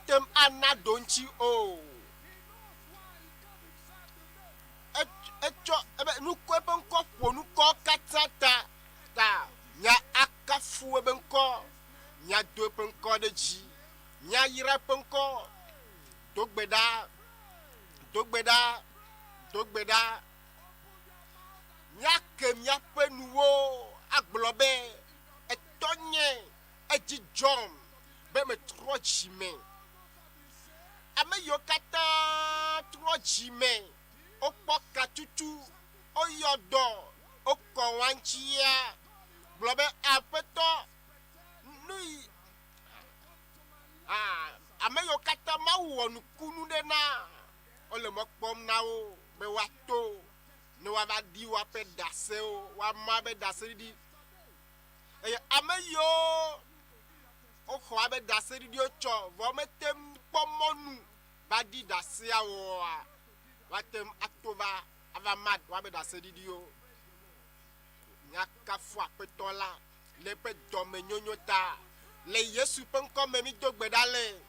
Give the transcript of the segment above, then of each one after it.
matem anadonchi o. Echo nu ko benko po nu ko katata ta nya akafu benko nya do benko de ji nya yira benko dogbeda nya kem nya penuwo aglobe etonye ejijom be me trojime ame yokata trojime okpoka tutu oyodo okowanchia globe apeto nui ame yokata mawo nukunu dena ole mokpom nawo be wato no wa di wa pe dase o wa ma be dase di ame yo o ko abe dase di ocho vo metem pomonu ba di dase awo watem Octobre avamad wabe da sedidio nyaka fu apetola le pe dome nyonyota le Yesu pen comme mi dogbe dale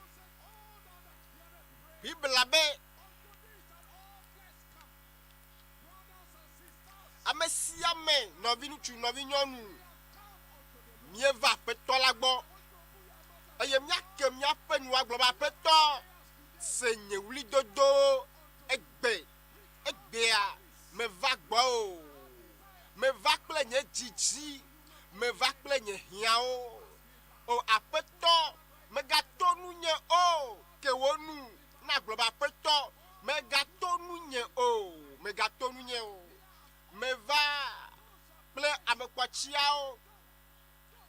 Bible be amesia me novi nuchu novi nyonu mieva petola gbo eye miake miape nuwa globa peto senye wuli dodo EÚEGBE a me va gbo me va kple nye jiji me va kple nye hiao o apeto me gato nu nye o ke wonu na globa apeto me gato nu nye o me gato nu nye o me va kple amekwachiao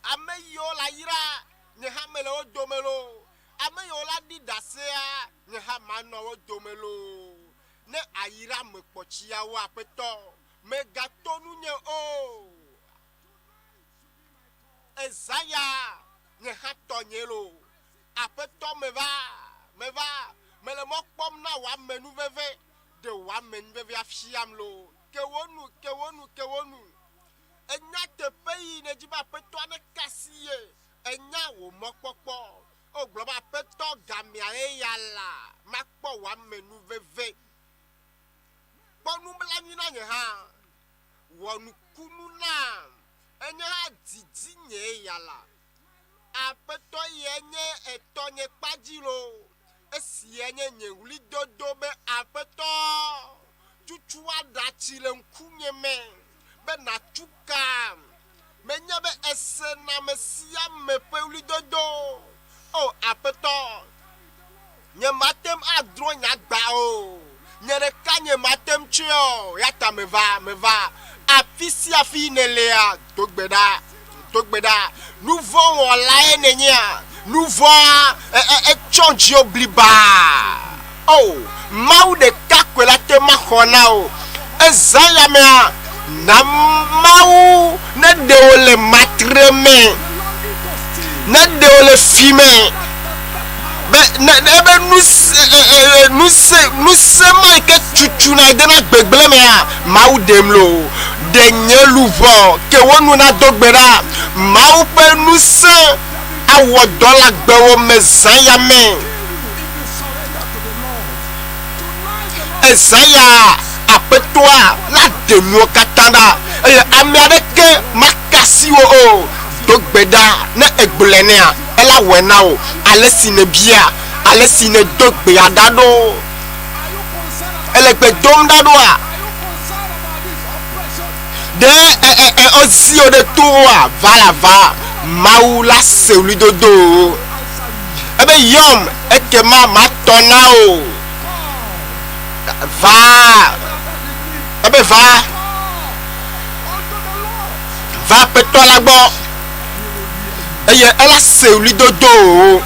ame yo la ira nye ha mele o domelo ame yo la di dasea nye ha mano o domelo ne ayira me kpochia wa apeto me gato nu nye o Ezaya nye ha tonyelo apeto me le mokpom na wa menu veve de wa menu veve afiam lo ke wonu enya te peyi ne jiba apeto ane kasiye enya wo mokpokpo o globa apeto gamia e yala makpo wa menu veve bonu blani na nye ha wonu kunu na enye ha didi nye yala apeto yenye etonye kpajilo esi yenye nye wuli dodo be apeto chuchua dachile nkunye me be na chuka menye be ese na mesia mepe wuli dodo o apeto nye matem adro nya gba o nyere kanye matem chio yata me va afisi afi nelea dogbeda nouveau wala enenya nouveau echonji obliba oh mau de kakwela te mahona o ezaya me na mau ne de ole matreme ne de ole fime nous sommes que tu n'as pas de mais mau demlo denye louvo que wonu na dogbera mau pe nous se awo dollar gbewo mezaya me Ezaya apetoa la denu katanda amerike makasi o dogbeda na egblenia ela wena o alesine bia alesine dogbe adado elegbe dom dado a de ozio de toa va mau la seuli dodo ebe yom ekema matona o va ebe va peto la gbo eye ela seuli dodo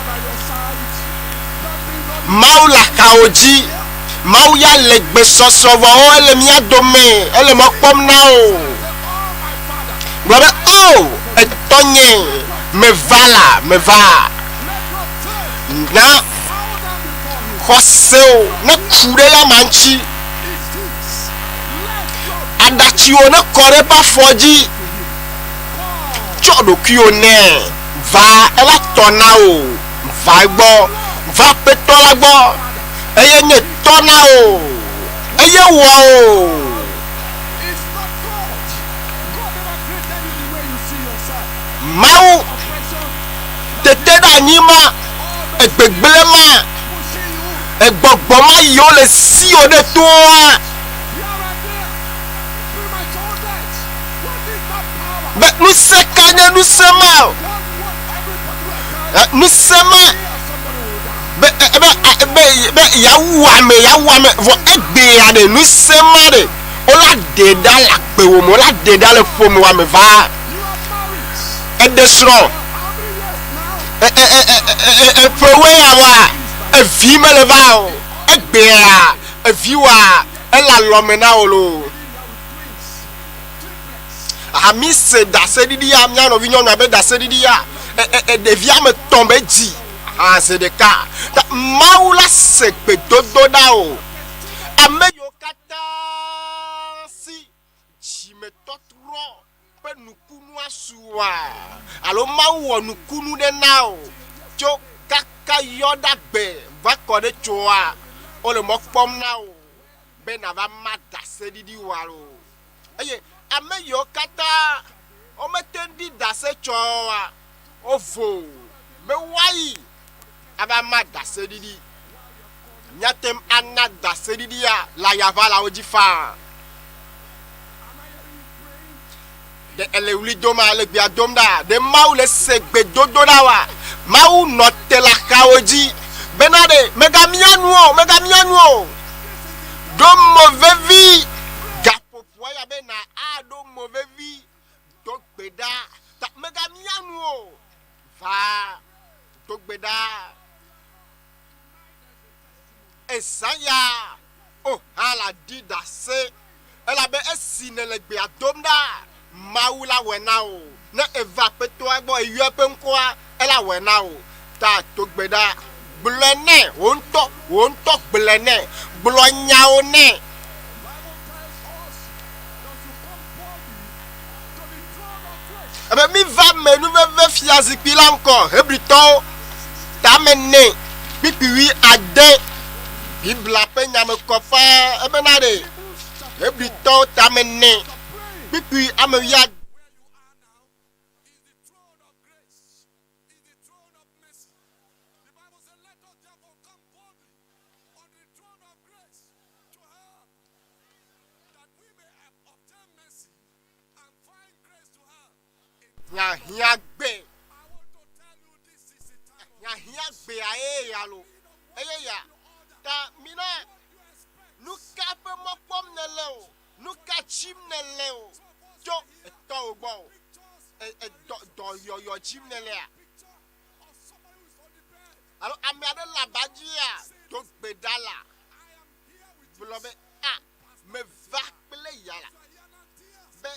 mau la kaoji mau ya legbe sosovo o ele mi adome ele mo pom na o globe o etonye me va na hoseo na kure ya manchi adachi o na kore pa foji chodo ki o ne va ela tona o va gbo va péto la bo eye ne tona o eye wo o Mawu tete da nyima EÚEGBE ma egbogbo ma yo le si o de toi but nous c'est quand nous sommes nous sommes ya wame vo egbe ya de nous sommes de o la de da la pe wo mo la de da le fo mo wa me va e de sro prowe ya wa e vi me le va o egbe ya e vi wa e la lo me na o lo ami se da se didi ya mia no vi nyon na be da se didi ya de via me tomber di ah c'est de cas Mawu la se pe dodo da o ame yo kata si ji me totro pe nukunu asuwa alo Mawu wo nukunu de na o jo kaka yo da gbe va ko de choa o le mo pom na o be na va mata se didi waro eye ame yo kata o metendi da se choa ovo me wai aba mata se didi nyatem anada se didi ya la yava la ojifa de elewli doma le bia domda de Mawu le segbe dodo da wa Mawu note la kaoji benade mega mianu o do mauvais vie gapo ya be na a do mauvais vie do gbeda ta mega mianu o va do gbeda Esaya oh ala dida se ela be esine le gbe adomda Mawu la wena o na eva peto agbo eyo pe nkoa ela wena o ta to gbeda blene wonto blene blonya o ne ebe mi va menu ve fiazi pila encore ebrito ta menne pipiwi ade Bibla pe nyame kofa ebenade ebrito ta menne pipi amewia ya hiagbe ae yalo eye ya ta mina nuka pe mopom neleo nuka chim neleo jo to ogbo do yo chim nelea alors amiade la bajia to gbedala blobe ah me va kple yala be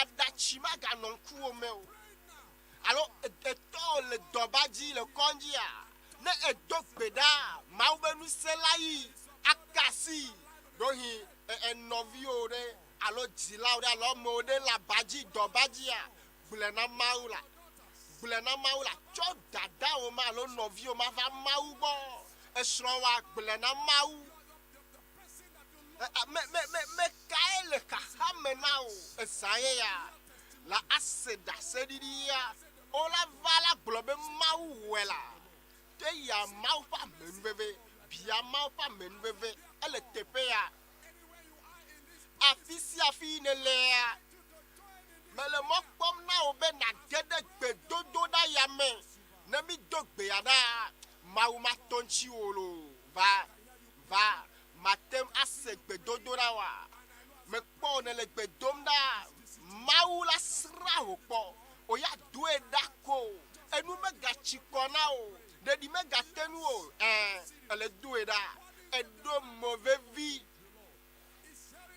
adachima ganonku o me o alors eto le dobaji le konjia ne edogbeda maubenu selai akasi dohi enovio de alo jila de alo mode la baji dobajia bulena maula cho dada o ma lo novio ma va maubo esro wa bulena mau me kaele ka hamenao esaye ya la aseda sedidia ola vala globe mau wela te ya mau pa menveve bia mau pa menveve ele tepe ya afisi afine le mele mokpom na obe na gede gbe dodo da yame na mi dogbe ya da mau ma tonchi olo va matem ase gbe dodo da wa me kpo ne le gbe dom da mau la sra opo oya due dako enu mega chikona o de di mega tenu o ele due da edo mauvais vie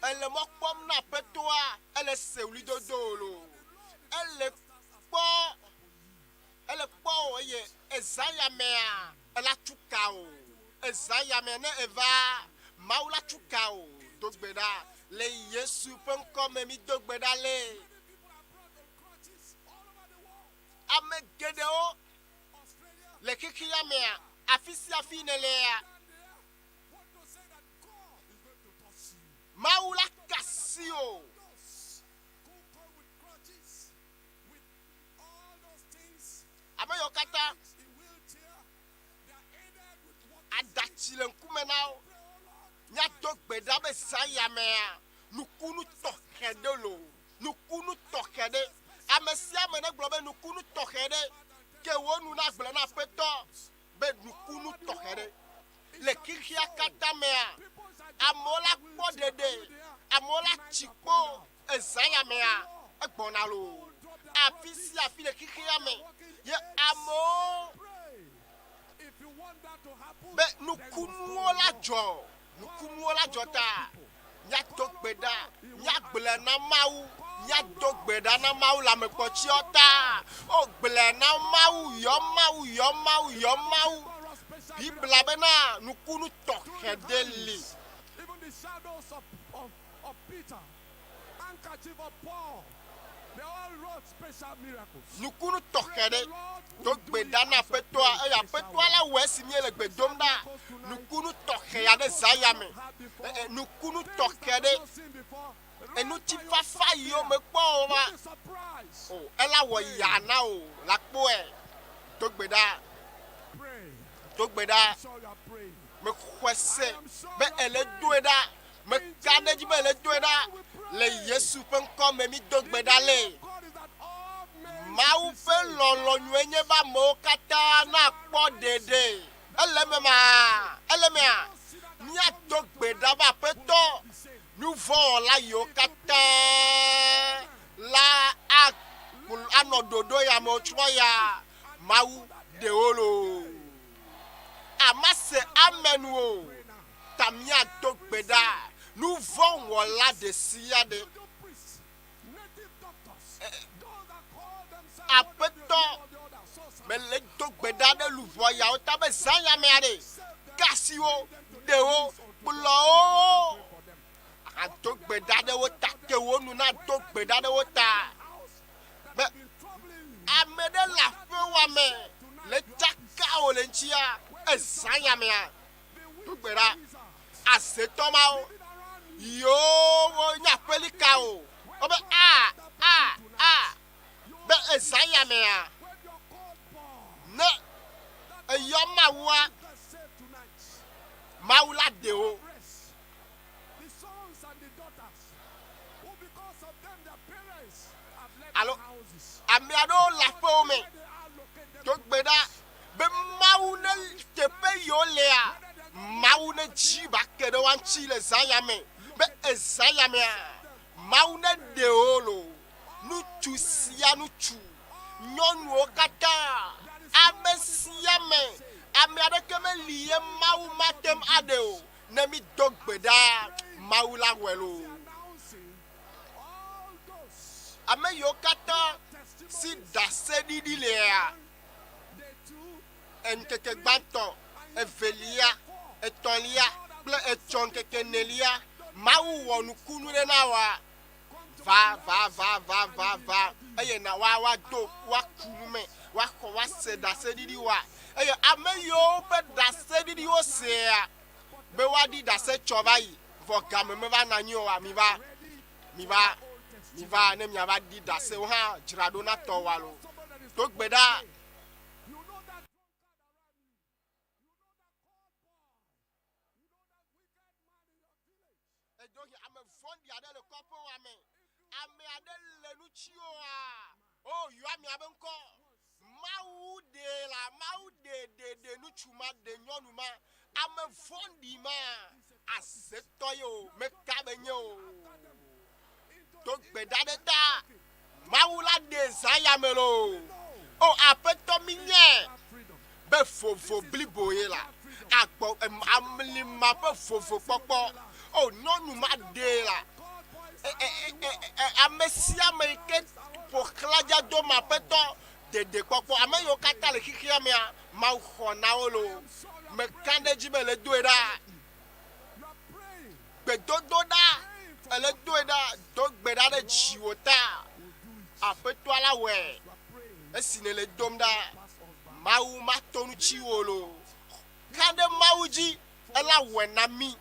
ele mokpom na petoa ele seuli dodolo ele kpo ye Esaya mea ela tukao Esaya mea ne eva maula tukao dogbeda le Yesu penko me mi dogbeda le amegedeo kikria mea afisi afinelea Maula Cassio Amayokata Adachilen kumenao Nyatok bedabe sayamea Nukunu tokedelo Nukunu tokede Amesia mene globe nukunu tokede Ke wonu na glena peto Be nukunu tokede Le kikia katamea Amola kodede Amola chiko Ezayamea Ekbonalo Afisi afile kikia me Ye amo Be nukunu la jo Nukunu la jota Nya togbeda Nya glena mau Nya togbeda na mau la mekochiota O glena mau Yomau Bibla bena nukunu tokedeli Even the shadows of Peter, handkerchief of Paul, they all wrought special miracles. Nukunu tokede togbeda na petoa eya petoa la wesi miele gbedomda nukunu tokeya de zayame nukunu tokede enuti fafa yo mekpo wa o ela wo yana o lakpo e togbeda me kwese be ele dueda me kadeji be ele dueda le Yesu penko me mi dogbeda le Mawu fe lolo nyenye ba mo kata na kpo dede elemea mi adogbeda ba peto nouveau la yo kata la anododo ya mo troya Mawu de olo Amase amenwo tamia dogbeda nous vont wala de siade apeto mele dogbeda de luvo ya o tabe sanya me ade kasio dewo bulo a dogbeda de wo take wo nu na dogbeda de wo ta be amede la fe wa me le taka o le nchia Ezayamea Tugbera Asetomao Yo nya pelikao Obe Be Ezayamea Ne Eyoma wa Maula deo Alo Amiado la fome Tugbera Be maune tepe yolea maune jiba kede wanchi le zayame be ezayame maune deolo nutu sia nutu nyonu okata amesiame amiade keme liye mau matem adeo nemi dogbeda maula welo ame yokata si dasedi dilea nkeke gbanto evelia etolia kple etsɔnkeke nelia Mawu wɔ nukunu ɖe na wa va eye na wa do wa kume wa xɔ wa se daseɖiɖi wa eye ame yiwo ƒe daseɖiɖi wo sea be wa ɖi dase tsɔ va yi vɔ game me va na nyi o wa mi va ne miava ɖi dase wo hã dzra ɖo na tɔ wa lo togbe ɖa. Le corps ame ade le nuchio oh yo ami abenko Mawu de nuchuma de nyonuma ame fondi ma asetoyo mekabenyo to gbedade ta Mawu la de zayamelo oh apeto minye be fofo bliboye la akpo amli ma be fofo popo oh nyonuma de la amesia meke pokladja do ma peto de kokpo ame yo kata le kikia mea ma khona olo me kande jibe le doeda be dododa ele doeda do gbeda de jiwota apeto ala we esine le domda Mawu matonu chiwolo. Kande mauji ela wenami.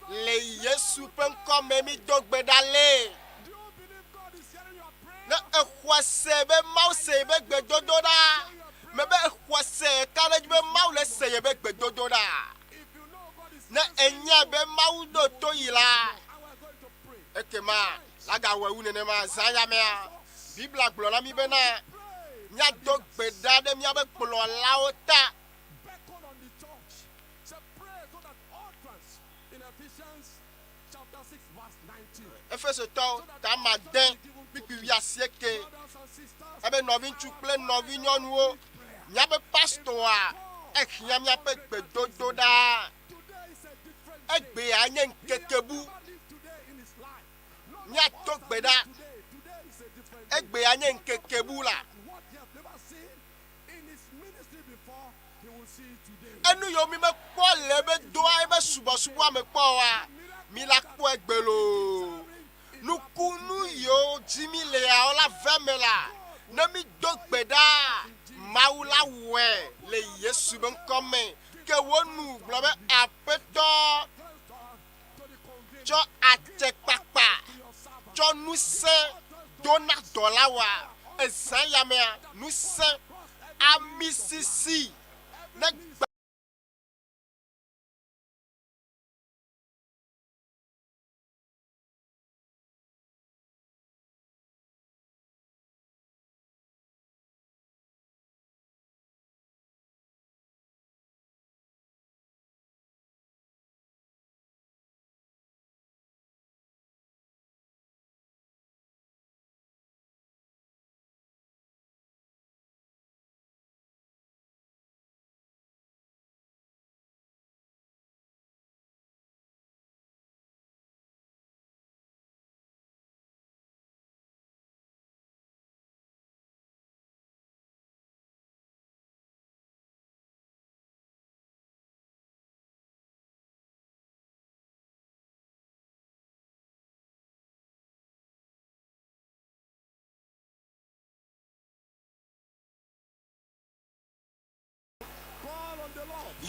Le Yesu penko memi dogbe dale. Ne ekwasebe mau sebe gbedododa. Mebe ekwase kale be mau le sebe gbedododa. Ne enye be mau do toyila. Ekema laga wewu nene ma zanya mea. Bibla gblona mi bena. Nya dogbe dade mi abe kplo laota. Efeso to ta maden pipi wiasieke ebe novin chukple novin nyɔnuwo miabe pastora ehia miabe gbedodo da egbe anye nkekebu miato gbeda egbe anye nkekebu la enu yo mi me kpɔ le be doa ebe subosubo ame kpɔ wa mi la kpɔ egbe lo. Nukunu yo Jimmy Lea ola vemela ne mi dogbeda maula we le Yesu ben komme ke wonu globe apeto cho atekpakpa cho nuse dona dolawa ezanyamea nuse amisisi ne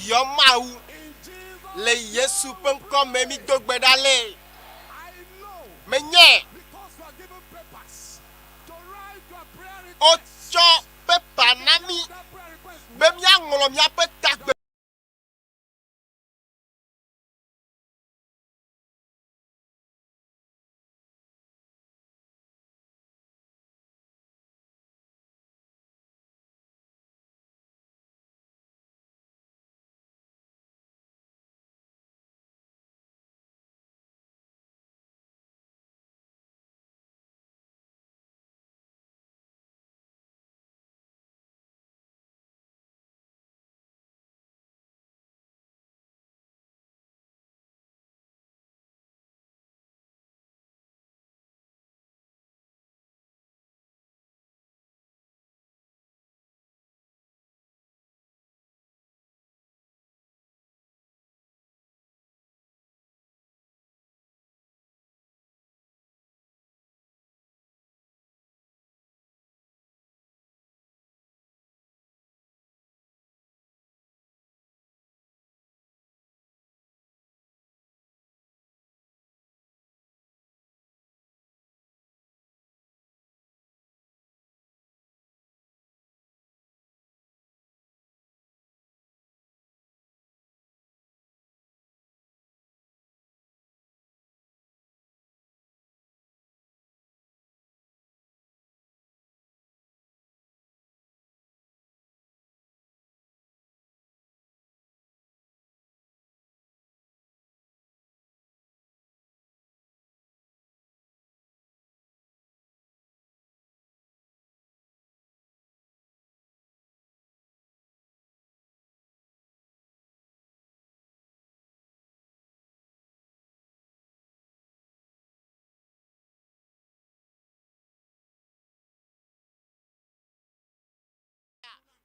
Yomawu le Yesu penko memi dogbedale menye ocho pepa nami be mi angolo mi apetagbe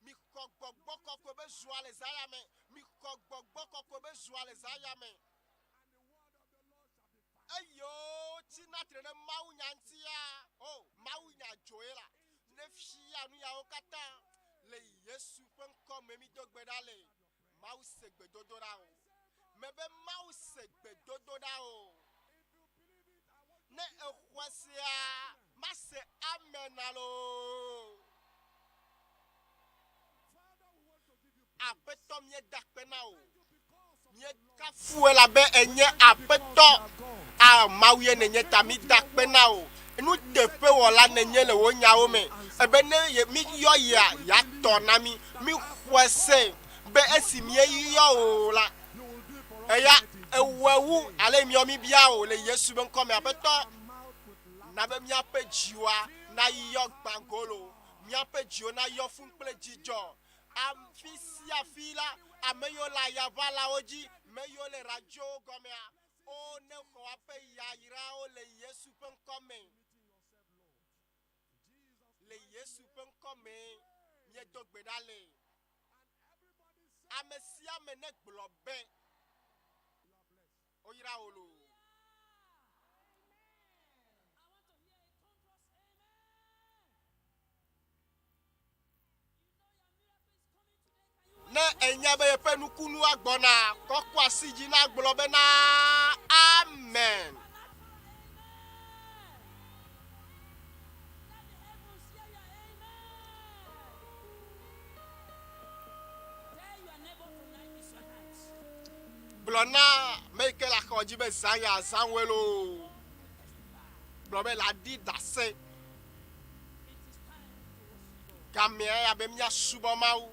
mi kogbogbo ko be zua les ayame mi kogbogbo ko be zua les ayame ayo tina trene mau nyantia oh mau nya joela ne fia nu ya okata Le Yesu ƒe ŋkɔ me mi do gbe ɖa le. Mawu se gbedodoɖa o. Mebe Mawu se gbedodoɖa o. Ne exɔ sia ma se amen alo. Aƒetɔ mie da kpe na o. Mie kafu elabe enye aƒetɔ. Mawu ye nenye ta mi da kpe na o. Nu teƒe wɔla nenye le wo nyawo me. Ebe ne mi yɔ ya tɔ na mi. Mi xɔ se be esi mie yɔ o la. Eya ewewu ale mi mi bia o le Yesu be ŋkɔ me aƒetɔ. Na be miaƒe dziwoa na yɔ gbãgolo. Miaƒe dziwo na yɔ fún kple dzidzɔ. Afi sia afi la ame yiwo le ayavalawo dzi, ame yiwo le radio gɔmea. O ne xɔ aƒe yayrawo le Yesu ƒe ŋkɔ me. Le Yesu ƒe ŋkɔ me miedo gbe ɖa le. Ame sia ame ne gblɔ be o yra wo lo. Ne enya be yeƒe nukunu agbɔna, kɔkɔ asi dzi na gblɔ be na amen. Gblɔ na me ke la xɔ dzi be zã ya zã woe lo. Gblɔ be la di dase. Gamea ya be mia subɔ Mawu.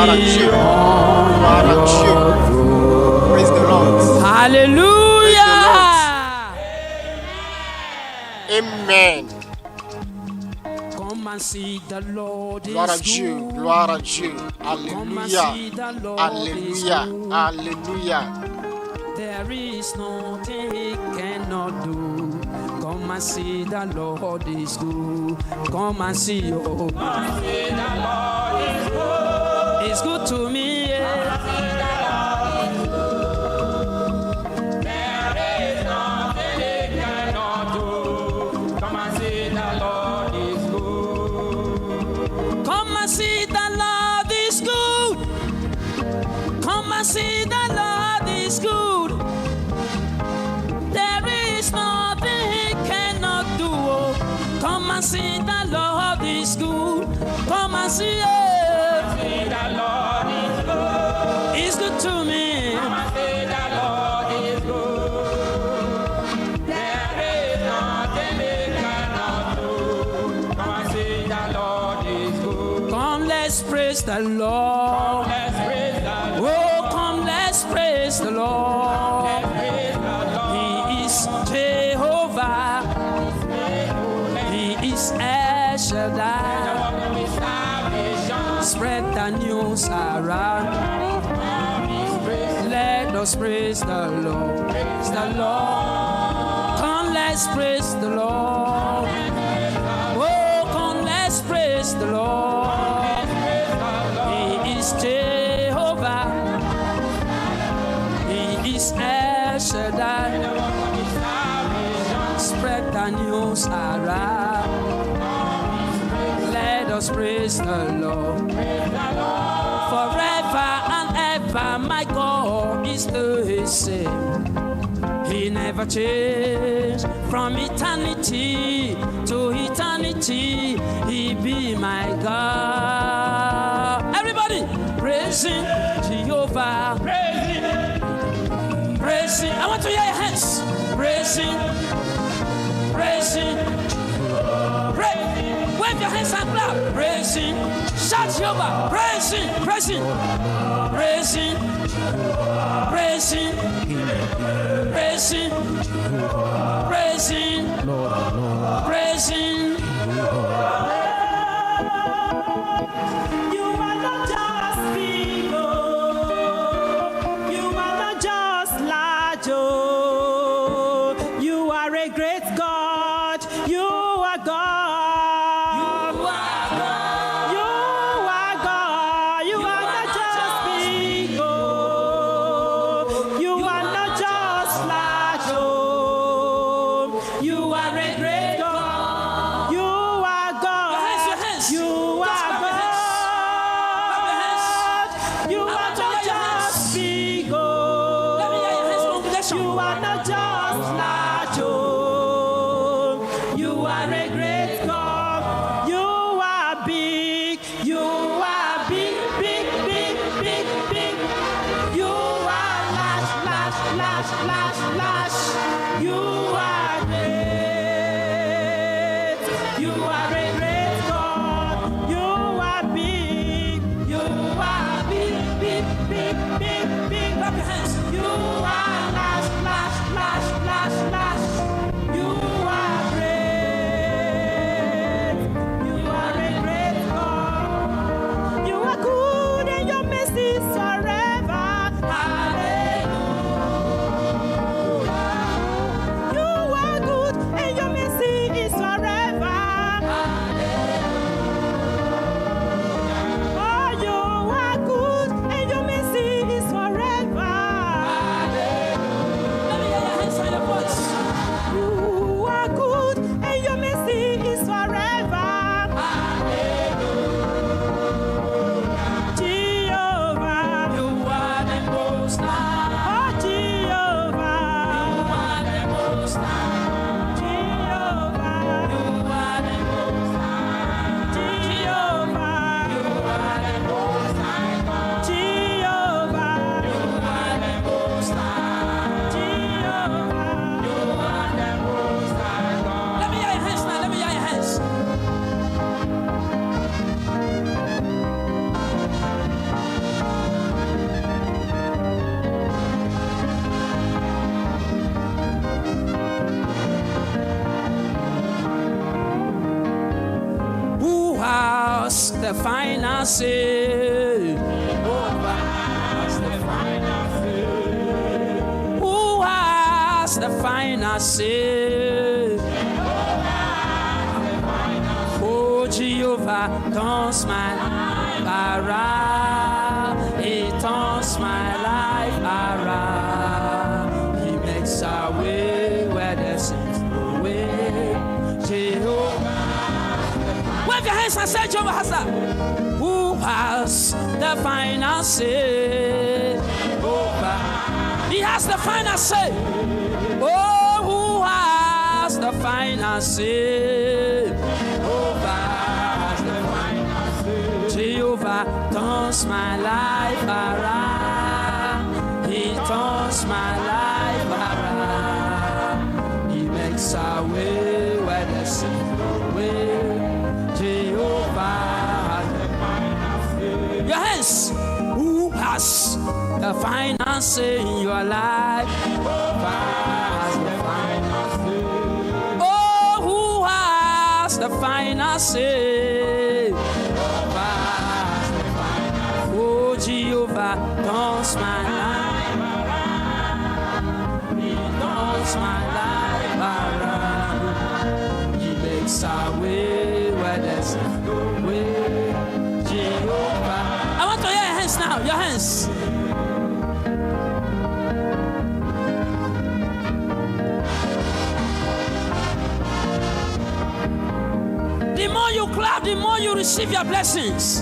Gloire à Dieu. Gloire à Dieu. Praise the Lord. Hallelujah. Amen. Come and see the Lord is Gloire à Dieu. good. Gloire à Dieu. Come and Alléluia. see the Lord is Alléluia. good. Alléluia. There is nothing he cannot do. Come and see the Lord is good. Come and see, oh. Come and see the Lord is good. It's good to me, yeah. There is nothing he cannot do. Come and see the Lord is good. Come and see the Lord is good. Come and see the Lord is good. There is nothing he cannot do. Oh. Come and see the Lord is good. Come and see it. See the Lord is good. It's good to me. Come and see the Lord is good. There is nothing he cannot do. Come and see the Lord is good. Come, let's praise the Lord. Let's praise the Lord. Oh, come, let's praise the Lord. Praise the Lord. He is Jehovah. He is El Shaddai. Spread the news around. Let us praise the Lord. Praise the Lord. Come, let's praise the Lord. Oh, come, let's praise the Lord. He is Jehovah. He is El Shaddai. Spread the news around. Let us praise the Lord. Forever and ever, my God is the same. He never changed. From eternity to eternity, He be my God. Everybody, praising Jehovah. Praising. I want to hear your hands. Praising. Praising. Wave your hands and clap. Praising. Shout Jehovah. Praising. Praising. Praising. Praising. Praising. Praising. Praising. You are not just big, oh. You are not just large, oh. You are a great God. You are God. You are God. You are not just big, oh. You are not just large, oh. You are a great God. You are God. Your hands. You are Clap your hands. God. You are not just big, Let me hear your hands, oh. congregation. You are not just large, oh. You are a great God. You are big. You are big, big, big, big, big. You are large, large, large, large, large. You are great. You are a great God. You are big. You are big, big, big, big, big. Clap your hands. You are large, large, large, large, large. You are great. the final say? Jehovah has the final say. Who has the final say? Oh, Jehovah turns my life around. He turns my life around. He makes a way where there seems no way. Jehovah. Wave your hands and say, Jehovah has that. Who has the final say? Jehovah. He has the final say. Oh, who has the final say? Jehovah has the final say. Jehovah turns my life around. He turns my life around. He makes a way where there seems no way. Jehovah has the final say. Your hands. Who has the final say in your life? Jehovah has the final say. Oh, who has the final say? Jehovah has the final say. Oh, Jehovah turns my life around. He turns my life around. He makes a way where there's no way. Jehovah. I want to hear your hands now. Your hands. The more you clap, the more you receive your blessings.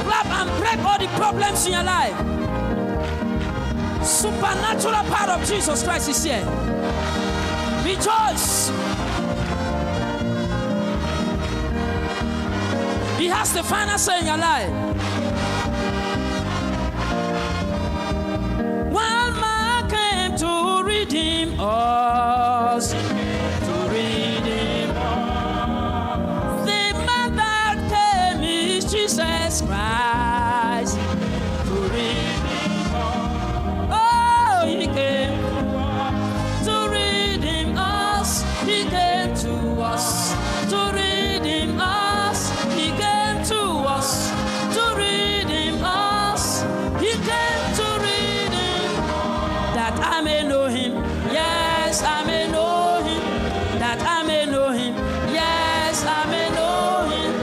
Clap and break all the problems in your life. Supernatural power of Jesus Christ is here. Rejoice. He has the final say in your life. One man came to redeem us. To redeem us. The man that came is Jesus Christ. To redeem us. Oh, he came to redeem us. He came to us to redeem us. He came to us to redeem us. He came to redeem that I may know him. Yes, I may know him. That I may know him. Yes, I may know him.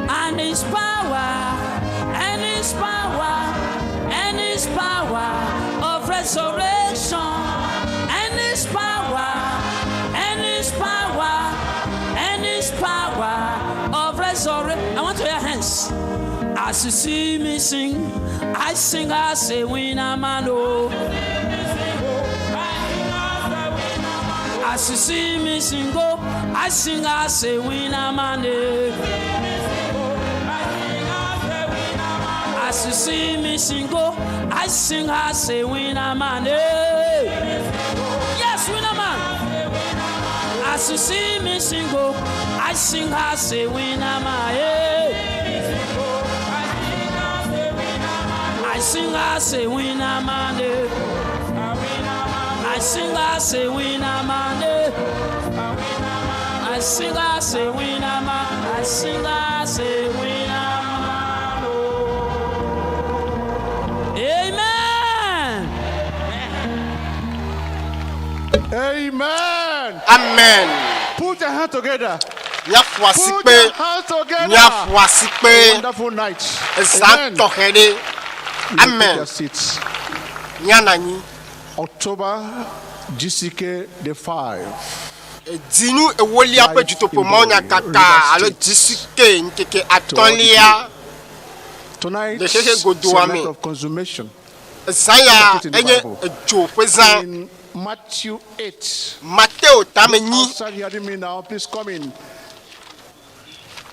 And his power, and his power, and his power of resurrection, and his power, and his power, and his power of resurrection. I want to hear hands. As you see me sing, I sing as a winner man. Oh. As you see me sing, oh, I sing as a winner man. As you see me sing, oh, I sing as a winner man. Yes, winner man. As you see me sing, oh, I sing as a winner man. I sing as a winner man. I sing as a winner man. I sing as a winner man. I sing as a winner man. Amen. Amen. Amen. Put your hand together. Put Nyafuasikpe. your hands together. Nyafuasikpe. Wonderful night. Amen. Ezatohede. You may take Amen. your seats. Nyanani. October, GCK, the 5. Dinu ewoli ape Dutoƒo Mawu kaka alo disike nkeke atonlia. Tonight The is Keke a Godoame. night of consummation. Zaya enye ejo pezan In Matthew 8. Mateo tamenyi. Outside hearing me now, please come in.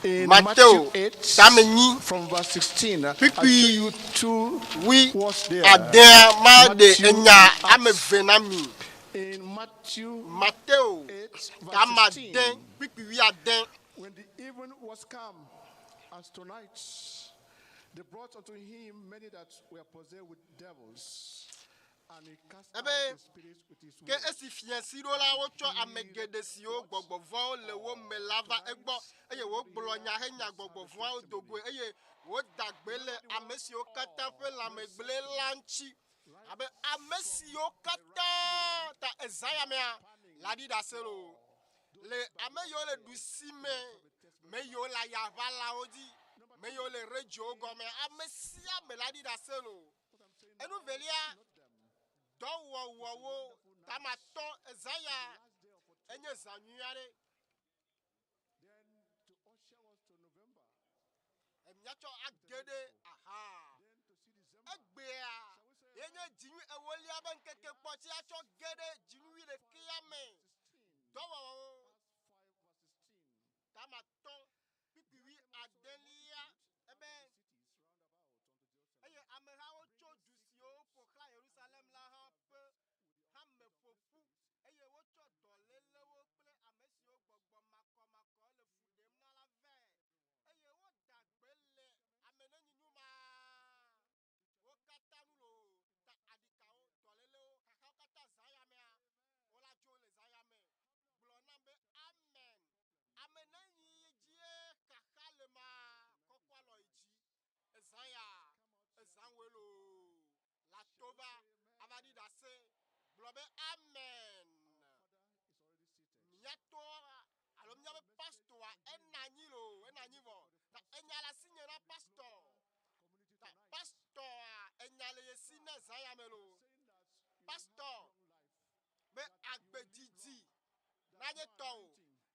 In Matthew Matthew 8, tamenyi. from verse 16, I'll Pipi. show you two Oui, words there. adin ma de Matthew enya and ame Acts. venami. In Matthew Mateo 8, verse kama 16, den pipi wi adin. when the even was come, as tonight, they brought unto him many that were possessed with devils, And he cast Eh out ben, the spirits with his que word. esi fiansi do la wo tso amegede si o gbogbovo le wo me lava egbo eye wo gblo nya he nya gbogbovo o dogo eye wo dagbe le amesi o kata fe la megble lanchi abe amesi o kata ta ezaya mea la di da selo le ameyo le dusime meyo la yava la odi meyo le rejo gome amesi ame la di da selo enu velia wo tamato ezaya enye zanyuare Then to usher us to November. emiacho agede aha Then to see December. egbea yenye jinyu ewolia ben keke poti acho gede jinyu le kiyame 16. dowo Verse 5 verse 16. tamato pipiwi adelia ebe Cities round about unto Jerusalem. eye amehawo cho dusio pokla Jerusalem la ha pe ha me pofu eye wo cho dolelewo kple amesio gbogbo makọ le fudem na la ve eye wo dagbe le amenenyi ma wo kata nu lo ta adikawo dolelewo kaka kata zayamea wo la jo le zayame gblɔ na be amen amenenyi die kaka le ma kɔkɔ alɔ yi dzi ezaya ezanwelo la tova avadi da se gblɔ be amen Father is already seated. miato alo miabe pastor enanyi lo enanyi vɔ ta enya la si nye na pastor Community ta tonight. pastor enya le yesi ne zaya me lo Saying that you pastor have long life. be agbedzidzi nanye tɔ o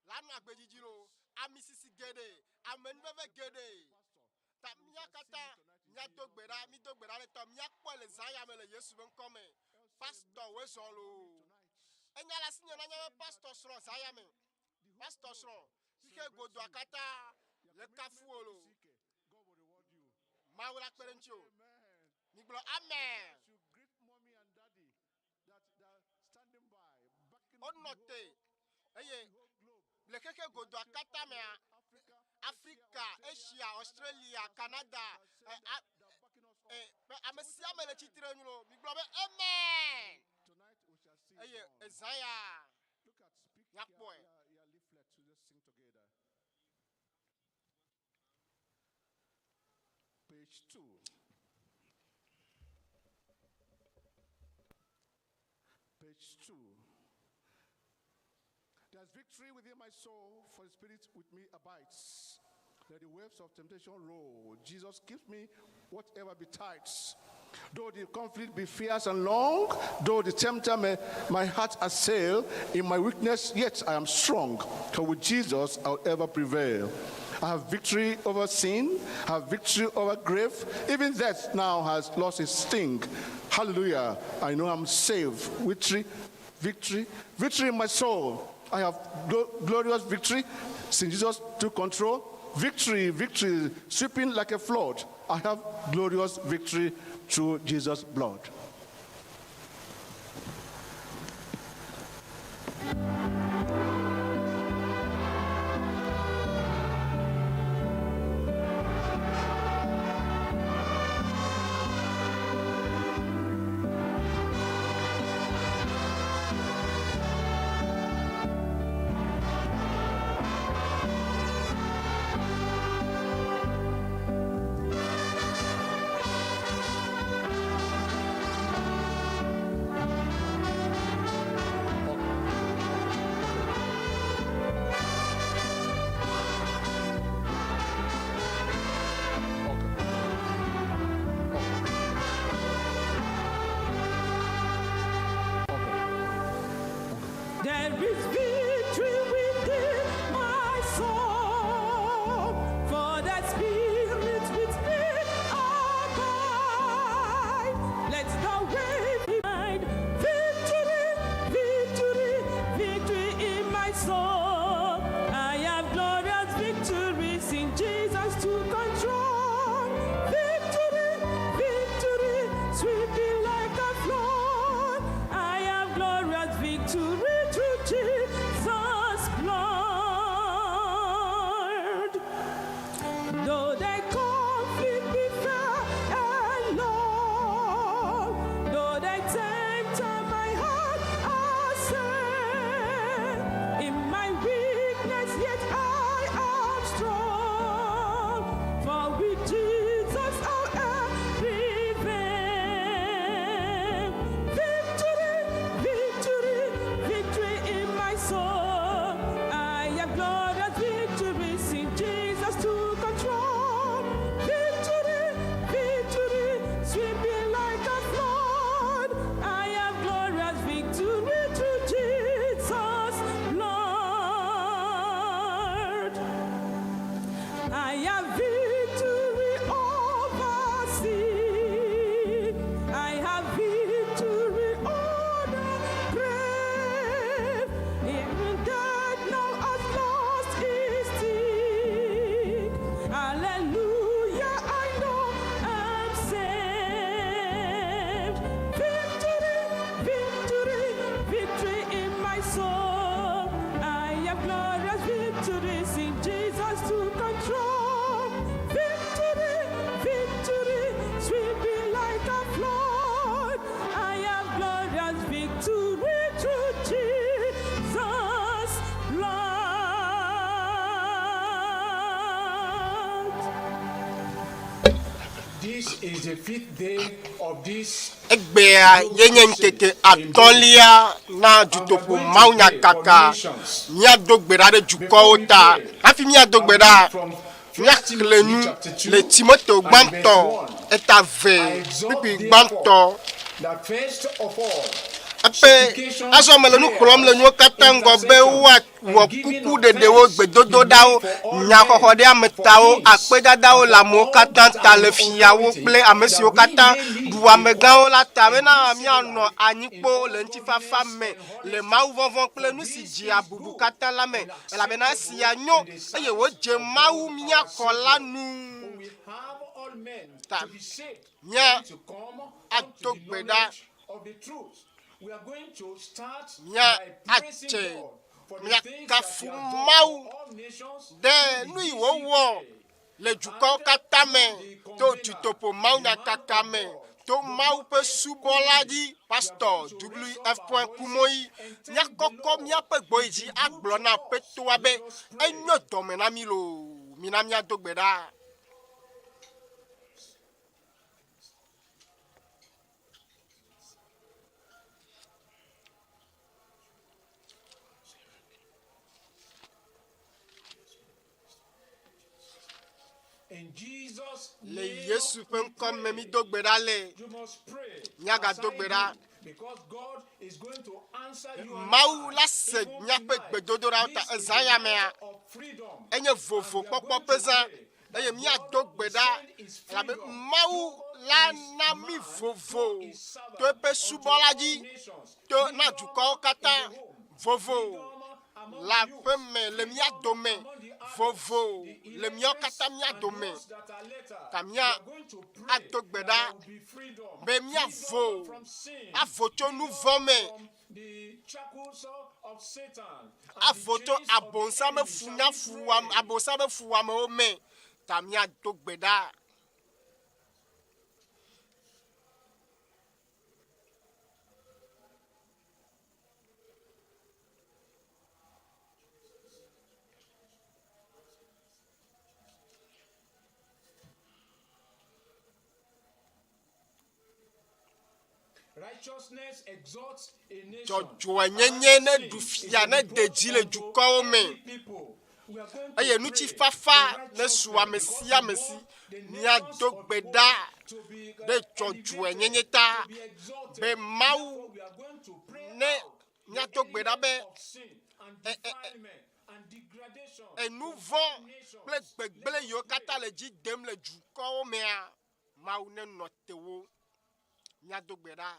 lanu agbedzidzi lo amisisi gede amenuveve gede Pastor. ta miakata miado gbe ɖa mi do gbe ɖa le tɔ miakpɔ le zã ya me le yesu be ŋkɔ me pastor wo zɔ lo enya la si nye na nye be pastor srɔ̃ zã ya me pastor srɔ̃ sike godoa katã le kafu wo lo God will reward you. mawu la kpe ɖe ŋuti o Amen. migblɔ amen As you greet mommy and daddy that are standing by, backing o up nɔ the te eye whole globe. le keke godoa katã mea Africa, Africa, Asia, Australia, Canada, they're backing us up. ame sia ame le tsitre nu lo migblɔ be amen Tonight we shall see eye more. ezã ya Look at speak Nyakpɔe. your leaflet to just sing together. Page 2. Page 2. There's victory within my soul, for the Spirit with me abides. Let the waves of temptation roll. Jesus gives me whatever betides. Though the conflict be fierce and long, though the tempter may my heart assail, in my weakness yet I am strong. For with Jesus I'll ever prevail. I have victory over sin, I have victory over grave. Even death now has lost its sting. Hallelujah. I know I'm saved. Victory, victory, victory in my soul. I have glorious victory since Jesus took control. Victory, victory, sweeping like a flood. I have glorious victory through Jesus' blood. There is victory within my soul, for the Spirit with me abide. Let the way be mine. Victory, victory, victory in my soul. I have glorious victories in Jesus to control. Victory, victory, sweeping like a flood. I have glorious victory. Jesus' blood. Though the conflict be fair and long, though the is the 5th day of this. Egbea yenye nkeke atonlia na Dutoƒo Mawu nya kaka mia dogbera de juko ta afi mia dogbera mia klenu le Timothée gbamto etave pipi gbamto That first of all, ape aso mele nu klom le nu katango be wo kuku de wo gbedodo dawo nya kokko de ametawo apedadawo la mo katanta le fiawo kple amesio kata du amegawo la tamena mi ano anyipo le ntifafa me le mawu vovon kple nu si ji abubu kata la me la bena si anyo eye wo je mawu mi akola nu we have all men Ta- to be saved, nya to come ato unto the gbeda knowledge of the truth. We are going to start nya by praising ache God for nya the things that kafu He has done mawu for all nations. de nu iwo wo le juko kata me to Dutoƒo Mawu nya kaka me to mawu pe subola di Pasteur W.F Kumuyi nya koko mia pe gboji agblɔ na peto abe enyo dome na mi lo mi na mia dogbeda. In Jesus' Le name, Yesu pe ŋkɔ me mi dogbeda le you must pray. Nyaga As I dogbeda. do, because God is going to answer you. Mawu la se miaƒe gbedodoɖa ta ezãya mea enye vovo kpɔkpɔ pezã eye miado gbe ɖa elabe Mawu la na mi vovo to eƒe subɔla dzi to na dukɔwo katã vovo le aƒe me le mia dome vovo le miawo katã mia dome ta mia ado gbe ɖa be miavo avo tso nu vɔ me avo tso abonsame funyafuwame abonsame fuwamewo me ta miado gbe ɖa. Righteousness exalts a nation. Dzɔdzɔenyenye ne ɖu fia ne de dzi le dukɔwo me eye ŋutifafa ne su ame sia ame si miado gbe ɖa ɖe dzɔdzɔenyenye ta be Mawu ne miado gbe ɖa be enu vɔ kple gbegblẽ yiwo katã le dzi dem le dukɔwo mea Mawu ne nɔ te wo miado gbe ɖa.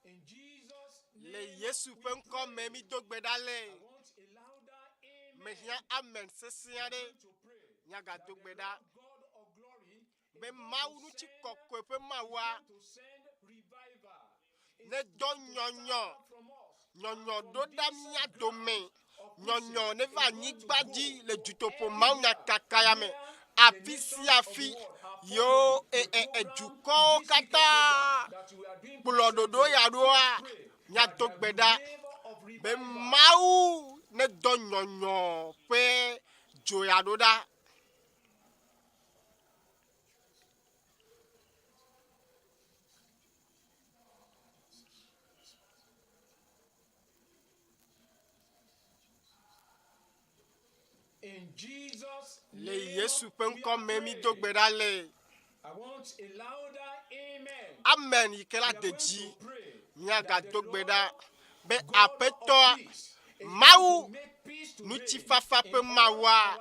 In Jesus' name, Le Yesu ƒe ŋkɔ me mi do gbe ɖa le I want a louder amen mehia amen sesẽ aɖe to pray. miagado gbe ɖa God of glory be Mawu ŋuti kɔkɔe ƒe Mawua to send revival. ne dɔ nyɔnyɔ From us, nyɔnyɔ ɖo ɖa mia dome nyɔnyɔ ne va anyigba dzi le Dutoƒo Mawu nya kaka ya me afi sia afi yo edukɔwo katã that we are doing kplɔ ɖoɖo ya ɖoa miado gbe ɖa of be Mawu ne dɔ nyɔnyɔ ƒe dzo ya ɖo ɖa. in Jesus' Le name. Yesu ƒe ŋkɔ me mi do gbe ɖa le I want a louder amen. amen yi ke la de Going dzi to pray miagado gbe ɖa be aƒetɔa Mawu make peace to ŋutifafa ƒe Mawua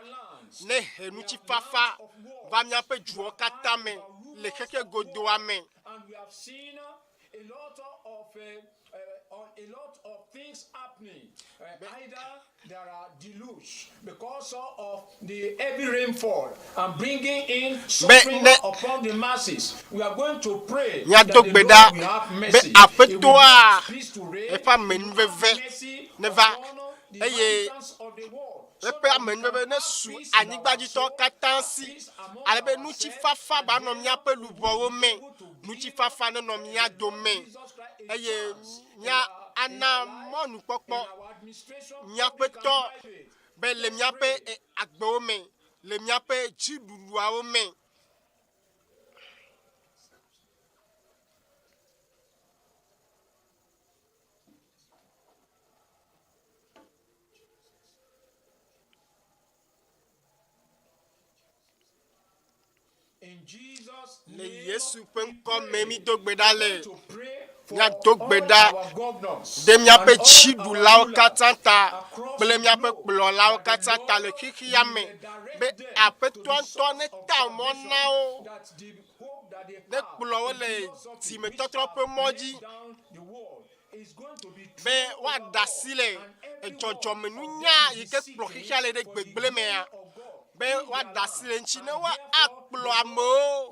ne he ŋutifafa va miaƒe duwo katã me le xexe godoa me. and we have seen a lot of things happening. Either there are deluge because of the heavy rainfall and bringing in suffering ne- upon the masses. We are going to pray Miado that the gbe Lord ɖa will have be mercy. He will aƒetɔa make peace to reign. eƒe amenuveve Mercy ne va upon the eye inhabitants of the world. So eƒe that we can amenuveve ne have su peace in our anyigbadzitɔwo soul, katã si peace among alebe ourselves, ŋutifafa ba nɔ and miaƒe then luʋɔwo me able to give ŋutifafa ne nɔ mia dome Jesus Christ a eye chance in mia our ana monu pokpo our administration, miape to be le miape agbo me le miape jiduwa me. in Jesus' Le name, Yesu penko memi dogbedale. to pray for Nya all dogbeda our governors de miape and all chidu our lao rulers katanta across ble the miape globe, kplo lao that the katanta le Lord kiki will yame direct be them ape to the tonton source ne of ta mo salvation, nao that the hope that they ne have kplo in le Jesus of ti it, me which totro have pe moji laid down the world, is going to be be true wa over all, dasile and jojo every me one of nunya them yike is kplo seeking kiki ale de for the gbegbele me glory ya of God be in wa their dasile land. nchi ne And wa therefore, akplo the Lord amo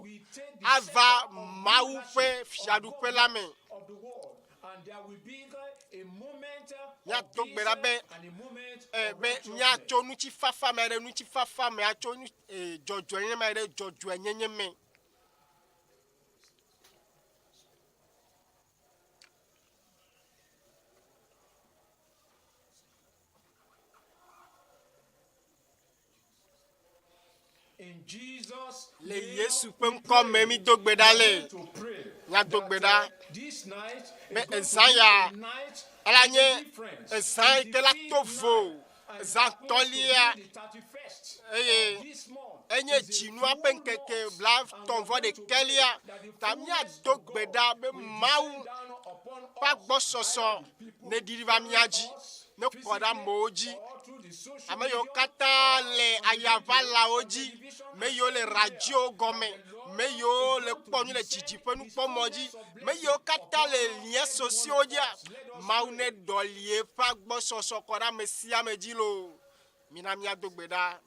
will take the ava scepter of mau rulership pe of fiadu pe government la me of the world, and there will be a moment nya of peace dogbeda be and a moment of be nya righteousness. cho nuchi fafa me de nuchi fafa me a cho jojo nye me de jojo nyenye me. In Jesus' Le name, Yesu we penko memi dogbedale to pray nya that, dogbeda this night be is going to ezaya be a night ala of nye difference. ezan It's ke the la fifth tovo night, and ezan it's supposed to tolia be the 31st eye of this month. enye It's a jinu full apen keke loss, bla and we are tonvo de going to kelia pray that the tamia fullness of God dogbeda be will mau descend down upon pa us, gbo soso either the people ne diriva miaji us ne koda physically moji or through the social ame yo media, kata le on the ayava radio, la on oji television, me and yo le everywhere, radio gome that the Lord me yo is le going to kponu le descend jiji penu his kpomoji fullness of me blessing yo kata upon le every lien one sosio of dia us. Let us mau pray. ne dolie pa gbo soso koda mesia meji lo mina mia dogbeda.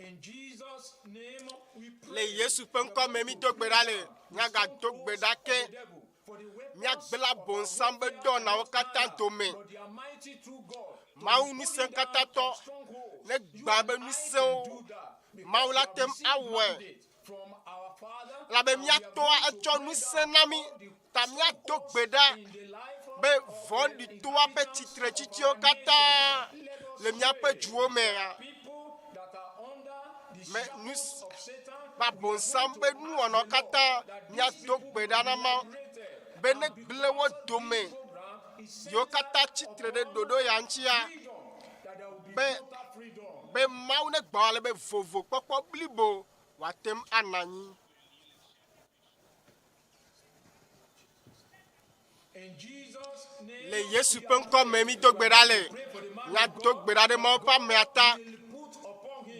In Jesus' name we pray. Le Yesu penko memi dogbeda le nyaga dogbeda ke mia gbela bonsam be do na wakata dome mau ni sen kata to ne gba be ni se o mau la tem awe la be mia to a echo nu senami ta mia dogbeda be von di to a pe titre titio kata le mia pe juo me ya me nus ba bonsam be nu ono kata mia dogbeda na ma bene blewo dome yo kata chitre de dodo yanchia be mau ne gbale be vovo popo blibo watem anani. Le Yesu penko memi dogbedale nya dogbedade mo pa meata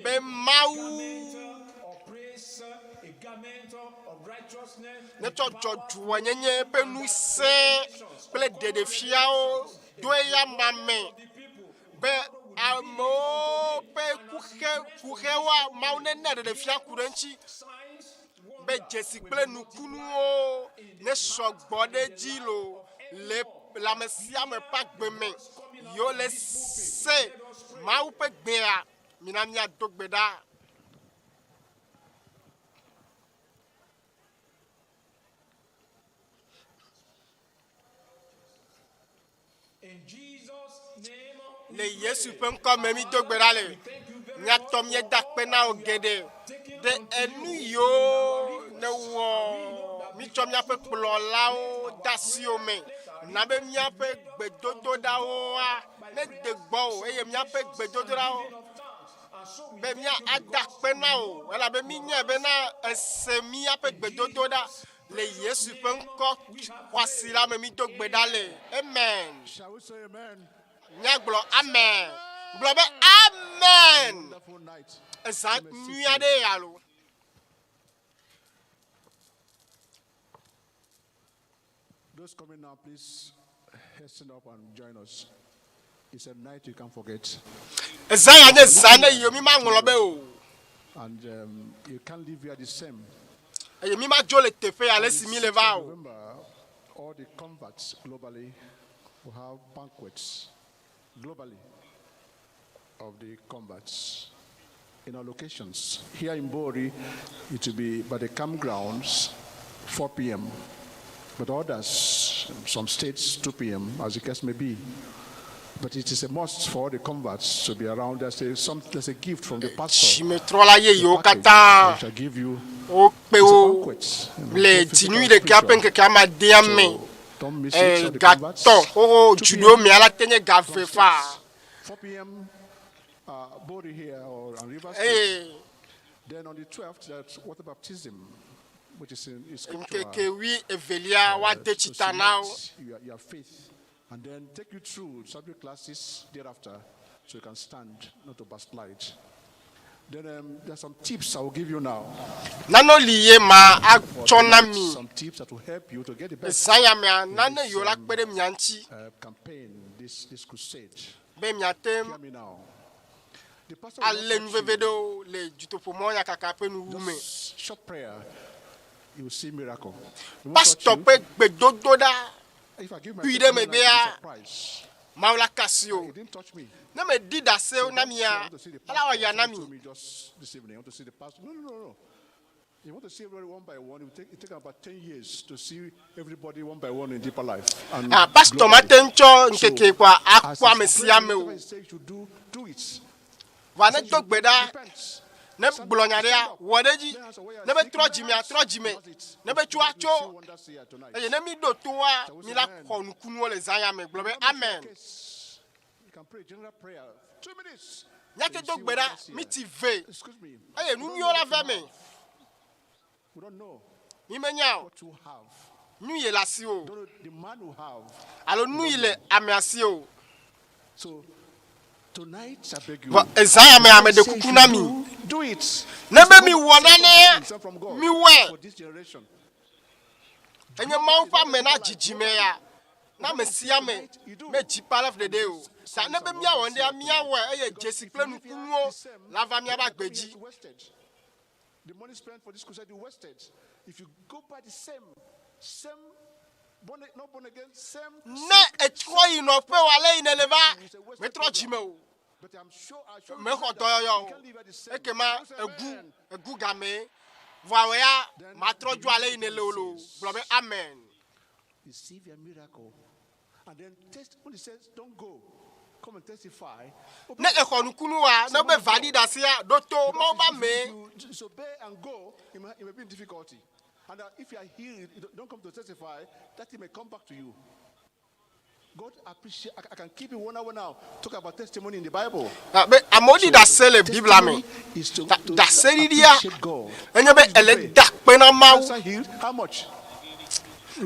be mau ne tɔjɔ duwa nyenye pe nu se kple dedefiawo do ya mame be amo pe kuhewa mau ne ne dedefia kurenchi be jesi kple nukunuwo ne sɔgbɔ ɖe dzi lo le lamesia me pa gbeme yo le se mau pe gbea mina mia do gbe ɖa. Le Yesu ƒe ŋkɔ me mi do gbe ɖa le miatɔ mie da kpe na wo geɖe de enu yiwo ne wɔ mitsɔ miaƒe kplɔlawo da asi wo me na be miaƒe gbedodoɖawoa ne de gbɔ o eye miaƒe gbedodoɖawo be mia ada kpe na o elabe mi nye bena ese miaƒe gbedodoɖa le Yesu ƒe ŋkɔ xɔasi la me mi do gbe ɖa le. Amen. Shall we say amen? Nyagblɔ amen. Gblɔ be amen. Wonderful night. Eza nyui aɖe ya lo. Those coming now, please hasten up and join us. It's a night you can't forget. Eza ya nye eza ne yi mi ma ŋlɔ be o. And you can't live here the same. Eye mi ma dzo le teƒe ya le si mi le va o. Remember, all the converts globally we have banquets globally of the converts in our locations. Here in Bori, it will be by the campgrounds, 4 p.m. But others, some states, 2 p.m., as the case may be. But it is a must for all the converts to be around. There's a gift from the pastor. The package I shall give you. It's a banquet. So don't miss it. So the converts, 4 p.m. Body here or on River State. Then on the 12th, that's water baptism, which is in scripture. Your faith. And then take you through subject classes thereafter so you can stand, not to backslide. Then there's some tips I will give you now. Some tips that will help you to get the best campaign, this crusade. Hear me now. The pastor will just short prayer, you will see miracle. Pastor if I give my surprise, he didn't touch me. I want to see the pastor. Me just this evening. I want to see the pastor. No. You want to see everybody one by one. It take about 10 years to see everybody one by one in deeper life. And Pastor Matencho nkeke kwa akwa mesiame o. Do it. Wane togbeda. Ne blonyaria wodeji ne be trojime ne be chuacho e ne mi do toa mi la konukunu le zanya me globe amen. You can pray general prayer 2 minutes. Nyake togbeda mi ti ve e nu mi ora ve me we don't know mi menya what you have nu ye la si o the man who have alo nu ile amiasi o. So tonight, I beg you. Do it. Never me one me well. For this generation. And your mouth mena jijimea. Na me siya me jipala of the day. Sa never me one day mia we Jessica Nukuno lava me back beji. The money spent for this crusade you wasted. If you go by the same not born again, same. Ne etwa ino pe wale ineleva metro jimeo. But I'm sure you can live at the same. Ekema egu game voya matro juale inelolo. Blobe amen. Receive your miracle. And then test when he says don't go. Come and testify. Ne ekonukunuwa na be valid asia doto mo ba me. Disobey and go, it may be in difficulty. And if you are healed, you don't come to testify, that he may come back to you. God appreciate. I can keep it 1 hour now. Talk about testimony in the Bible. I'm only that sell a Bible. That sell it God. And you be ele dak pena mau. Healed. How much?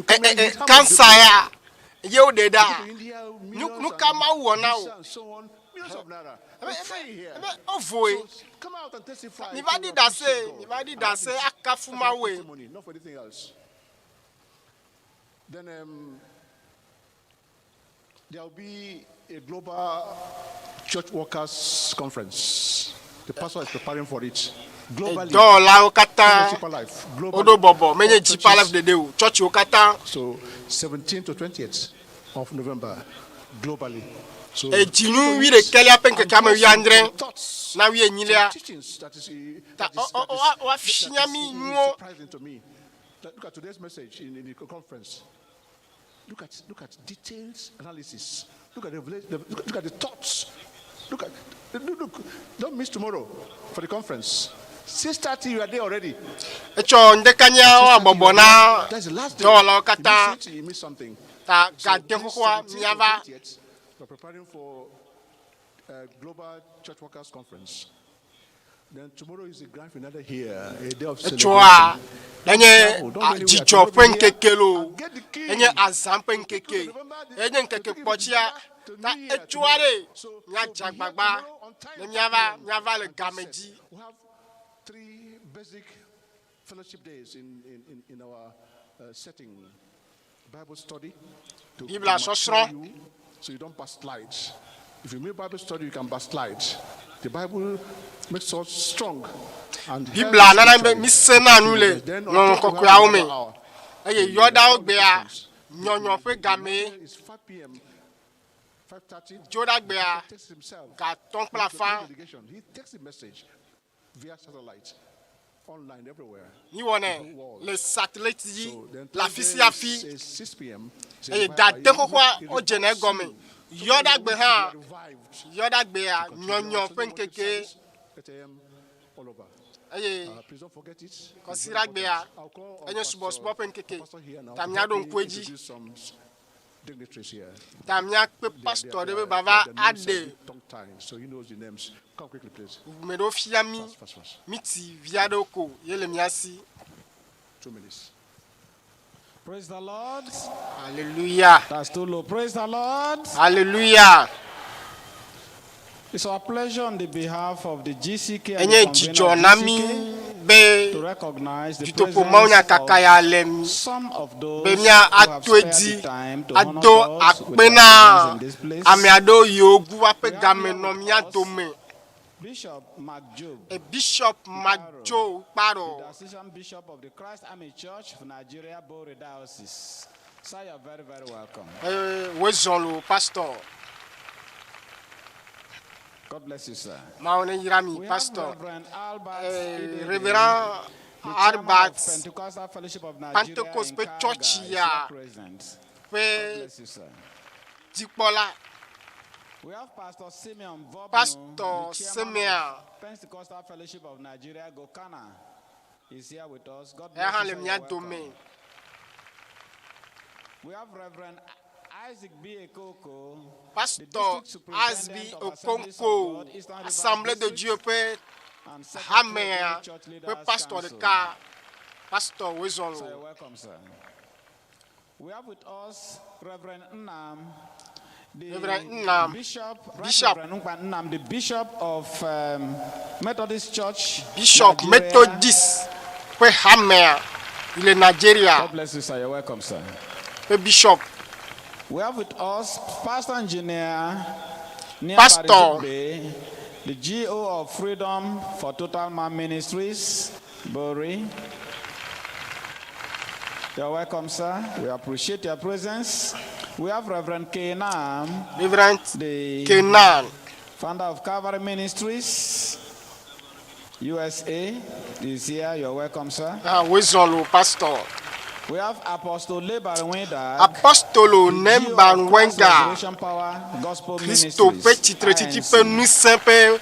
Cancer. You did that. You come out now. So on. Millions of naira. Come out and testify. Nobody that say akafuma way. Not for anything else. Then there will be a global church workers conference. The pastor is preparing for it. Globally. So 17th to 20th of November, globally. So teachings that is surprising to me. Look at today's message in the conference. Look at details analysis. Look at the thoughts. Look. Don't miss tomorrow for the conference. 6:30 you are there already. That's the last day. You miss something. We're preparing for a global church workers conference. Then tomorrow is the grand finale here, a day of celebration. We have 3 basic fellowship days in our setting. Bible study to mature you, so you don't backslide. If you make Bible study, you can backslide. The Bible makes us strong. And then it's 5 p.m. 5:30, Jodagbea, he takes himself. Gaton The Plafan, delegation, he takes the message via satellite, online everywhere. Niwane, les satellites, So then la Thursday fille, is 6 p.m. et Datekokwa, Ojene Gome, Yodagbea, Yodagbea, Nyonyo, Penkeke, 8 a.m. all over. Aye, Please don't forget it. Kosiragbea, I'll call on Enyo Subos Pastor Penkeke, here now. Tamia Don to Kweji, introduce some dignitaries here. Tamia Pastor Bava Ade, Tongue tie, so he knows the names. Come quickly, please. Medo Fiami, Fast. Miti, Viadoko, Yelemiasi. 2 minutes. Praise the Lord. Hallelujah, That's too low. Praise the Lord. Hallelujah. It's our pleasure on the behalf of the GCK and Enye the Jijo convener of Nami, GCK Be, to recognize the Dutoƒo Mawu kaka ya presence lem. of some of those Be who mia have spared atwedi, the time to honor ado us with their akpena, presence in this place. ame ado yogu wape We have game here no with mia us dome. Bishop Mark Job, A Bishop Majo the Paro. Assistant Bishop of the Christ Army Church of Nigeria, Bore Diocese. Sir, you're very, very welcome. Wezonlo pastor. God bless you, sir. Maone Yirami We pastor. have Reverend Albert Reverend the chairman of Albert Pentecostal Fellowship of Nigeria Pentecost in Church Kaga, is ya. here present. God Pe bless you, sir. Dikpola. We have Pastor Simeon Vobno, Pastor the chairman Simeon. of Pentecostal Fellowship of Nigeria, Gokana, is here with us. God Ehan bless le you, sir. mia You're welcome. dome. We have Reverend Isaac B. Ekoko, Pastor the district Asbi superintendent of Assemblies of Okonko, God, Eastern River Assemblée de District, Dieu, Pe and Secretary of Hamea, the Church Pe Leaders Pastor de Council. Ka, Pastor So you're Wezonlo. welcome, sir. We have with us Reverend Nnam, the Reverend Nnam, Bishop, Bishop. Reverend Nnam, the Bishop of Methodist Church, Bishop Nigeria. Methodist, Pe Hamea, il est Nigeria, God bless you, sir. You're welcome, sir. Pe Bishop. We have with us Pastor Engineer Nia Pastor. Barizugbe, the GO of Freedom for Total Man Ministries, Bori. You're welcome, sir. We appreciate your presence. We have Reverend Kenam, Reverend the Kenan, founder of Calvary Ministries, USA, is here. You're welcome, sir. Wezonlo, Pastor. We have Apostle Lebarwenda, Apostolo Nemban Wenga, Restoration Power Gospel Christo Pe Ministries, titre titi pe INC. nous simple,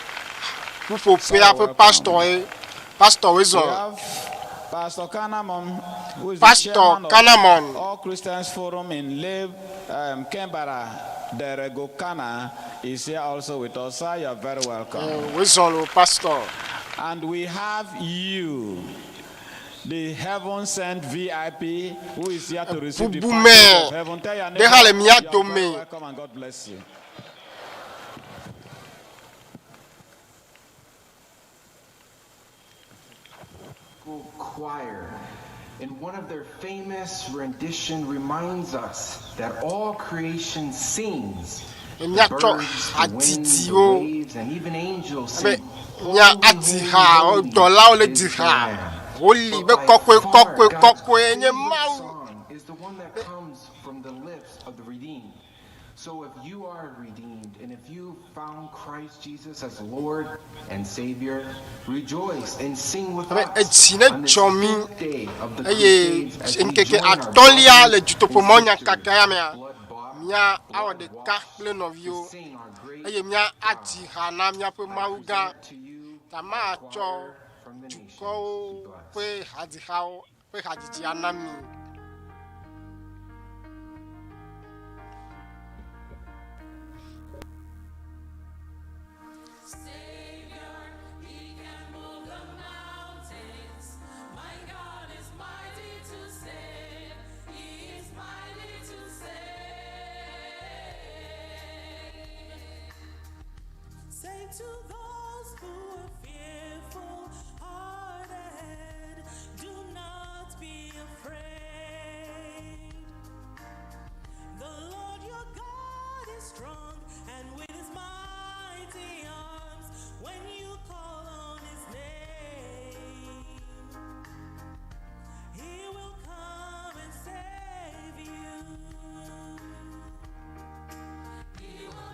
pour faire pe Pastor, Pastor We Wezon. have Pastor Kanamon, who is Pastor the chairman of Kanamon. All Christians Forum in Leb, Canberra, Derego Kana, is here also with us. Sir, you are very welcome. Wezonlo, Pastor. And we have you, the heaven sent VIP, who is here to receive the Bubume. package of heaven. Tell your neighbor, Deja le you mia are very dome. welcome and God bless you. Choir, in one of their famous rendition, reminds us that all creation sings. The Nya cho birds, the wind, the atitio. waves, and even angels Abe sing. nya "Holy, atiha, holy, dola ole is the diha. Lamb." Holy be By kokwe far, kokwe God's kokwe nye favorite mau. song is the one that comes from the lips of the redeemed. So if you are redeemed and if you found Christ Jesus as Lord and Savior, rejoice and sing with Abe us etsine on this chomi. fifth day of the Eye Crusades as we nkeke join our atolia le brothers Dutoƒo and Mawu nya sisters, kaka ya mea. blood-bought, Mia awo de ka blood-washed, kple nɔviwo. to sing our great Eye mia God. atiha na miaƒe I Mawu gã. present to you Tama a atsɔ choir from the nations. dukɔwo Be ƒe blessed. hadzihawo ƒe hadzidzi ana mi. Say to those who are fearful hearted, do not be afraid. The Lord your God is strong, and with his mighty arms, when you call on his name, he will come and save you. He will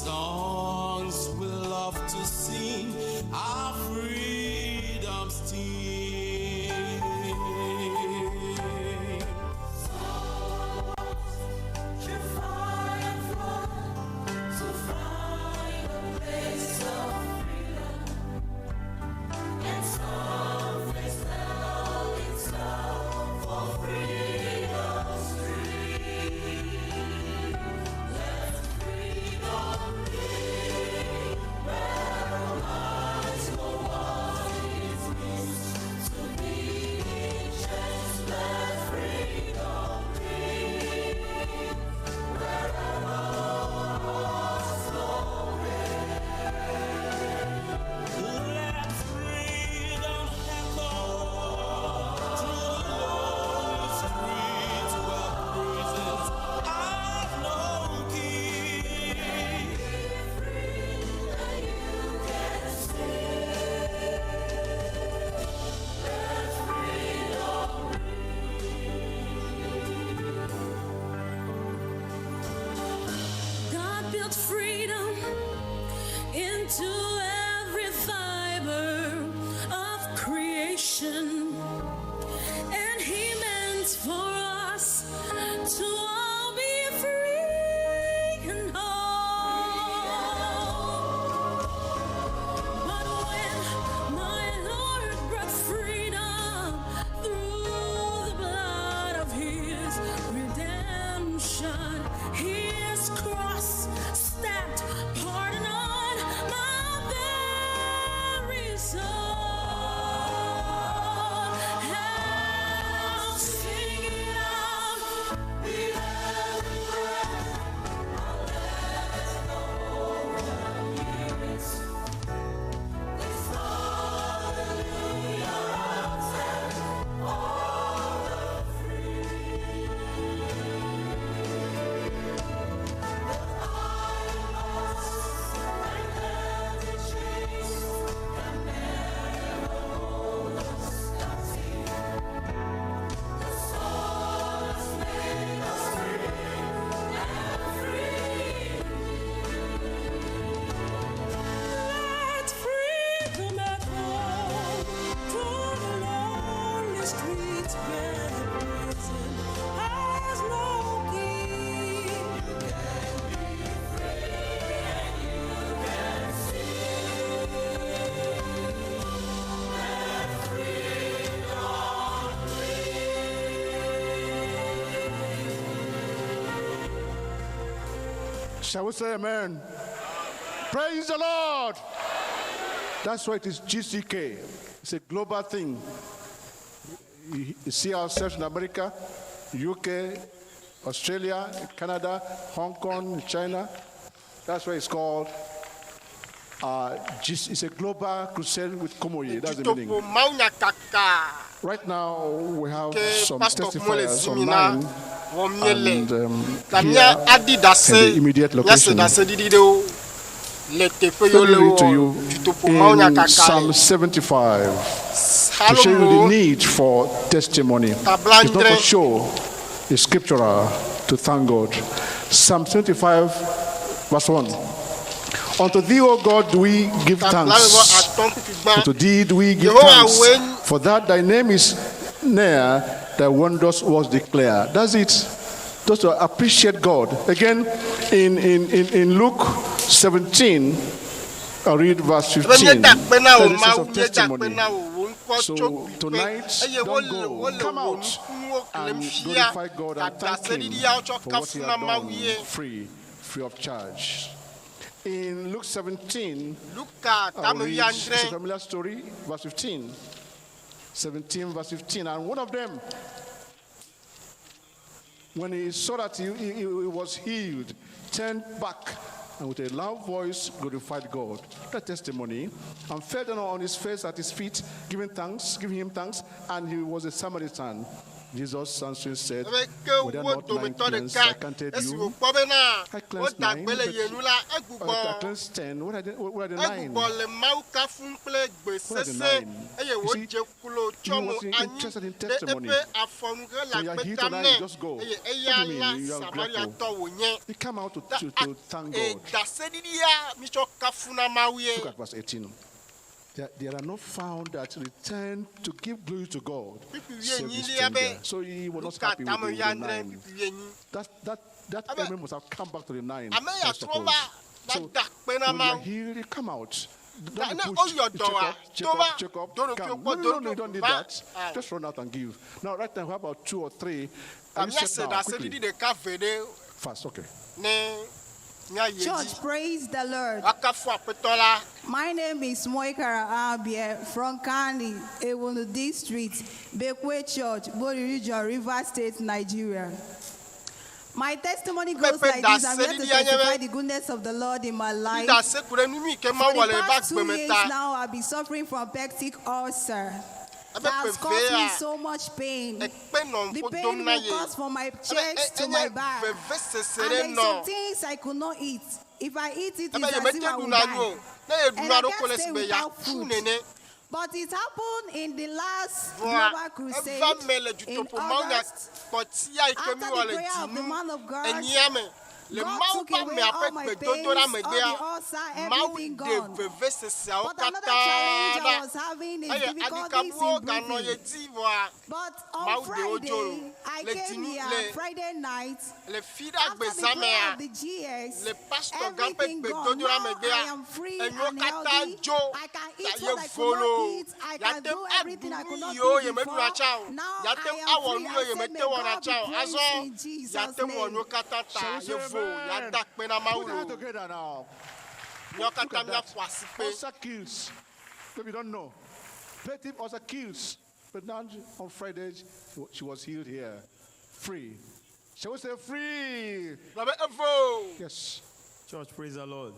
songs we love to sing, our freedom still. Shall we say amen? Praise the Lord. That's why it is GCK. It's a global thing. You see ourselves in America, UK, Australia, Canada, Hong Kong, China. That's why it's called it's a global crusade with Kumuyi. That's the meaning. Dutoƒo Mawu kaka. Right now, we have some Pasteur testifiers Kumuyi online and in the immediate location. Let me read to you in Psalm 75 to show you the need for testimony. It's not for show, it's scriptural to thank God. Psalm 75 verse 1. Unto thee, O God, do we give thanks. Unto thee do we give thanks. For that thy name is near, thy wondrous works declare. That's it. Just to appreciate God. Again, in Luke 17, I'll read verse 15. That of testimony. So tonight, don't go. Come out and glorify God and thank Him for what He has done free of charge. In Luke 17, I'll read it's a familiar story, verse 15. 17, verse 15. And one of them, when he saw that he was healed, turned back and with a loud voice glorified God. That testimony. And fell down on his face at his feet, giving him thanks. And he was a Samaritan. Jesus answering said, Ebe ke were there wo not 9 dometɔ cleansed? I ɖeka counted esi you. wòkpɔ be na I cleansed 9, woda gbe le but- yenu la I egbugbɔ cleansed 10. What are the 9? egbugbɔ le Mawu kafum kple gbe What are the sese 9? eye You see, wodze klo tsyɔ mo wasn't anyi interested in ɖe testimony. eƒe afɔnu he So le you are here agbeta tonight, nɛ just go. eye What do eya you mean? la You are Samariatɔ wònye. He came out to thank God. Daseɖiɖia mitsɔ kafuna Mawu ye. Look at verse 18. There are not found that return to give glory to God. Save the stranger. So he was not happy with the 9. That element must have come back to the 9. I suppose. So when you are healed, you come out. Don't push. Check up. Come. No, you don't need that. Just run out and give. Now, right now, how about 2 or 3? And you set down quickly. Fast, okay. Church, praise the Lord. My name is ڼKEKE from Kani, Ewunu District, Bekwe Church, Bori Region, River State, Nigeria. My testimony goes like this. I'm here to testify the goodness of the Lord in my life. For the past 2 years now, I've been suffering from peptic ulcer. That has caused me so much pain. The pain will cause from my chest to my back. And there's some things I could not eat. If I eat it, it's as if I will die. And I can't stay without food. But it happened in the last global crusade in August. After the prayer of the man of God, God took away all my pains, all the ulcer, everything gone. But another challenge I was having is difficulties in breathing. But on Friday, I came here Friday night. After the prayer of the GS, everything gone. Now I am free and healthy. I can eat what I could not eat. I can do everything I could not do before. Now I am free. I said, may God be praised in Jesus' name. Put that together now. Look at that. Ulcer kills. Maybe you don't know. Petit ulcer kills. But now on Friday, she was healed here. Free. Shall we say free? Yes. Church, praise the Lord.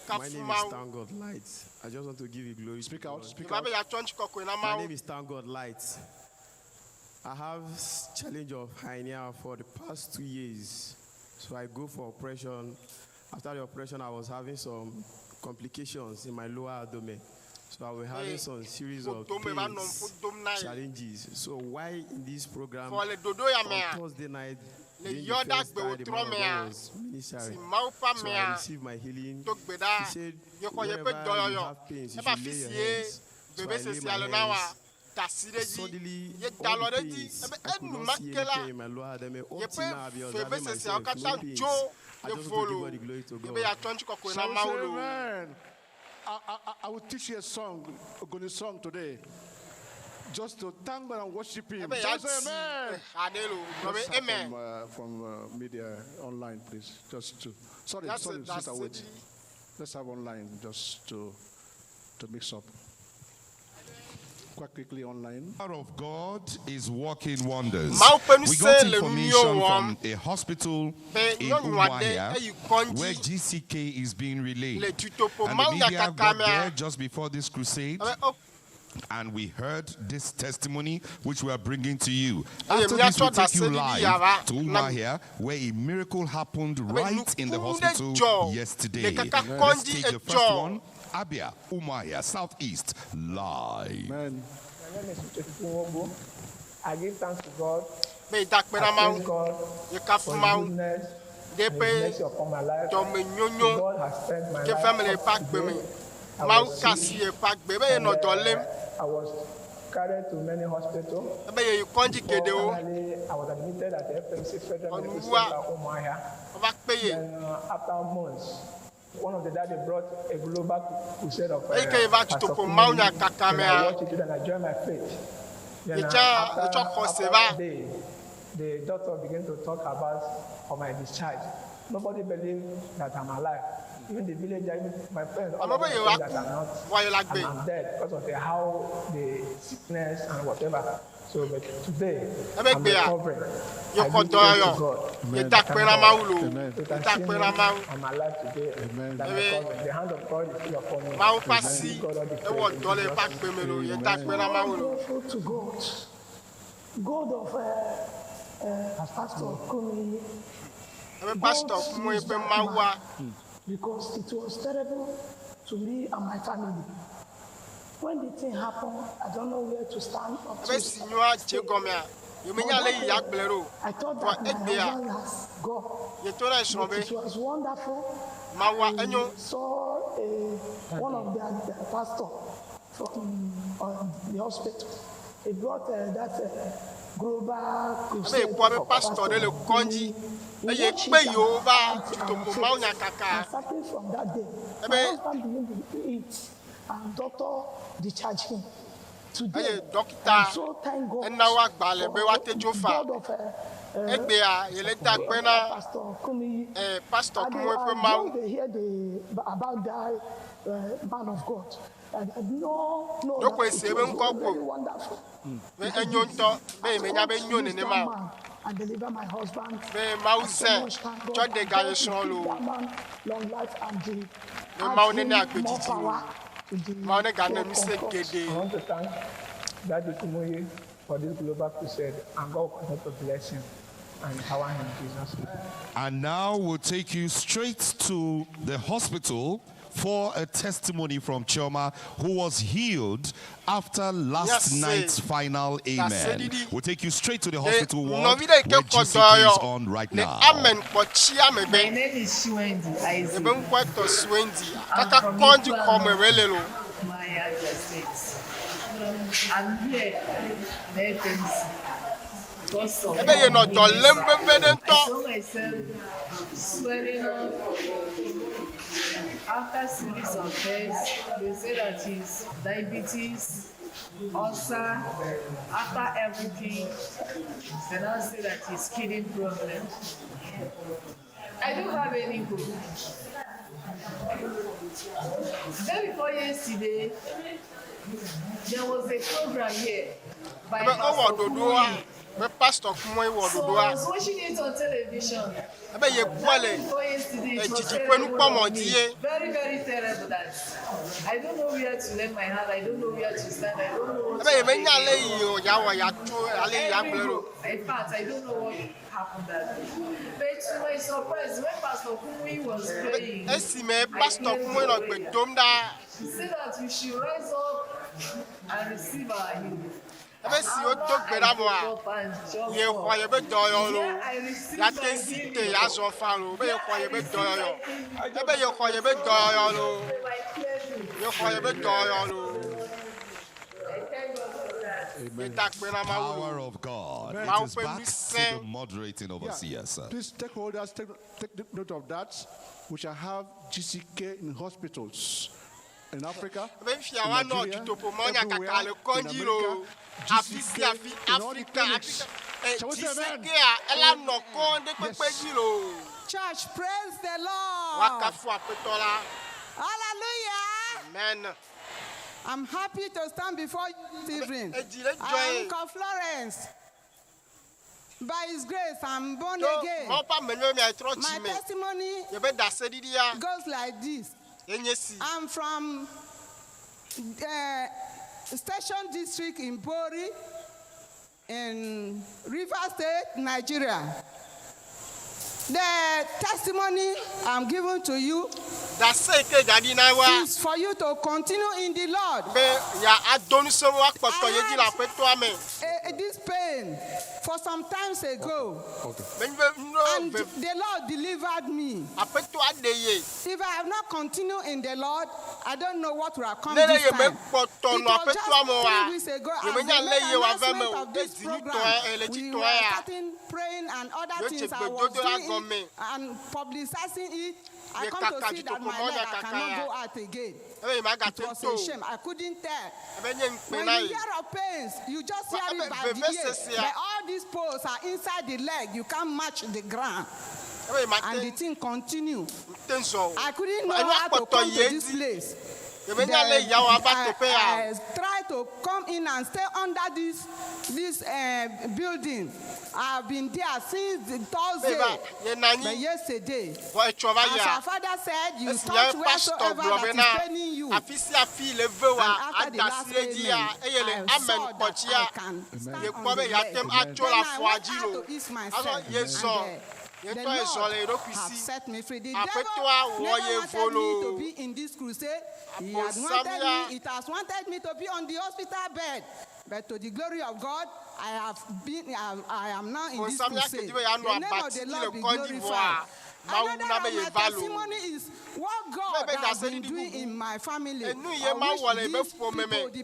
My name is ŁKEKE Light. I just want to give you glory. Speak out. Speak My out. name is ŁKEKE Light. I have challenge of hernia for the past 2 years. So I go for operation. After the operation, I was having some complications in my lower abdomen. So I was having some series of pains, challenges. So why in this program on Thursday night, during the first time the man of God was ministering, so I received my healing. He said, wherever you have pains, you should lay your hands. So I lay my hands. Suddenly, all the pains, I could not see any pain in my lower abdomen. Up till now, I've been observing myself, no pains. I just want to give all the glory to God. Shall we say amen? I will teach you a song, a good song today, just to thank God and worship Him. Shall we say amen? Let's have from media online, please. Just to sorry, sister, wait. Let's have online just to mix up. Quite quickly online. The power of God is working wonders. We got information from a hospital in ŁEGBE where GCK is being relayed. And the media got there just before this crusade. And we heard this testimony which we are bringing to you. After this, we take you live to ŁEGBE where a miracle happened right in the hospital yesterday. Let's take the first one. Abia, ŁEGBE, Southeast, live. Amen. My name is Dutoƒo Mawu. I give thanks to God. I praise God for His goodness and His mercy upon my life. God has spent my life up to date. I was carried to many hospitals. Finally, I was admitted at the FMC Federal Medical Center, ŁEGBE. Then, after months, one of the days they brought a global crusade of Pastor Kumuyi, and I watched it and I joined my faith. Then after that day, the doctor began to talk about my discharge. Nobody believed that I'm alive. Even the village, my friends, all of them think that I'm dead because of how the sickness and whatever. So, but today, I'm recovering. I give thanks to God. I'm alive today. Amen. The hand of God is still upon me. I give God all the praise. To God. God of Pastor Kumuyi. Pastor Kumuyi Mawu. Because it was terrible to me and my family. When the thing happened, I don't know where to stand or to stand. I thought that my husband has gone. It was wonderful. I saw one of their pastors from the hospital. He brought that global crusade for Pastor Kumuyi. And starting from that day, my husband began to eat, and doctor discharged him. Today, I'm so thank God for God of Pastor Kumuyi. Pastor Kumuyi Mawu. They hear about that man of God. And I know that it was very wonderful. And deliver my husband. I so much thank God. That man long life and more power to the I want to thank Daddy Kumuyi for this global crusade, and God will continue to bless him and empower him in Jesus' name. And now we'll take you straight to the hospital for a testimony from Chioma, who was healed after last night's final amen. We'll take you straight to the hospital ward where GCK is on right now. My name is Shwendi Isaac. I'm from my State. I'm here in FMC. I saw myself swearing up. After series of tests, they say that it's diabetes, ulcer. After everything, they now say that it's kidney problem. I don't have any hope. Then before yesterday, there was a program here by Pastor Kumuyi was so I was watching it on television. Very, very terrible that I don't know where to lay my hand, I don't know where to stand, I don't know what to do. In fact, I don't know what happened that day. But to my surprise, when Pastor Kumuyi was praying, he said that we should rise up and receive our healing. I received Amen. Power of God. It is back to the moderating overseer, sir. Please, stakeholders, take note of that. We shall have GCK in hospitals in Africa, in Nigeria, everywhere, in America, GCK in all the clinics. Shall we say amen? Yes. Church, praise the Lord. Hallelujah. Amen. I'm happy to stand before you this evening. I am called Florence. By His grace, I'm born again. My testimony goes like this. I'm from Station District in Bori, in River State, Nigeria. The testimony I'm giving to you is for you to continue in the Lord. I had this pain for some times ago, and the Lord delivered me. If I have not continued in the Lord, I don't know what will come this time. It was just 3 weeks ago, as the announcement of this program, we were starting praying and other things I was doing and publicizing it. I come to see that my leg, I cannot go out again. It was a shame. I couldn't tell. When you hear of pains, you just hear it by the ear. But all these poles are inside the leg. You can't match the ground. And the thing continued. I couldn't know how to come to this place. I tried to come in and stay under this building. I've been there since Thursday. But yesterday, as our father said, you touch wheresoever that is paining you. And after the last amen, I saw that I can stand on the leg. Then I went out to ease myself. And the Lord has set me free. The devil never wanted me to be in this crusade. It has wanted me to be on the hospital bed. But to the glory of God, I am now in this crusade. The name of the Lord be glorified. Another of my testimony is what God has been doing in my family. The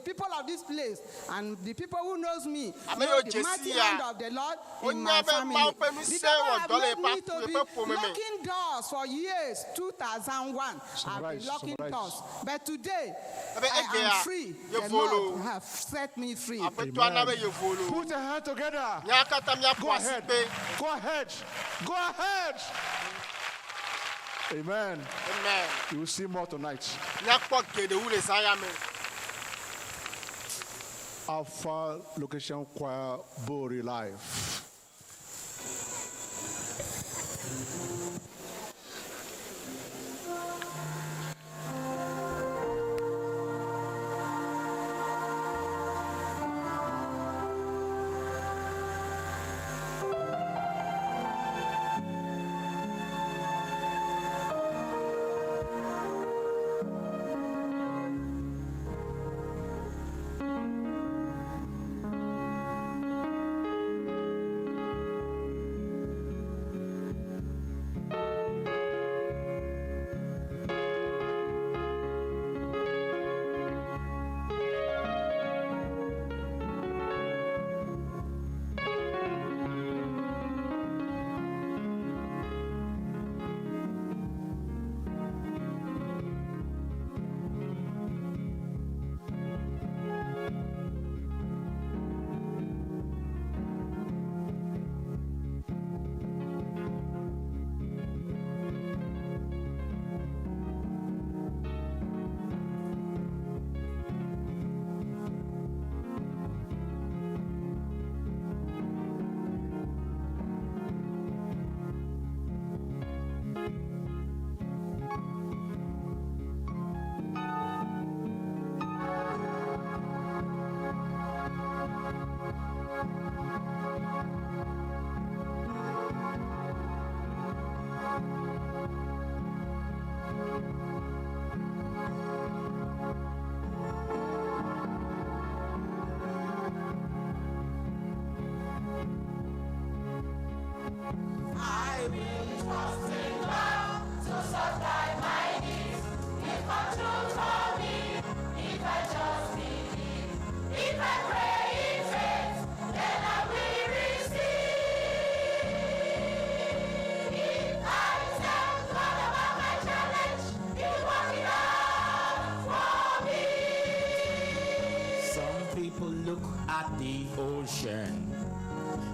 people of this place and the people who knows me know the mighty hand of the Lord in my family. The devil have led me to be locking doors for years. 2001, I've been locking doors. But today, I am free. The Lord has set me free. Put your hand together. Go ahead. Go ahead. Go ahead. Amen. Amen. You will see more tonight. Alpha Location Choir Bori Live.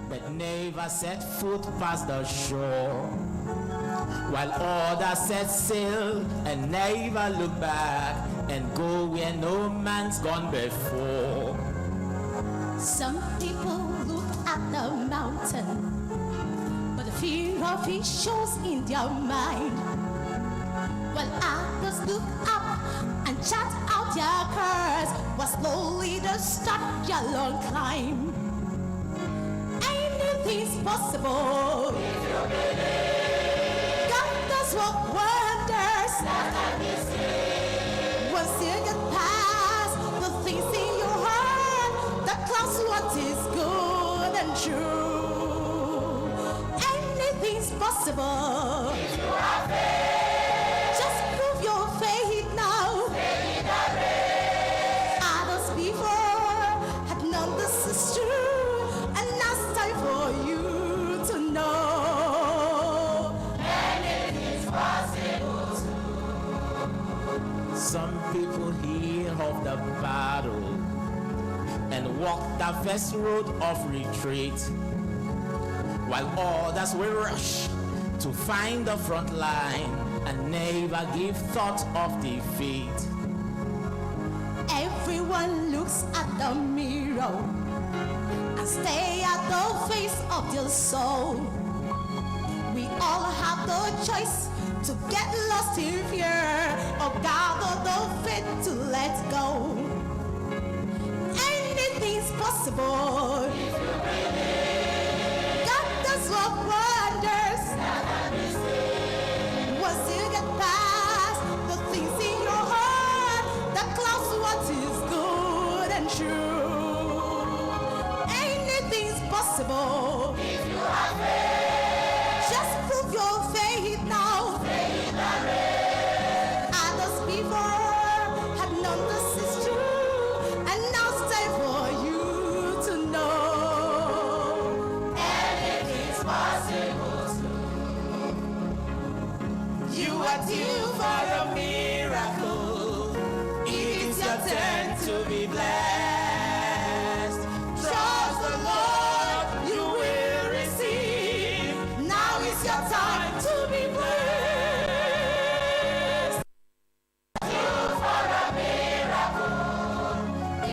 But never set foot past the shore, while others set sail and never look back and go where no man's gone before. Some people look at the mountain, but the fear of it shows in their mind, while others look up and chat out their curse, while slowly they start their long climb. Anything's possible if you believe. God does work wonders. Once you get past the things in your heart that clouds what is good and true, anything's possible if you have faith. Just prove your faith now. Others before had known this is true, and now it's time for you to know anything's possible too. Some people hear of the battle and walk the first road of retreat, while others will rush to find the front line and never give thought of defeat. Everyone looks at the mirror and stay at the face of their soul. We all have the choice to get lost in fear or gather the faith to let go. Anything's possible if you believe. God does work wonders. Once you get past the things in your heart that clouds what is good and true. Anything's possible if you have faith. Just prove your faith now. Faith others before had known this is true, and now it's time for you to know. Anything's possible too. You are due for a miracle. It's your turn to be blessed. Trust the Lord, you will receive. Now is your time to be blessed. Due for a miracle. It's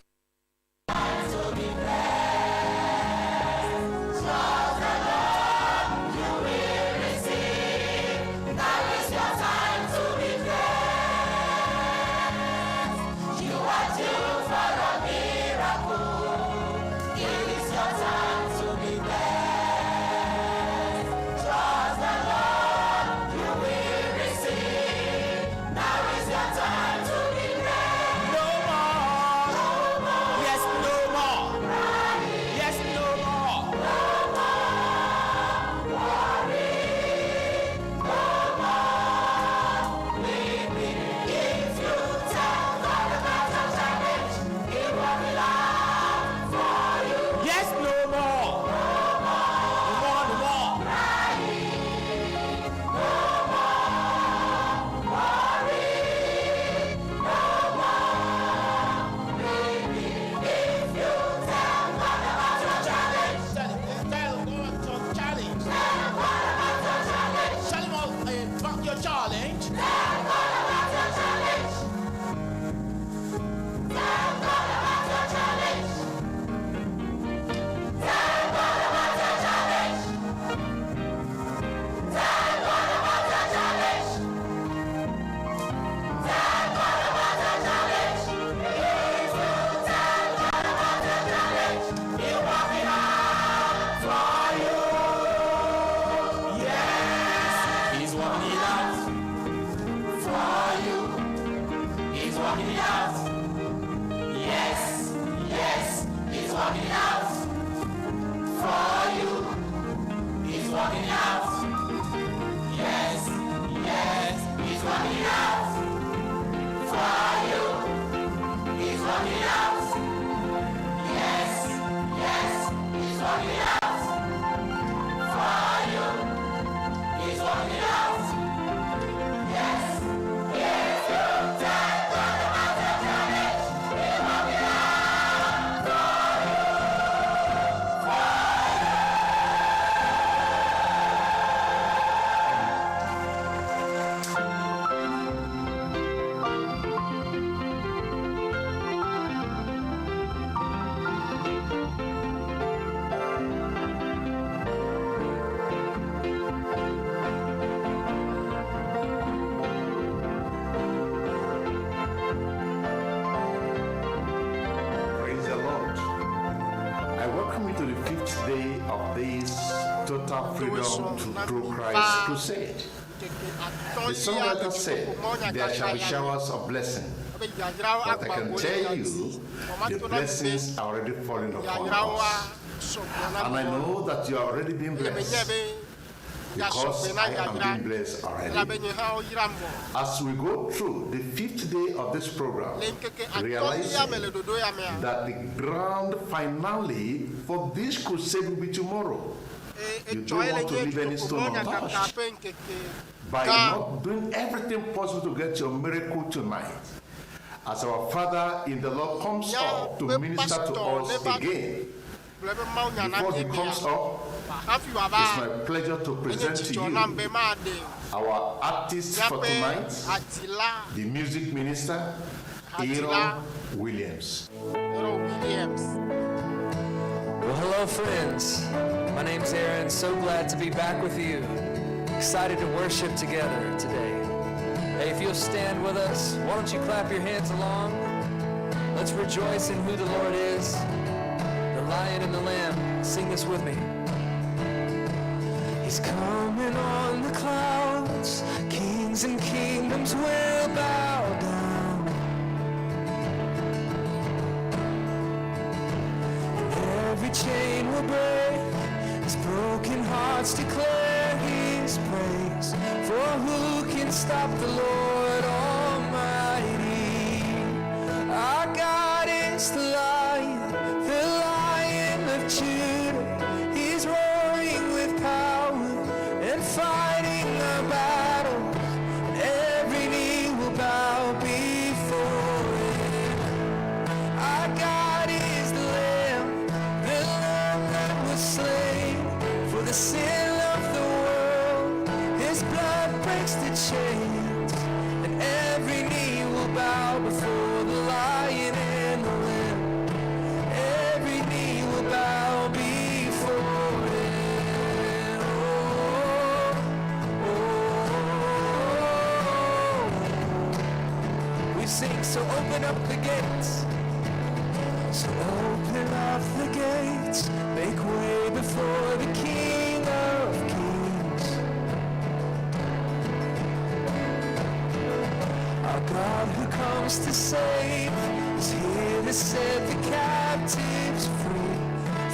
time to be blessed. Trust the Lord, you will receive. Now is your time to be blessed. You are due for a miracle. It is your time to be blessed. Trust the Lord, you will receive. Now is your time to be blessed. No more. No more. Yes, no more. Crying. Yes, no more. No more worry. No more weeping. If you tell God about your challenge, He will be loud for you. Yes, no more. No more No more. crying. No more worry. No more weeping. If you tell God about your challenge, Tell God your challenge. tell God about your challenge. Tell him about your challenge. Tell God about your challenge. Tell God about your challenge. Tell God about your challenge. Tell God about your challenge. Tell God about your challenge. If you tell God about your challenge, He'll work it out for you. Yes, he's working it out. For you. He's working it out. Yes, yes, He's working it out for you. He's working it out. Yes, yes, He's working it out for you. He's working it out. Yes, yes, He's working it out for you. He's working it out. Yes, if you tell God about your challenge, He'll work it out for you. For Praise the Lord. I welcome you to the fifth day of this Total Freedom to Pro Christ Crusade. The songwriter said, there shall be showers of blessing. But I can tell you, the blessings are already falling upon us. And I know that you are already being blessed, because I am being blessed already. As we go through the fifth day of this program, realizing that the grand finale for this crusade will be tomorrow. You don't want to leave any stone untouched by not doing everything possible to get your miracle tonight. As our Father in the Lord comes up to minister to us again, before he comes up, it's my pleasure to present to you our artist for tonight, the music minister, Williams. Well, hello, friends. My name's Aaron. So glad to be back with you. Excited to worship together today. Hey, if you'll stand with us, why don't you clap your hands along? Let's rejoice in who the Lord is, the Lion and the Lamb. Sing this with me. He's coming on the clouds. Kings and kingdoms will bow down. And every chain will break. His broken hearts declare His praise. For who can stop the Lord Almighty? Our God is the Lion of Judah. He's roaring with power and fighting our battles. Every knee will bow before Him. Our God is the Lamb that was slain for the sin of the world. His blood breaks the chains, and every knee will bow before the Lion and the Lamb. Every knee will bow before Him. We sing, so open up the gates. So open up the gates, make way before the King of Kings. Our God who comes to save is here to set the captives free.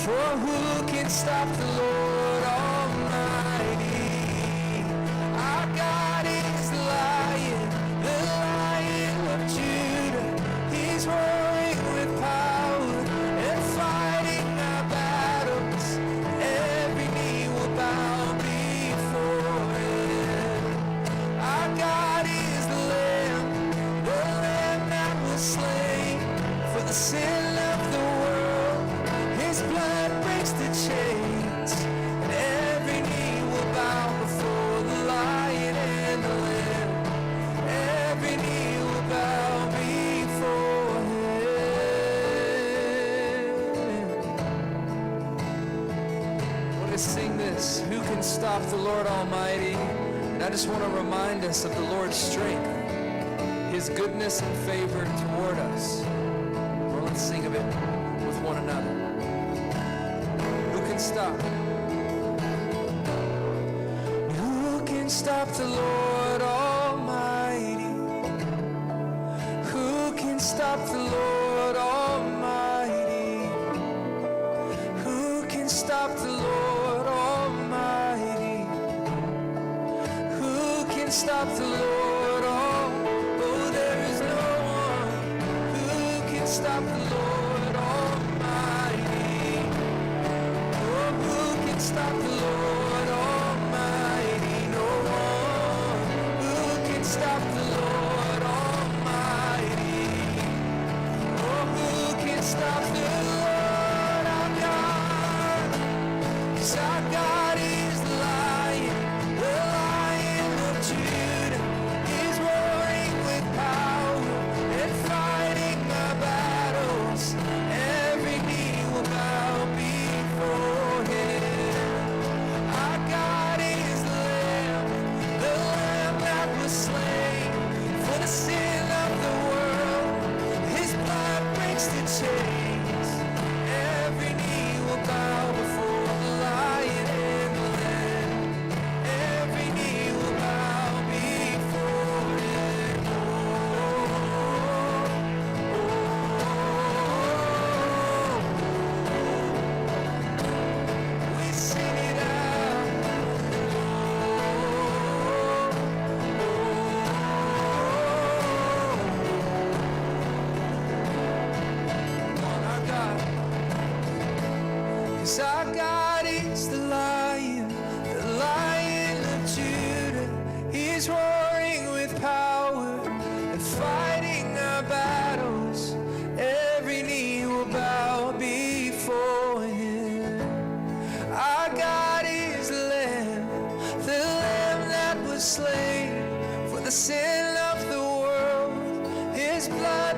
For who can stop the Lord Almighty? Our God is the Lion of Judah. He's roaring with power and fighting our battles. Every knee will bow before Him. Our God is the Lamb that was slain for the sin of the world. His blood breaks the chains, and every knee will bow before the Lion and the Lamb. Every knee will bow before Him. I want to sing this. Who can stop the Lord Almighty? And I just want to remind us of the Lord's strength, His goodness and favor toward us. Well, let's sing of it with one another. Who can stop? Who can stop the Lord Almighty? Who can stop the Lord Almighty? Who can stop the Lord Almighty? Who can stop the Lord? Oh, there is no one who can stop the Lord Almighty. Oh, who can stop the Lord Almighty? No one who can stop the Lord Almighty. Oh, who can stop the Lord our God? 'Cause our God is the Lion of Judah.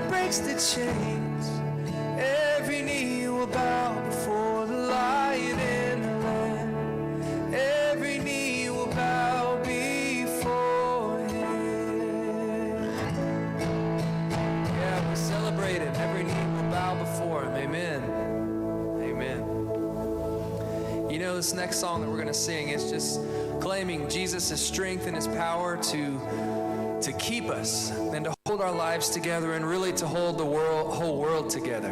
that breaks the chains. Every knee will bow before the Lion and the Lamb. Every knee will bow before Him. Yeah, we celebrate Him. Every knee will bow before Him. Amen. Amen. You know, this next song that we're going to sing is just claiming Jesus' strength and His power to keep us and to hold our lives together and really to hold the whole world together.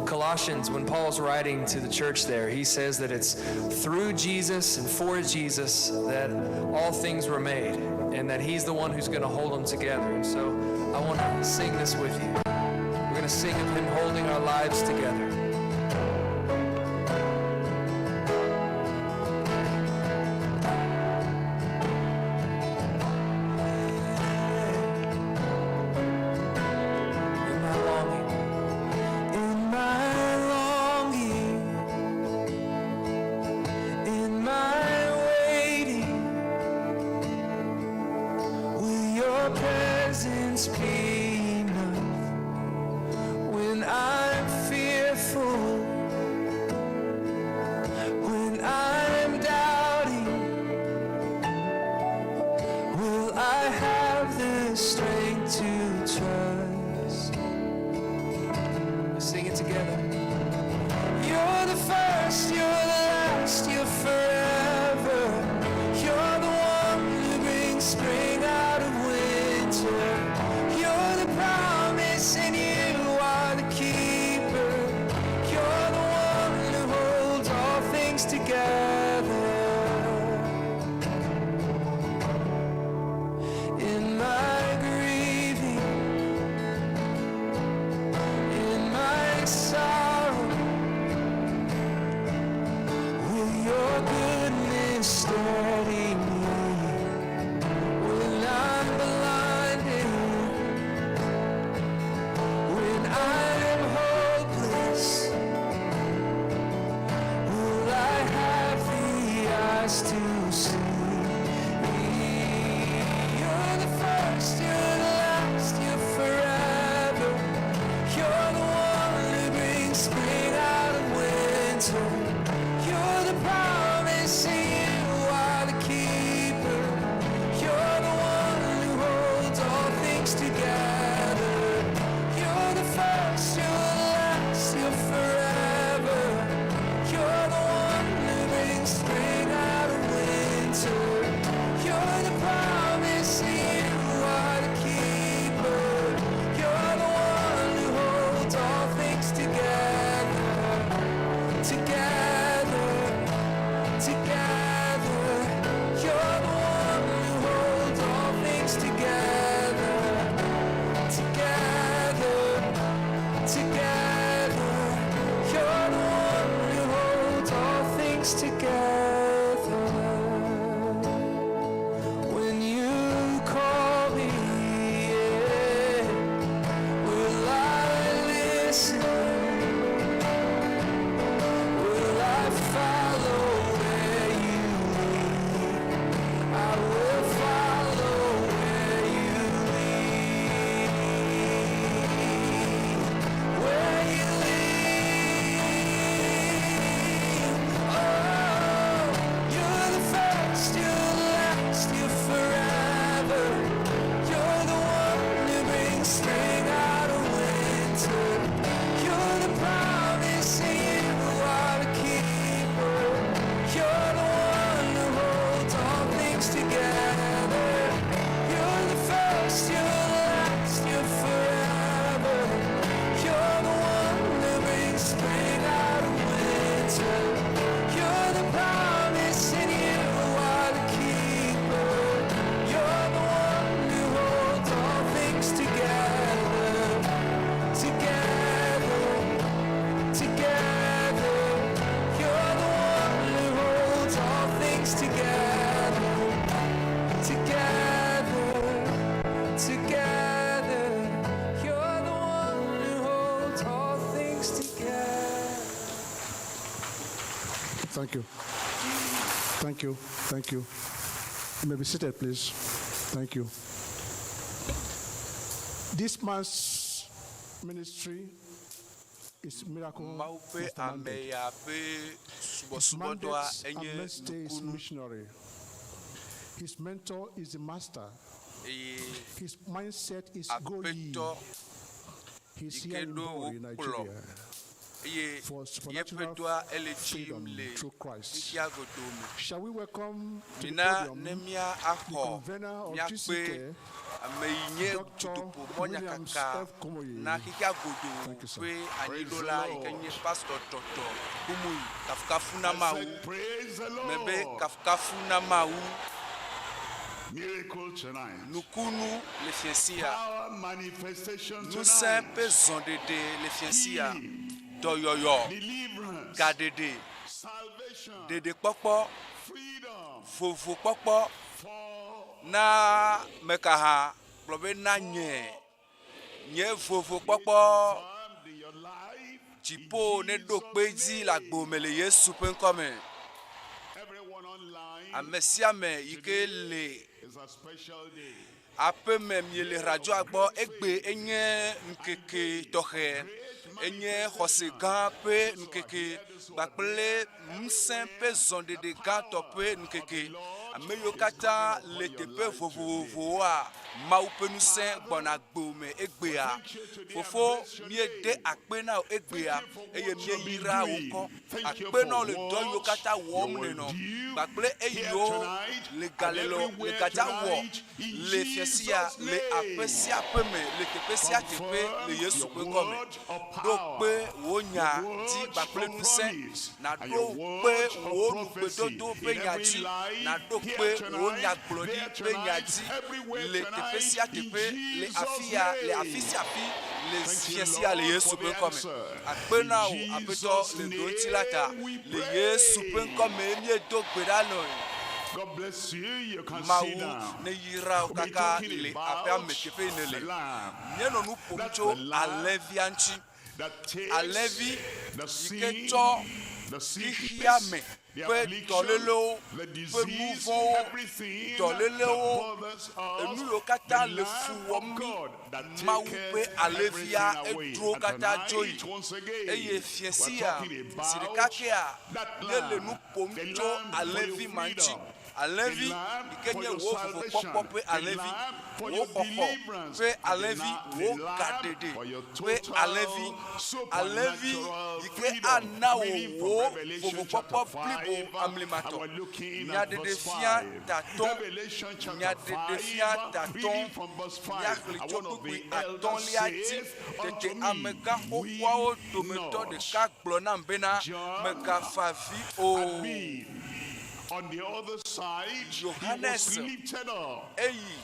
Colossians, when Paul's writing to the church there, he says that it's through Jesus and for Jesus that all things were made, and that He's the one who's going to hold them together. And so I want to sing this with you. We're going to sing of Him holding our lives together. Thank you. Thank you. Thank you. You may be seated, please. Thank you. This month's ministry is miracle Maupe masterminded. ameya pe His subosubodoa mandates enye and message is nukunu. missionary. His mentor is the master. His mindset is go ye. Apeto He's here in Nombres, in Nigeria. For supernatural freedom through Christ. Shall we welcome to the podium the convener of GCK, Dr. W.F Kumuyi. Thank you, sir. Praise the Lord. Pasteur Dr Kumuyi kafukafuna Mawu. Mebe kafukafuna Mawu. Miracle tonight. Nukunu le fiensia. Power manifestation Nous sommes pesondés le fiensia. Doyoyo. Deliverance. Gadede. Salvation. Dede kpokpo. Freedom. Vovo kpokpo. Na mekaha. Plobe na nye. Nye vovo kpokpo. Chipo ne dokpezi la gbomele Yesu penkome. Everyone online. Amesiame ike le. It's a special day. Ape même le radio agbo egbe enye nkeke tohe enye hosegan pe nkeke bakple msen pe zonde de gan tope nkeke ameyo kata le tepe vovovo a maupe nusen gbona gbome egbe a fofo mie de akpe na egbe a eye mie yira oko akpe na le do yo kata wo mne no bakple eyo le galelo le kata wo le fiesia le apesia peme le kepesia tepe le Yesu pe come do pe wonya ti bakple nusen na do pe wo nu pe do pe nyaji na do pe wonya glodi pe nyaji le kepesia tepe le afisia fi le fiesia le Yesu pe come akpe na o apeto le do tilata le Yesu pe come mi do gbedalo. God bless you. You can Mawu sit down. ne yira kaka le apia mekepe ne le nyeno nu pomcho alevi anchi alevi iketo kihiame pe tolelo pe mouvon tolelo enu yo kata le fuwomi mawu pe alevia edro kata joyi eye fiesia sirikakea le nu pomcho alevi manchi alevi ikenye wo fofo pe alevi wo koko pe alevi wo kadede pe alevi ike ana wo fofo plibo amlimato nya de defia taton nya de defia taton nya klichoku atoliati tete amega kokwa o tometo de ka glona mbena mega favi o. On the other side, Johannes he was lifted up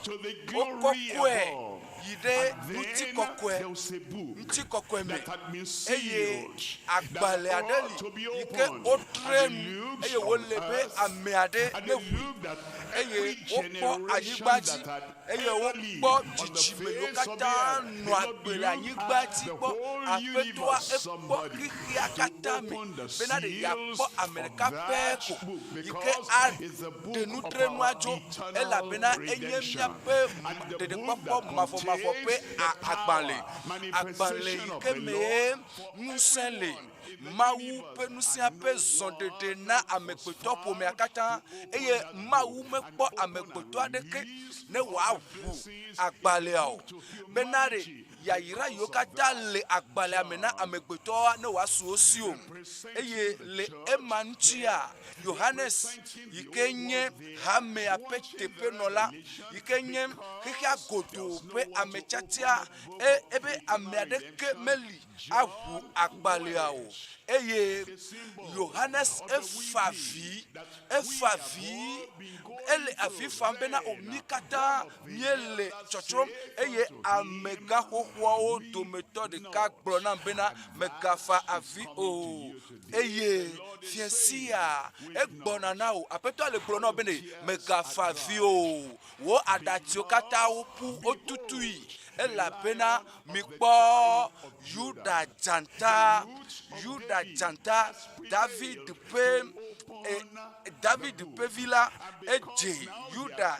to the Okokwe. glory above. Yide And nuti then kokwe there was a book nuti kokwe me that had been eye sealed, agbale that ought adeli to be ike opened. otrenu eye wolebe ameade And they newu looked at eye every opo generation ayigbaji that had eye ever lived opo on the jijime face of the lokata earth. nu They looked agbele at ayigbaji the po whole afetoa universe. epo Somebody kiki to akata me open the bena de seals yapo amerika of that peko book, ike because it's the book denu of trenu our ajo eternal ela bena enye redemption. mia pe And the de book popo that mafo contains pe the agbale manifestation of ike the me Lord nusele mawu pe nusia pe zondede na amekpeto pome akata eye mawu me kpo amekpeto adeke ne wa wu agbale o benare yayira yo kata le agbale amena amekpeto ne wa su osio eye le emanchia Johannes ikenye hame apete pe nola ikenye kika godo pe amechatia ebe ameadeke meli awu agbale o eye Johannes efavi ele afifa bena omikata miele chochom eye amega kokwa o dometo de ka glona bena megafa avi o eye fiesia egbona na o apeto le glona bene megafa vi o wo adatio kata o pu otutui ela bena mikpo Juda janta David pe villa eje Juda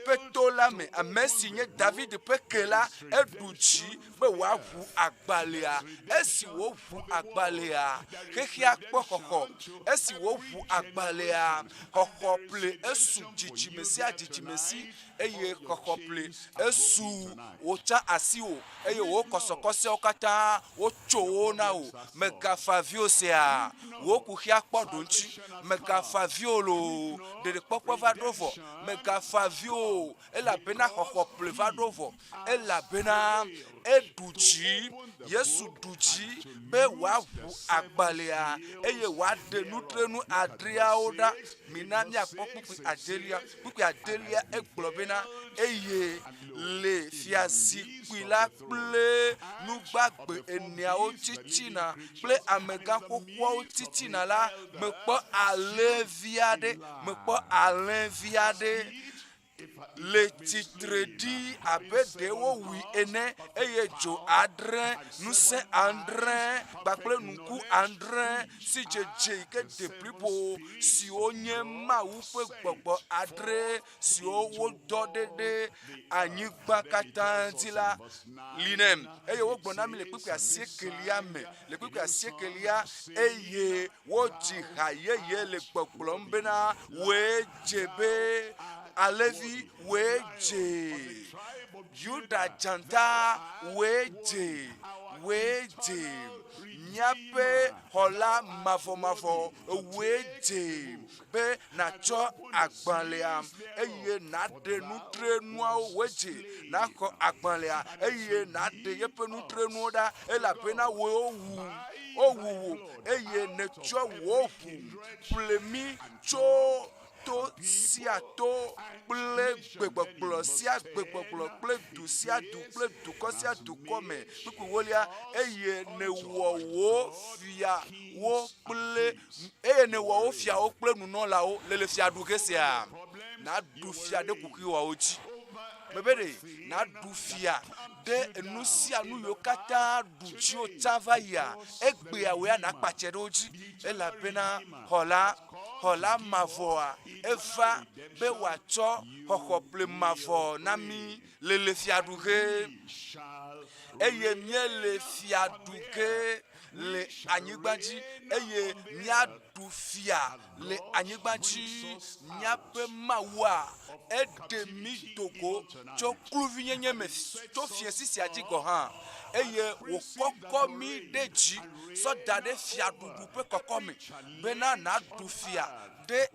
petola me ame signé David pekela educhi be wa wu agbalea esi wo wu agbalea kehia kpokoko esi wo wu agbalea koko ple esu jijimesi eye koko ple esu ocha asio eye wo kosokose okata wo chowo na o megafavio sea wo kuhia kpodunchi megafaviolo de kpokpo va dovo megafavio ela bena koko ple va dovo ela bena educhi Yesu duchi be wa wu agbalea eye wa de nutrenu adria oda minami akpokpu adelia egbobena eye le fiazi kwila kple nugbagbe enia o titina kple amega kokwa o titina la mepo aleviade le titredi abede wo wi ene eye jo adre nuse andre bakple nuku andre si jeje ke deplipo si onye ma wu pe gbogbo adre si o wo dodede anyigba katantila linem eye wo gbona mi le pipe asiekelia me le pipe asiekelia eye wo ji hayeye le gbogbo mbena we jebe Alevi weje Juda janta weje nyape hola mavo weje be na cho agbanlea eye na de nutrenu weje na ko agbanlea eye na de yepe nutrenu da ela pena we owu eye ne cho wo plemi cho to siato ple gbegbogbo sia gbegbogbo ple du sia du ple du ko sia du ko me pipu wolia eye ne wo fia wo ple eye ne wo fia o ple nu no la o le fia du ke sia na du fia de kuki wa oji bebere na du fia de enusia nu yokata duji o tavaya egbe awe na pache oji ela pena hola mavoa eva be wacho hokople mavo nami le fiaduke eye mie le fiaduke le anyigbaji eye mia du fia le anyigbaji mia pe mawa edemi Togo cho kluvinyenye me to fiesi si aji gohan eye wo koko mi deji so dade fia dudu pe koko mi bena na du fia de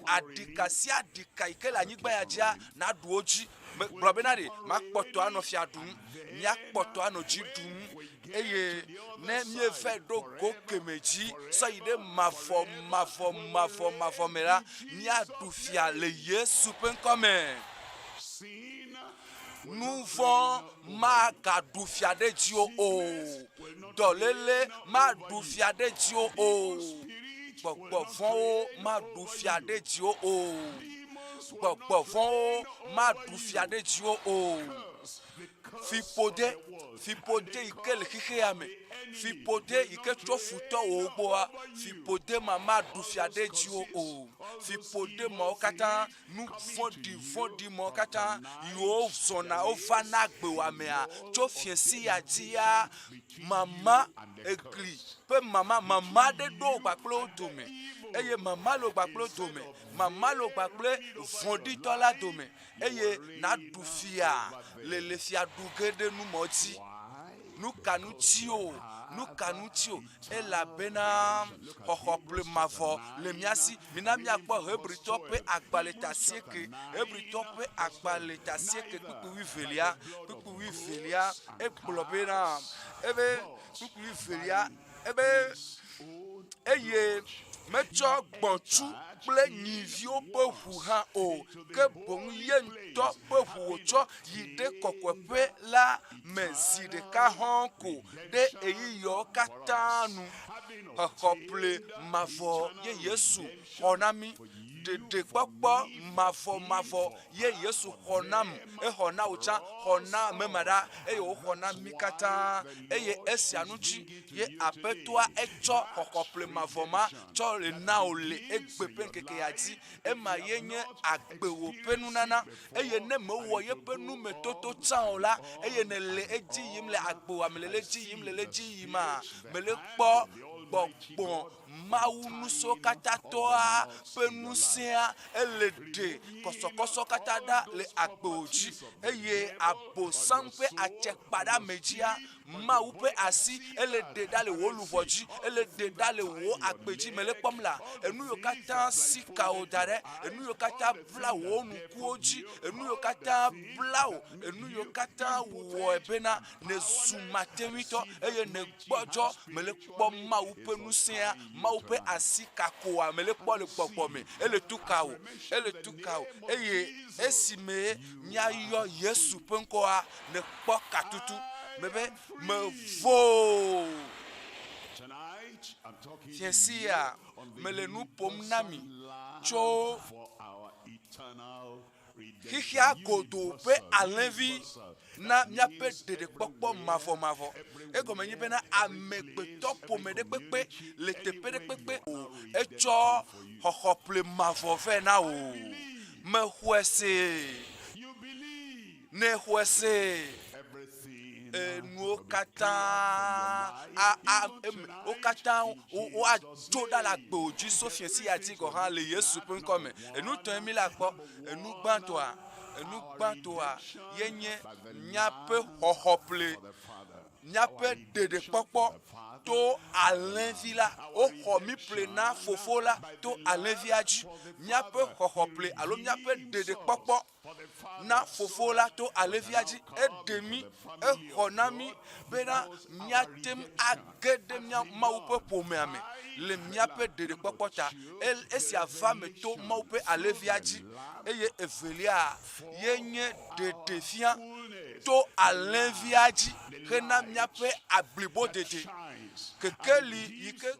adika ikela anyigba ya ja na du oji brobena de makpoto ano fia dum nya kpoto ano ji dum eye ne mie fe do go kemeji so ide mafo mela nya du fia le Yesu pen comme nous vont ma gadu fiade dio o dolele ma du fiade dio o gbogbo fon ma du fiade dio o gbogbo fon ma du fiade dio o fipode ikele kike ame fipode ike to futo ogboa fipode mama du fiade dio o fipode mo kata nu fondi mo kata yo sona ofana gbe wa me a to fiesi atia mama egli pe mama de do gbaplo to me eye mama lo gbaplo to me mama lo gbaple fondi to la to me eye na du fia le fia du gede nu moti nu kanutio ela bena hohople mavo le miasi minami akpo hebrito pe agbaleta sieke pipu wivelia e globena ebe pipu wivelia ebe eye mecho gbontu ple nivio pe hu ha o ke bon ye nto pe hu ocho yide kokwepe la mezi de ka honko de eyi yo katanu hople mavo ye Yesu onami de kpɔkpɔ mavɔ ye Yesu xɔnam exɔna wò tsã xɔna memada eye woxɔna mi katã eye esia nutsi ye aƒetɔa etsɔ xɔxɔƒle mavɔ ma tsɔ le na wò le egbe ƒe ŋkeke ya dzi ema ye nye agbewo ƒe nunana eye ne mewɔ ye ƒe numetoto tsã o la eye ne le edzi yim le agbewoa me le edzi yim le edzi yima me le kpɔ gbɔgbɔ Mawu nuso katã tɔa ƒe nusẽa ele ɖe kɔsɔkɔsɔ katã ɖa le agbewo dzi eye abosam ƒe atsekpaɖa me dzia Mawu ƒe asi ele ɖe ɖa le wò luʋɔ dzi ele ɖe ɖa le wò agbe dzi me le kpɔm la enu yiwo katã sika wò da ɖe enu yiwo katã bla wò nukuwo dzi enu yiwo katã bla wò enu yiwo katã wɔe bena ne zu mateŋuitɔ eye ne gbɔdzɔ me le kpɔ Mawu ƒe nusẽa Mawu ƒe asi kakoa me le kpɔ le gbɔgbɔ me ele tu ka wò eye esime miayɔ Yesu ƒe ŋkɔa ne kpɔ katutu mebe me vo fiesia me le nu ƒom na mi tso xixia godo ƒe alẽvi na miaƒe ɖeɖekpɔkpɔ mavɔ egɔme nye bena amegbetɔ ƒome ɖe kpekpe le teƒe ɖe kpekpe o etsɔ xɔxɔƒle mavɔ vɛ na wò mexɔe se ne xɔe se nuwo katã wo katã woadzo ɖa le agbewo dzi so fiesi ya dzi gɔ hã le Yesu ƒe ŋkɔ me enu tɔe mi la kpɔ enu gbãtɔa ye nye míaƒe xɔxɔƒle míaƒe ɖeɖekpɔkpɔ to alẽvi la woxɔ mi ƒle na fofo la to alẽvia dzi míaƒe xɔxɔƒle alo míaƒe ɖeɖekpɔkpɔ na fofo la to alẽvia dzi eɖe mi exɔ na mi bena míatem age ɖe Mawu ƒe ƒomea me le míaƒe ɖeɖekpɔkpɔ ta esia va me to Mawu ƒe alẽvia dzi eye evelia ye nye ɖeɖefia to alẽvia dzi hena míaƒe ablibodede kekeli yi ke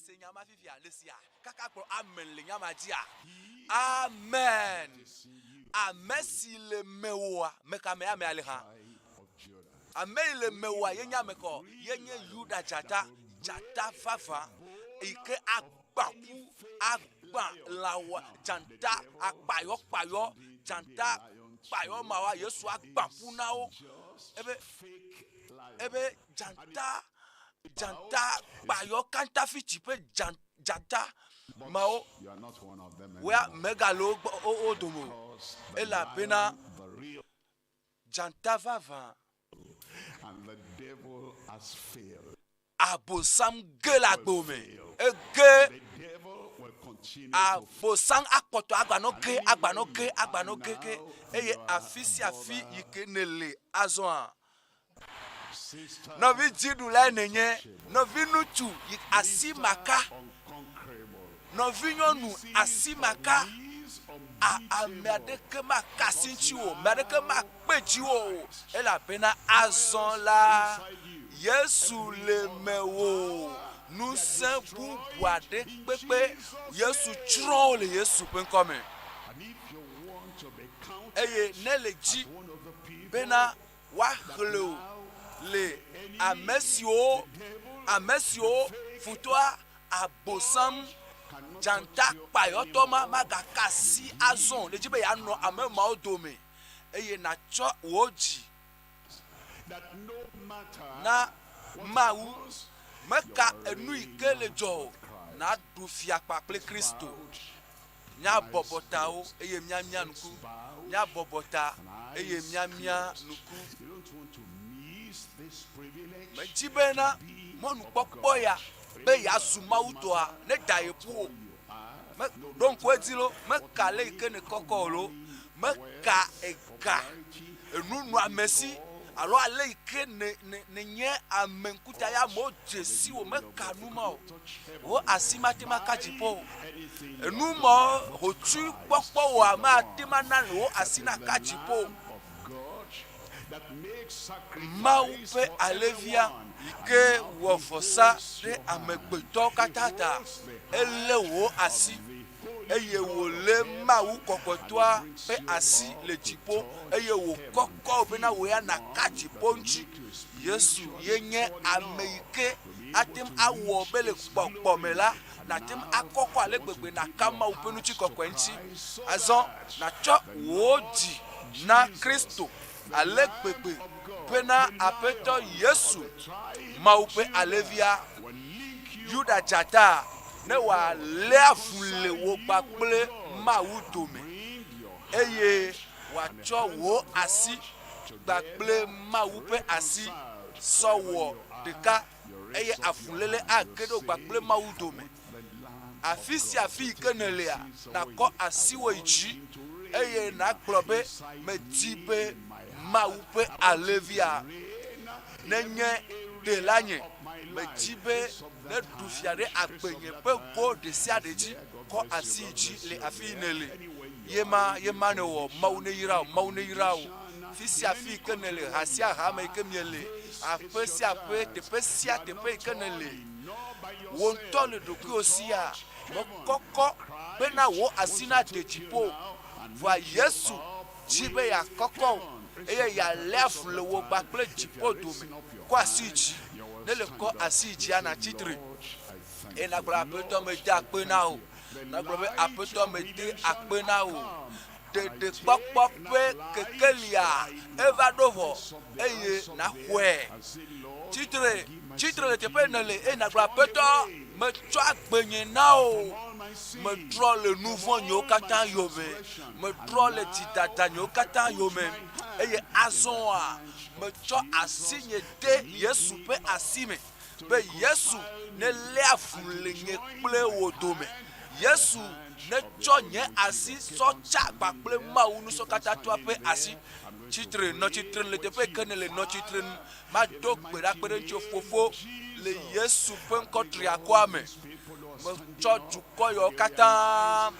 se nyama fifia lesia kaka pro amen le nyama dia amen amesi le mewa meka me ame ale ha amen le mewa yenya meko yenye yuda jata fafa ike agbaku agba lawa janta akpayo janta payo mawa yesu agbaku nawo ebe janta payo kanta fiti pe janta mao where megalo odomo ela pena janta vava and the devil has failed. Abosam gelagome ege abosam akpoto agbanoke eye afisi afi ikenele azon novi jidu la nenye novi nutu asimaka novi nyonu asimaka amedeke makasinchiwo medeke makpejiwo ela pena azon la Yesu le mewo nous sommes pour boire de pepe Yesu tron le Yesu penkome eye nele ji bena wa hlo le amesio futoa abosam janta payotoma magakasi azon le jibe ya no amema odome eye na cho woji na mawu meka enu ikele jo na dufia kple Kristo nya bobotao eye miamia nuku nya bobota eye miamia nuku mejibena monu popo ya be ya sumawu toa ne dayepu me donc wedilo meka le ikene kokolo meka ega enu nu amesi alors allez que ne amenkuta ya mo jesi o meka numa o asimatema kajipo enuma hotu popo wa ma temana o asina kajipo maupe alevia ke wo fosa de amegbeto katata elewo asi eye wo le mawu kokotoa pe asi le jipo eye wo kokko be na wo ya na kaji ponchi Yesu yenye ameike atem awo bele popomela na tem akoko alegbegbe na kama upenu chi kokwenchi azon na cho woji na Kristo alegbegbe pena apeto Yesu maupe alevia yuda jata ne wa le afule wo kple mawu dome eye wa cho wo asi kple mawu pe asi sowo deka eye afulele akedo kple mawu dome afisi afi kenelea na ko asi wo iji eye na klobe metibe mawu pe alevia nenye delanye metibe ne dufiare agbenye pe go de sia deji ko asiji le afinele yema ne wo mawu ne yirao fisi afi kenele hasia ha me kemiele afesi ape te pesia te pe kenele wonto le doku osia kokko bena wo asina dejipo va Yesu jibe ya kokko eye ya lefu le wo gba kple jipo dome ko asiji ne le ko asiji ana titre e na gba apeto me de apena o na gba apeto me de apena o de popo pe kekelia eva dovo eye na hwe titre le tepe ne le e na gba apeto me tso agbenye na o me tro le nouveau nyo kata yome me tro le titata nyo kata yome eye azon a me tso asinye de Yesu pe asime be Yesu ne le afule nye kple wodome Yesu ne tso nye asi so cha kple mawu nu so kata to pe asi titre no titre le tepe kenele no titre ma dogbe da pe ncho fofo le Yesu pe nkotri akwame mo tso juko yo kata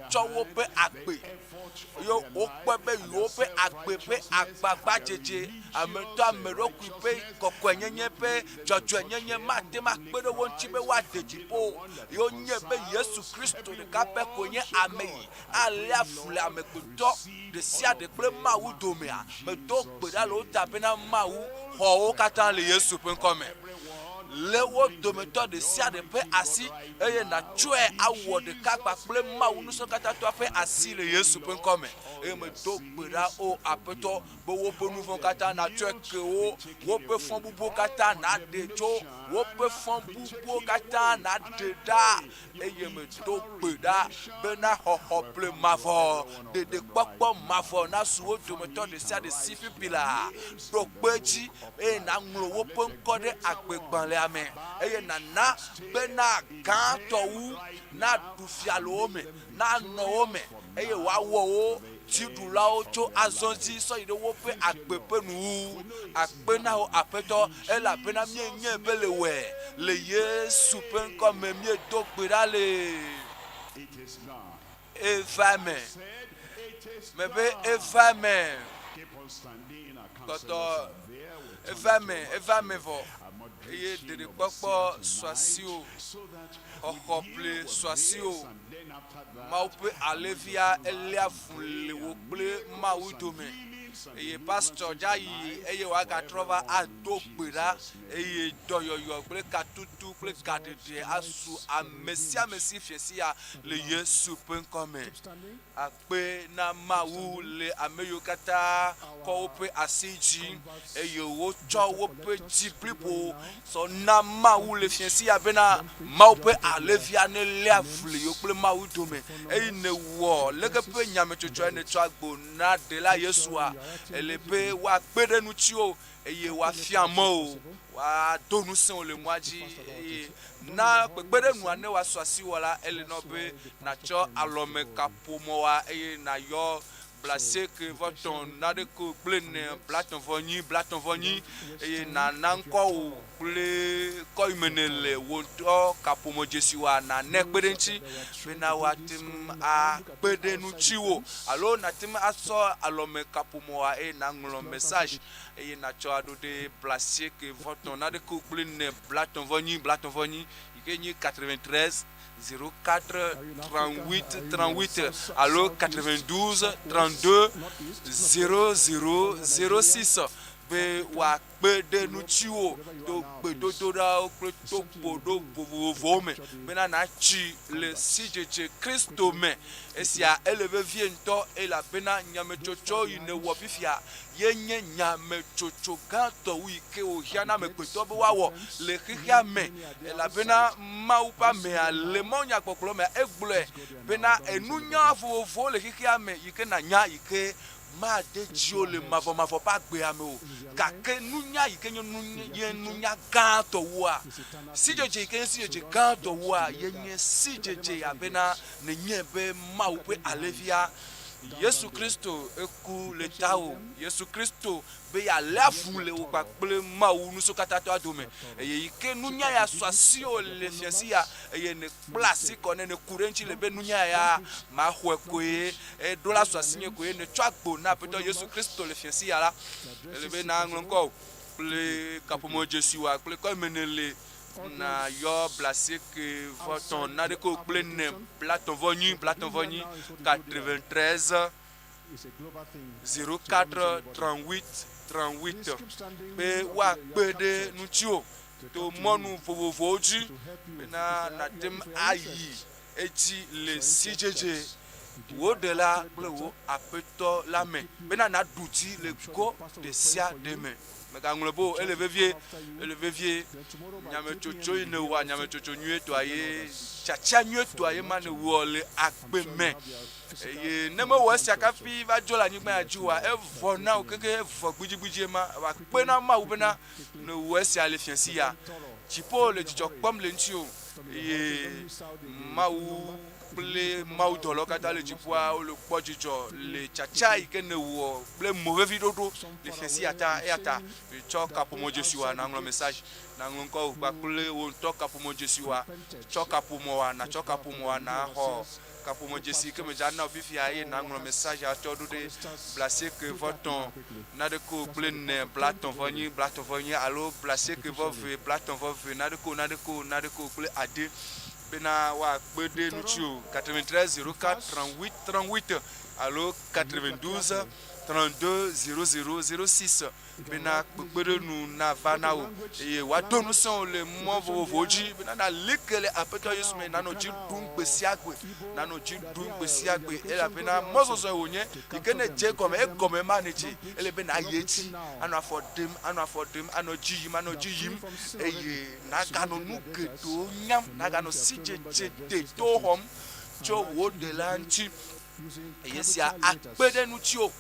tso wo pe agbe yo okpebe yo pe agbepe agbagba jeje ameto ameroku pe kokwenyenye pe jojoenyenye mate makpedo wonchi be wa dejipo yo nye be Yesu Kristo de kape konye amei alia fule amekoto de sia de kple mawu domea me do gbeda lo tapena mawu ho kata le Yesu pen come le wo dometo de sia de pe asi eye na tue awo de kagba kple mawu nuso kata to pe asi le Yesu pen come e me do gbeda o apeto bo wo bonu fon kata na tue ke wo pe fon bubo kata na dejo wo pe fon bubo kata na deda eye me do gbeda be na ho ple mavo de gbogbo mavo na suwo dometo de sia de sifi pila do gbeji e na nlo wo pe nkode agbegban le amen eye nana be na gan to wu na dufialo me na no me eye wa wo ti dula o cho azonzi so ide wo pe agbepe nu agbe na o apeto e la pe na mienye belewe le Yesu pen comme mie do gbirale evame mebe evame koto evame vo eye de popo swasio okople swasio ma pe alevia elia fule wo ple ma udome eye pastor jayi eye wa ga trova adogbera eye doyoyo ple katutu ple kadede asu amesi fiesia le Yesu pen come akpe na mawu le ameyo kata ko pe asiji eye wo cho wo pe jiplipo so na mawu le fiesia bena ma pe alevia ne le fule yo ple ma udome eye ne wo lege pe nyame chocho ne twagbo na de la Yesu a elepe wa gbede nu chi o eye wa fiamo wa donu sen le moaji na gbede nu ane wa swasi wala ele no be na cho alome kapomo wa eye na yo placer que votre nade ko plein platon voni et na nanko ple ko imenele woto kapomo jesiwa na nekpedenchi bena watim a pedenu chiwo alo na tim aso alome kapomo wa e na nglo message et na cho ado de placer que votre nade ko plein platon voni ikenyi 93 04 38 38 allo 92 32 00 06 be wa gbede nu chiwo do gbedodo da o to gbodo vovo me bena na chi le sijeje Kristo me esia eleve vie nto e la bena nyame chocho ine wo bifia yenye nyame chocho gato wike o hiana me gbedo be wawo le khia me e la bena maupa me ale monya koklo me egbule bena enunya vovo le khia me yike na nya yike ma de jio le mavo pa gbe ame o kake nunya yike nunya gato wa sijeje yike sijeje gato wa yenye sijeje abena ne nyebe maupe alevia Yesu Kristo eku le tao Yesu Kristo be ya lafu le o pa ple mawu nu so kata to adome eye ike nunya ya swasi o le fiasia eye ne place ko ne kurenchi le be nunya ya ma hwekoe e do la swasi nye ko ne twagbo na peto Yesu Kristo le fiasia la le be na nglonko ple kapomo jesiwa ple ko menele na yo blase que votre nade ko plein platon voni 93 04 38 be wa gbede nu tio to monu vovovoji na dem ayi eji le sijeje wo de la wo apeto la main bena na duti le go de sia de main mega nglobo eleve vie nyame chocho ine wa nyame chocho nue to aye chacha nue to aye mane wo le agbeme eye nemo wo sia kafi va jola nyigba ajuwa evo na okeke evo gbujigbuji ma wa pe na ma wo bena no wo sia le fiansia chipo le jijo pom le ntio eye ma wo kple Mawu dɔlɔ katã le dziƒoa wo le kpɔ dzidzɔ le tsatsa yi ke ne wɔ kple moveviɖoɖo le fiesia ta eya ta tsɔ kaƒomɔ dzesiwoa naŋlɔ message naŋlɔ ŋkɔ wo kpakple wo ŋutɔ kaƒomɔ dzesiwoa tsɔ kaƒomɔa natsɔ kaƒomɔa naxɔ kaƒomɔ dzesi ke me dza na fifia eye naŋlɔ message atsɔ ɖo ɖe blaseke vɔtɔn naɖeko kple ne blatɔ̃-vɔ-nyi alo blaseke vɔ ve naɖeko kple ade bena woakpe ɖe nutsu 93 04 38 38 alo 92 32 00 06 bena kpekpeɖenu nava na wo eye woado nusẽ le mɔ vovovowo dzi bena naleke le aƒetɔ Yesu me nanɔ dzi ɖum gbe sia gbe elabena mɔzɔzɔ wònye yi ke ne dze gɔme egɔme ma ne dze ele bena ayi edzi anɔ afɔ ɖem anɔ dzi yim eye naganɔ nu geɖewo nyam naganɔ si dzedze de to xɔm tso wo ɖela ŋuti eye sia akpe ɖe nutio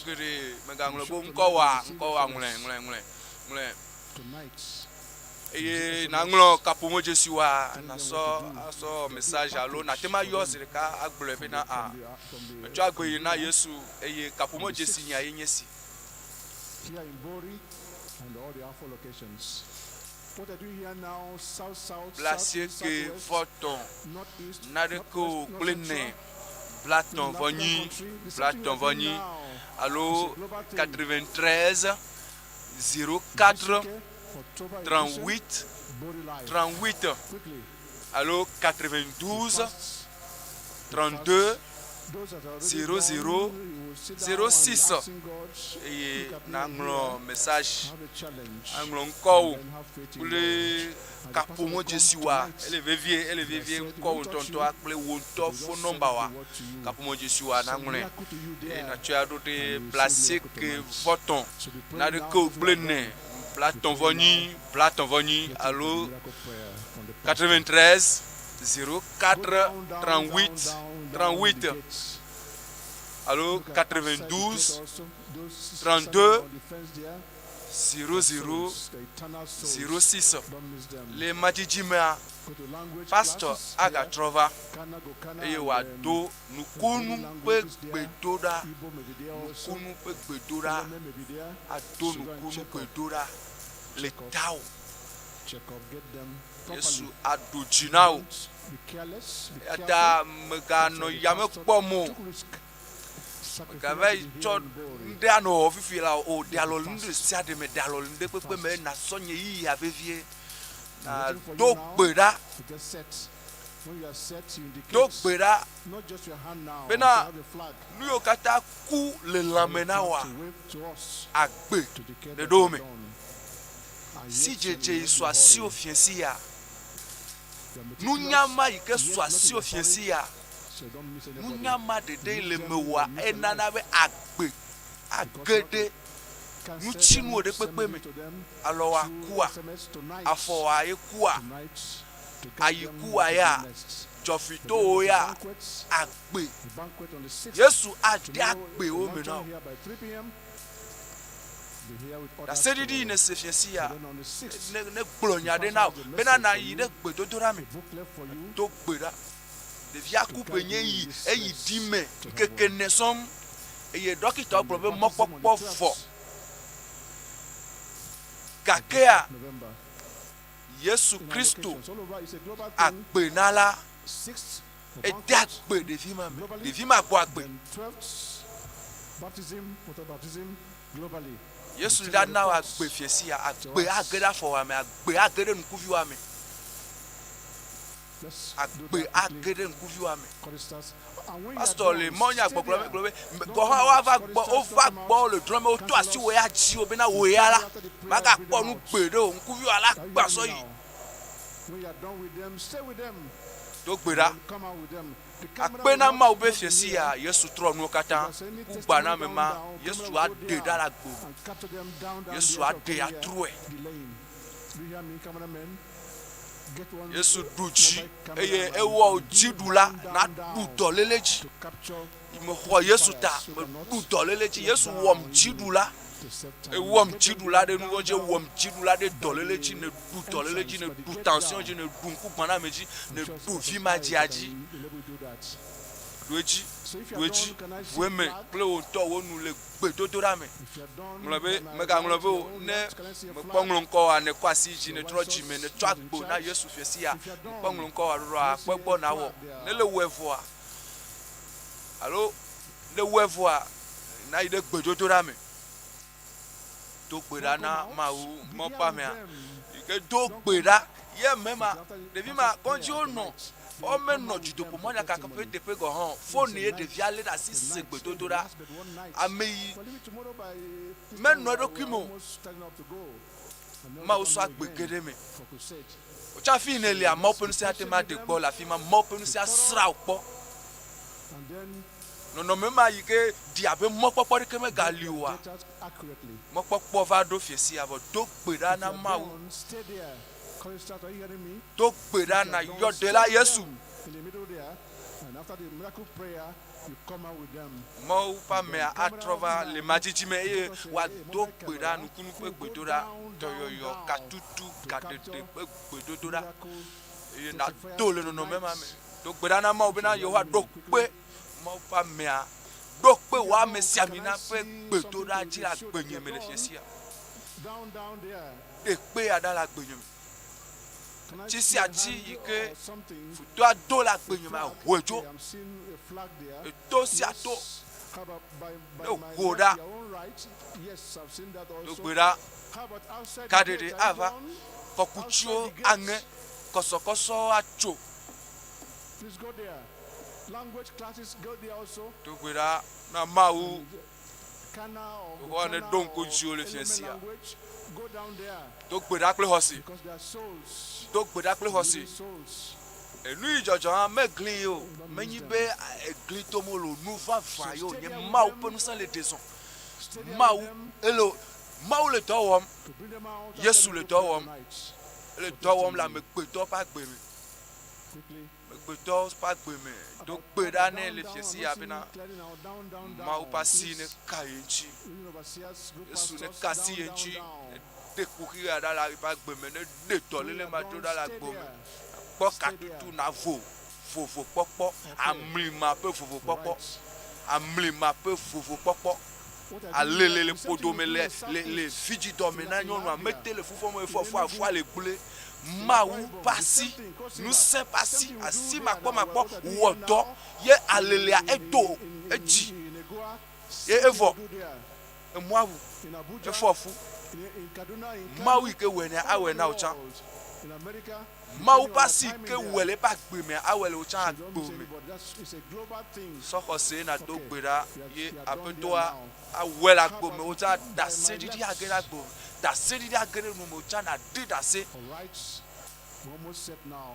geɖe megaŋlɔ bo ŋkɔwoa ŋlɛ eye naŋlɔ kaƒomɔ dzesiwoa nasɔ message alo natema yɔ zi ɖeka agblɔe bena metsɔ agbe yi na Yesu eye kaƒomɔ dzesi nya ye nye si. Blaseke vɔtɔn naɖeko kple ne blatɔ̃-vɔ-nyi alo 93 04 38 38 alo 92 32 00 06 eye naŋlɔ message aŋlɔ ŋkɔwo kple kaƒomɔ dzesiwoa ele vevie ŋkɔwo ŋutɔntɔa kple wo ŋutɔ phone number wa kaƒomɔ dzesiwoa naŋlɔe eye natsɔe aɖo ɖe blaseke vɔtɔn naɖeke kple ne blatɔ̃-vɔ-nyi alo 93 04 38 38 alo 92 32 00 06 le madzidzi Pasteur agatrova eye wòado nukunu ƒe gbedoɖa ado nukunu gbedoɖa le tawò Yesu aɖo dzi na wo eta meganɔ yame kpɔm o megava yi tsɔ ŋɖe anɔ wɔ fifi la o ɖe alɔ le ŋɖe sia ɖe me ɖe alɔ le ŋɖe kpekpe me na sɔ nye yiyia vevie na do gbe ɖa bena nu yiwo katã ku le lãme na woa agbe le ɖo me si dzedze yi sɔ asiwo fiesi ya nunyama yi ke sɔ asiwo fiesi ya nunyama ɖeɖe le me woa enana be agbe age ɖe nutsinuwo ɖe kpekpe me alɔwa kua afɔwa ye kua ayikua ya dzɔfitowo ya agbe Yesu ade agbewo me na wo ɖaseɖiɖi ne se fiesi ya ne gblɔ nya ɖe na wo bena nayi ɖe gbedodoɖa me do gbe ɖa ɖevia ku ƒe nye yi eyi di me ŋkeke ne sɔm eye dɔkitawo gblɔ be mɔkpɔkpɔ vɔ gakea Yesu Kristo agbenala ede agbe ɖevi ma gbɔ agbe Yesu da na wo agbe fiesi ya agbe age ɖe afɔwa me agbe age ɖe ŋkuviwa me agbe age ɖe ŋkuviwa me Pasteur le mɔnya gbɔgblɔ me gblɔ be gɔhã wova gbɔ le drɔme woto asi wo ya dzi wo bena wo ya la magakpɔ nu gbe ɖe o ŋkuviwa la gbasɔ yi do gbe ɖa akpe na Mawu be fiesi ya Yesu trɔ nuwo katã kugba na me ma Yesu aɖe ɖa la gbo Yesu aɖe atrɔe Yesu ɖu dzi eye ewɔ dziɖula na ɖu dɔléle dzi mexɔ Yesu ta me ɖu dɔléle dzi Yesu wɔm dziɖula e wom jidu la de nu je wom jidu la de dolele ji ne du dolele ji ne du tension ji ne du ku bana meji ne du vi ma ji aji weji weme kple wo to wo nu le gbedodo ra me mlobe mega mlobe ne ponglo nko a ne kwasi ji ne tro ji me ne tro agbo na Yesu fiesi ya ponglo nko a ro a pegbo na wo ne le wevo a allo le wevo a na ide gbedodo ra me to gbera na Mawu mo pa me a ike do gbera ye mema devi ma konji ono o me no Dutoƒo Mawu kaka pe te pe go han phone e devi ale da si segbe dodora ameyi me no dokimo ma o so agbegede me o cha fi ne le a mo penu se atema de gbo la fi ma mo penu se asra opo no me ma yike di abe mo popo ke me galiwa mo popo va do fiesi avo do gbera na Mawu to gbera na yodela Yesu mo pa me atrova le majiji me e wa do gbera nu kunu pe gbedora toyoyo katutu kadede pe gbedodora e na dole no me ma me to gbera na ma obi na yo wa do pe mo pa me a do pe wa me si amina pe gbedora ji la gbenye me le fiesia de pe adala gbenye Chisi aji yike futo ado la gbenye ma wejo eto si ato no goda no gbera kadede ava kokuchio ange kosokoso acho to gbera na Mawu o ne donko jio le fiesia to gbera kple hosi to gbera kple hosi enu ijojo ha megli o menyi be egli to mo lo nu fa fa yo nye Mawu pe nu san le deson Mawu elo Mawu le dowom Yesu le dowom la me gbeto pa gbe me gbeto pa gbe me to gbera ne le fiesi abina Mawu pasi ne kayenchi Yesu ne kasi yenchi de courir dans la ripa gbeme ne de tolele ma do dans la gbome po katutu na vo popo amlima pe vo popo amlima pe vo popo alele le podome les fiji domina nyonu amete le fufo mo fo le gbule Mawu pasi nous saint pasi asi makpo wodo ye alele a edo eji ye evo e moavu e fofu Mawu ke wene awe na ucha Mawu pasi ke wele pa gbe me awele ucha agbo me so ko se na to gbera ye apetoa awele agbo me ucha da sedidi agere agbo da sedidi agere no mo ucha na di da se almost set now.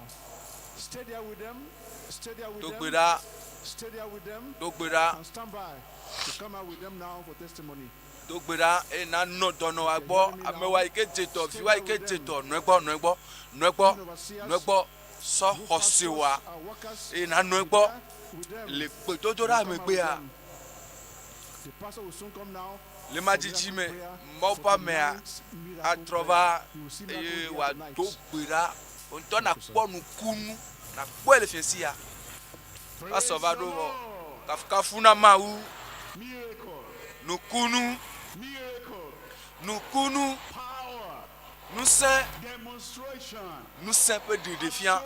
Stay there with them. Stay there with them. Stay there with them. And stand by to come out with them now for testimony. Dogbera e na no dono agbo amewa ike jeto fiwa ike jeto nuegbo so hosiwa e na nuegbo le pedodora megbe a The pastor will soon come now. le majiji me mo pa me a trova e wa dogbera onto na ponu kunu na po ele fiesia asovado kafuna Mawu nukunu nous sommes peu de défiants,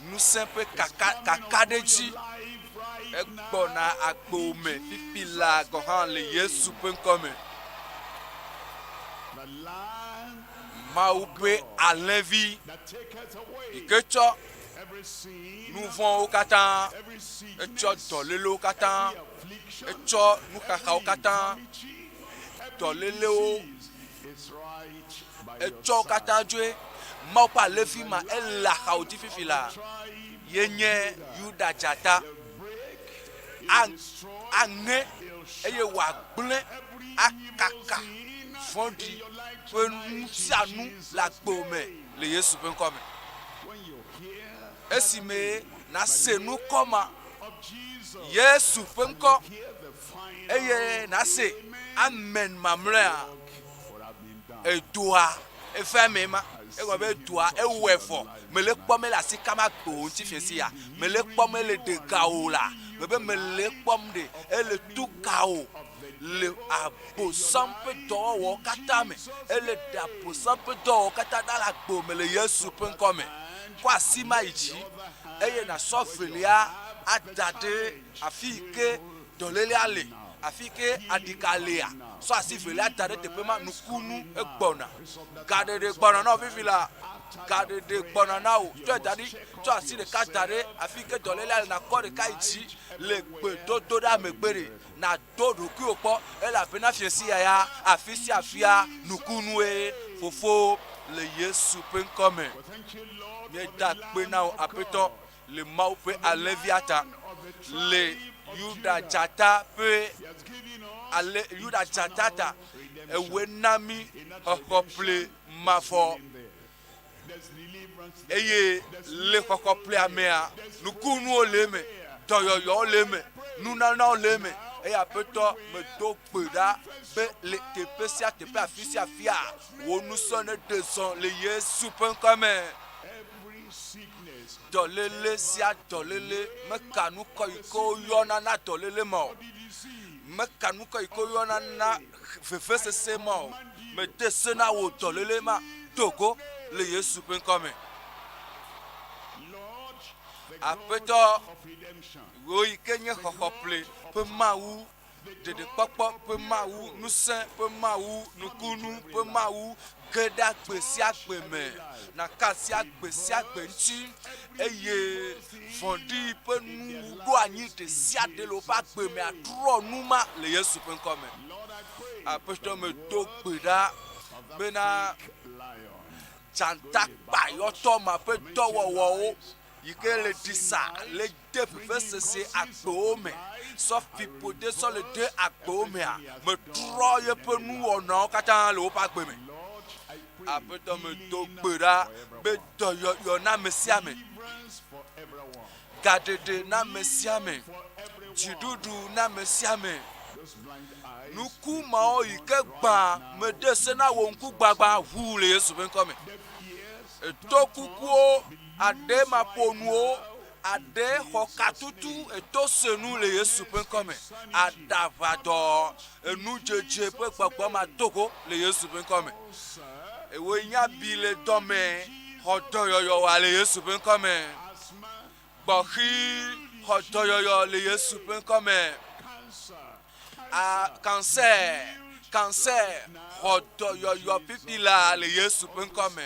nous sommes peu kaka deji, ekbona akbome, pipila gohan le Yesu pen comme. Mawu pe alevi, ikecho, nous vont au katan, echo dolelo au katan, echo nous kaka au katan, dolelo. Echo katajwe mau pa lefi ma ela khauti fifila yenye yuda jata ange eye wa gble akaka fondi penusianu la gbome le Yesu pen comme esime na senu koma Yesu penko eye na se amen mamra e doa e fa me ma e go be doa e wefo me le kpom la sikama to nti fiesi ya me le kpom le de kaola be me le kpom de e le tu kao le abo sampe do wo kata me e le da po sampe do wo kata da la gbo me le Yesu penko me kwa sima ichi eye na sofelia adade afike dolele ale afike adikalea so asifele adade tepema nukunu egbona kadede gbona na ofifila kadede gbona na o to edadi to asile kadade afike dolele ale na kore kaichi le gbe dodo da megbere na dodo ki opo e la pena fiesi ya afisi afia nukunu e fofo le Yesu penkome mi da pe na apeto le mau pe aleviata le yuda jata pe ale yuda jatata ewenami hokople mafo eye le hokople amea nukunu oleme toyoyo oleme nunana oleme e apeto me do peda be le tepesia tepe afisia fia wonu sone de son le Yesu penkome dolele sia dolele mekanu ko yona na dolele mo mekanu ko yona na fefe se mo me desena wo dolele ma Togo le Yesu penkome apeto wo ikenye hokople pe mawu de popo pe mawu nusen pe mawu nukunu pe mawu geda gbesi agbeme na kasi agbesi agbenchi eye fondi pe nu do anyi de sia de lo pa gbeme adro numa le Yesu penkome apeto me do gbeda bena chanta pa yo to ma pe to wo yike le disa le de se agbome sauf pipo de so le de agbome a me tro ye pe nu ona kata le o pa gbeme apeto me do gbera be do yo na mesiame gadede na mesiame jidudu na mesiame nuku ma o yike gba me de se na wo nku gbagba hu le Yesu penkome eto kukuo ade ma ponuo ade hokatutu eto senu le Yesu penkome adavado enu jeje pe gbagba ma Togo le Yesu penkome ewe nya bile dome hodoyoyo wa le Yesu penkome gbohi hodoyoyo le Yesu penkome a cancer hodoyoyo pipila le Yesu penkome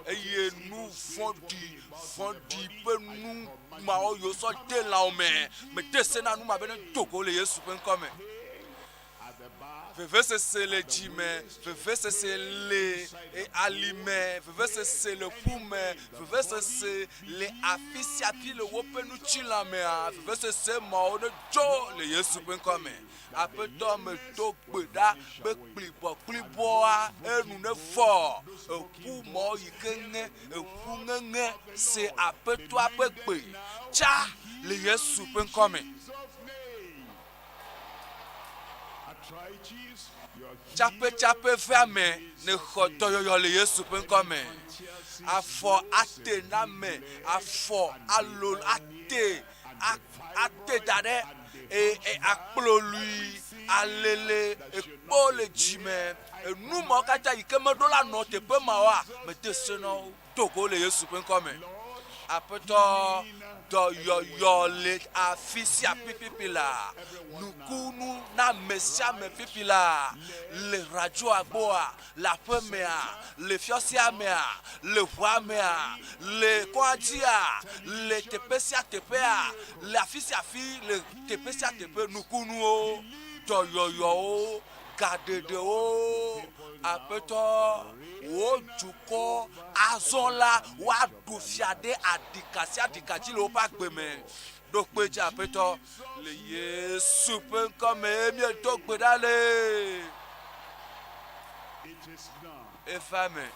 eye nu fondi pe nu ma o yo so de la o me desena nu ma bene Togo le Yesu penkome Fefese c'est le jime, fefese c'est le alime, fefese c'est le fume, fefese c'est le afisi api le wopenu chilame, fefese c'est ma de jo le Yesu penkome. Apeto me to gbeda be klibo enu ne fo eku mo yikenge eku ngenge c'est apeto apegbe cha le Yesu penkome. Chape ferme ne khotoyo le Yesu penkome afo ate na me afo alol ate dare e akplolu alele ekpo le jime enu mo kata ikeme do la no te pe ma wa me deseno Togo le Yesu penkome apeto do yo le afisi apipipila nukunu na mesia me pipila le radio agboa la pemea le fiosia mea le voamea le koadia le tepesia tepea le afisi afi le tepesia tepe nukunu o do yo gadede o apeto o juko azola wa do fiade adikati lo pa gbeme do peje apeto le Yesu penkome mi to gbedale efame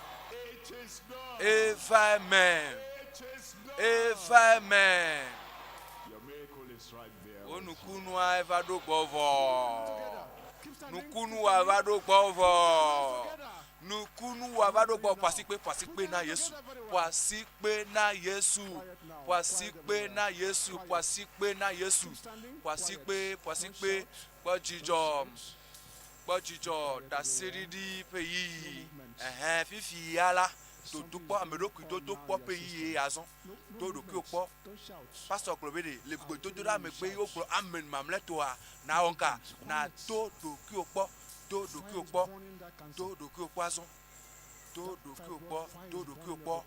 your miracle is right Nukunu eva do bovo. Nukunu eva do bovo. Nukunu eva do bovo. Pasikpe na Yesu. Pasikpe na Yesu. Pasikpe na Yesu. Pasikpe na Yesu. Pasikpe. Bojijo da seridi pays. Fifi yala. To po amedoku to po pays azon. To do ki opo. Pasteur Klobede le gbedo to da me pe yo pro amen mamletoa na onka na to do ki opo. To do ki opo. To do ki opo azon. To do ki opo. To do ki opo.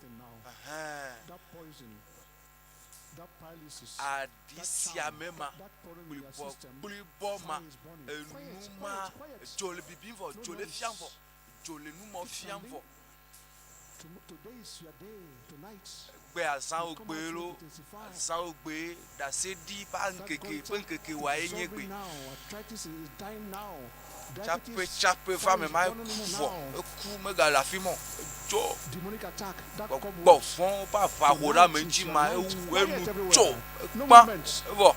Adisia mema buliboma enuma jole bibinvo jole fianvo jole numo fianvo. Today is your day, tonight. Gbe azan ogbelo azan ogbe da se di pa nkeke wa enyegbe chape femme ma kuvo ku mega la fimo jo bo fon pa fago la meji ma enu jo pa bo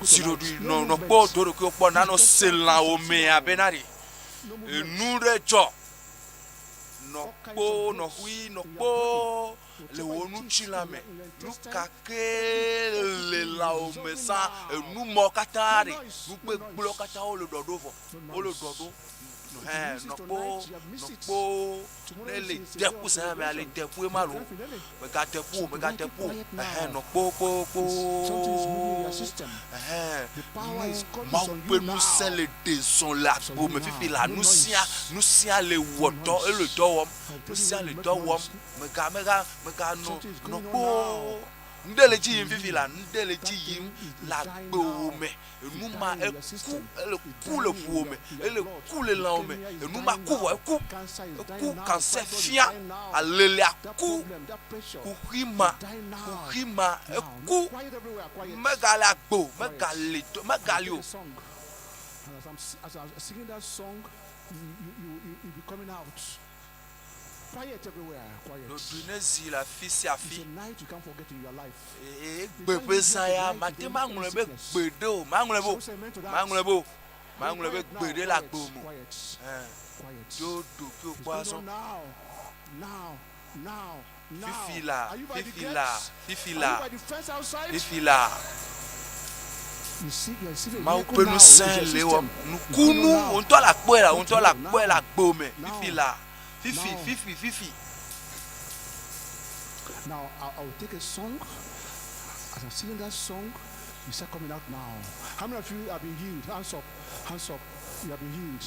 siro du no po doro ki opo na no selan ome abenari enu rejo no po no hui no po le wonu chilame nu kake le la omesa nu mo katari nu pe gbo kata o le dodo no po le depu sa me ale depu e malo me ga depu no po ma pe nu sele de son la po me fifi la nu sia le wodo e le do wom me ga no po ndele ji yin fifi la ndele ji yin la gbo me enuma e ku le fu me ele ku le la me enuma ku cancer fia alele aku rima e ku megala gbo megalio. As I'm singing that song, you'll be coming out. Quiet everywhere, quiet. Tonight you can't forget in your life. Fifila. Ma ou peut nous saint léo nous kunu on to la gbome fifi. Now I'll take a song. As I'm singing that song, you start coming out now. How many of you have been healed? Hands up. You have been healed.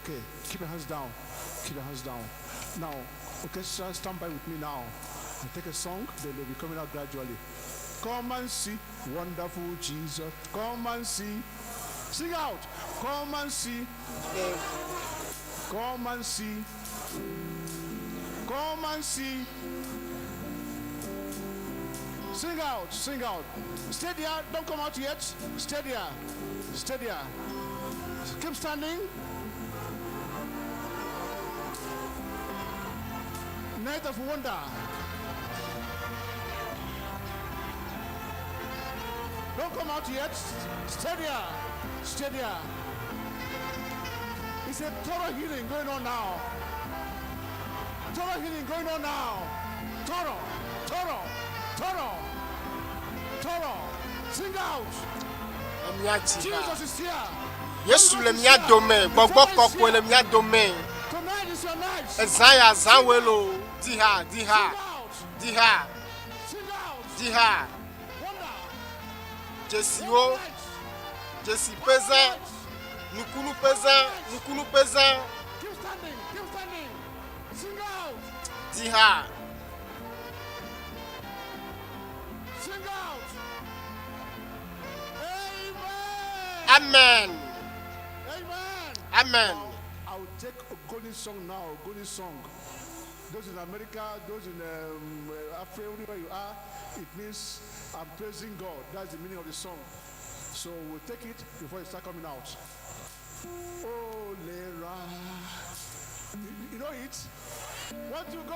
Okay, keep your hands down. Now, okay, stand by with me now. I'll take a song, then they'll be coming out gradually. Come and see, wonderful Jesus. Come and see. Sing out. Come and see. Come and see. Come and see. Sing out. Stay there. Don't come out yet. Stay there. Keep standing. Night of wonder. Don't come out yet. Stay there. It's a total healing going on now. Total. Sing out. Jesus is here. Yesu le mia dome, gbogbo kokwe le mia dome. Tonight is your night. Ezaya zanwelo, diha. Jesi pesa, nukunu pesa. Keep standing. Sing out. Diha. Sing out. Amen. I will take a golden song now. Those in America, those in Africa, wherever you are, it means I'm praising God. That's the meaning of the song. So we'll take it before it starts coming out. Oh, Lera. You know it? Want to go?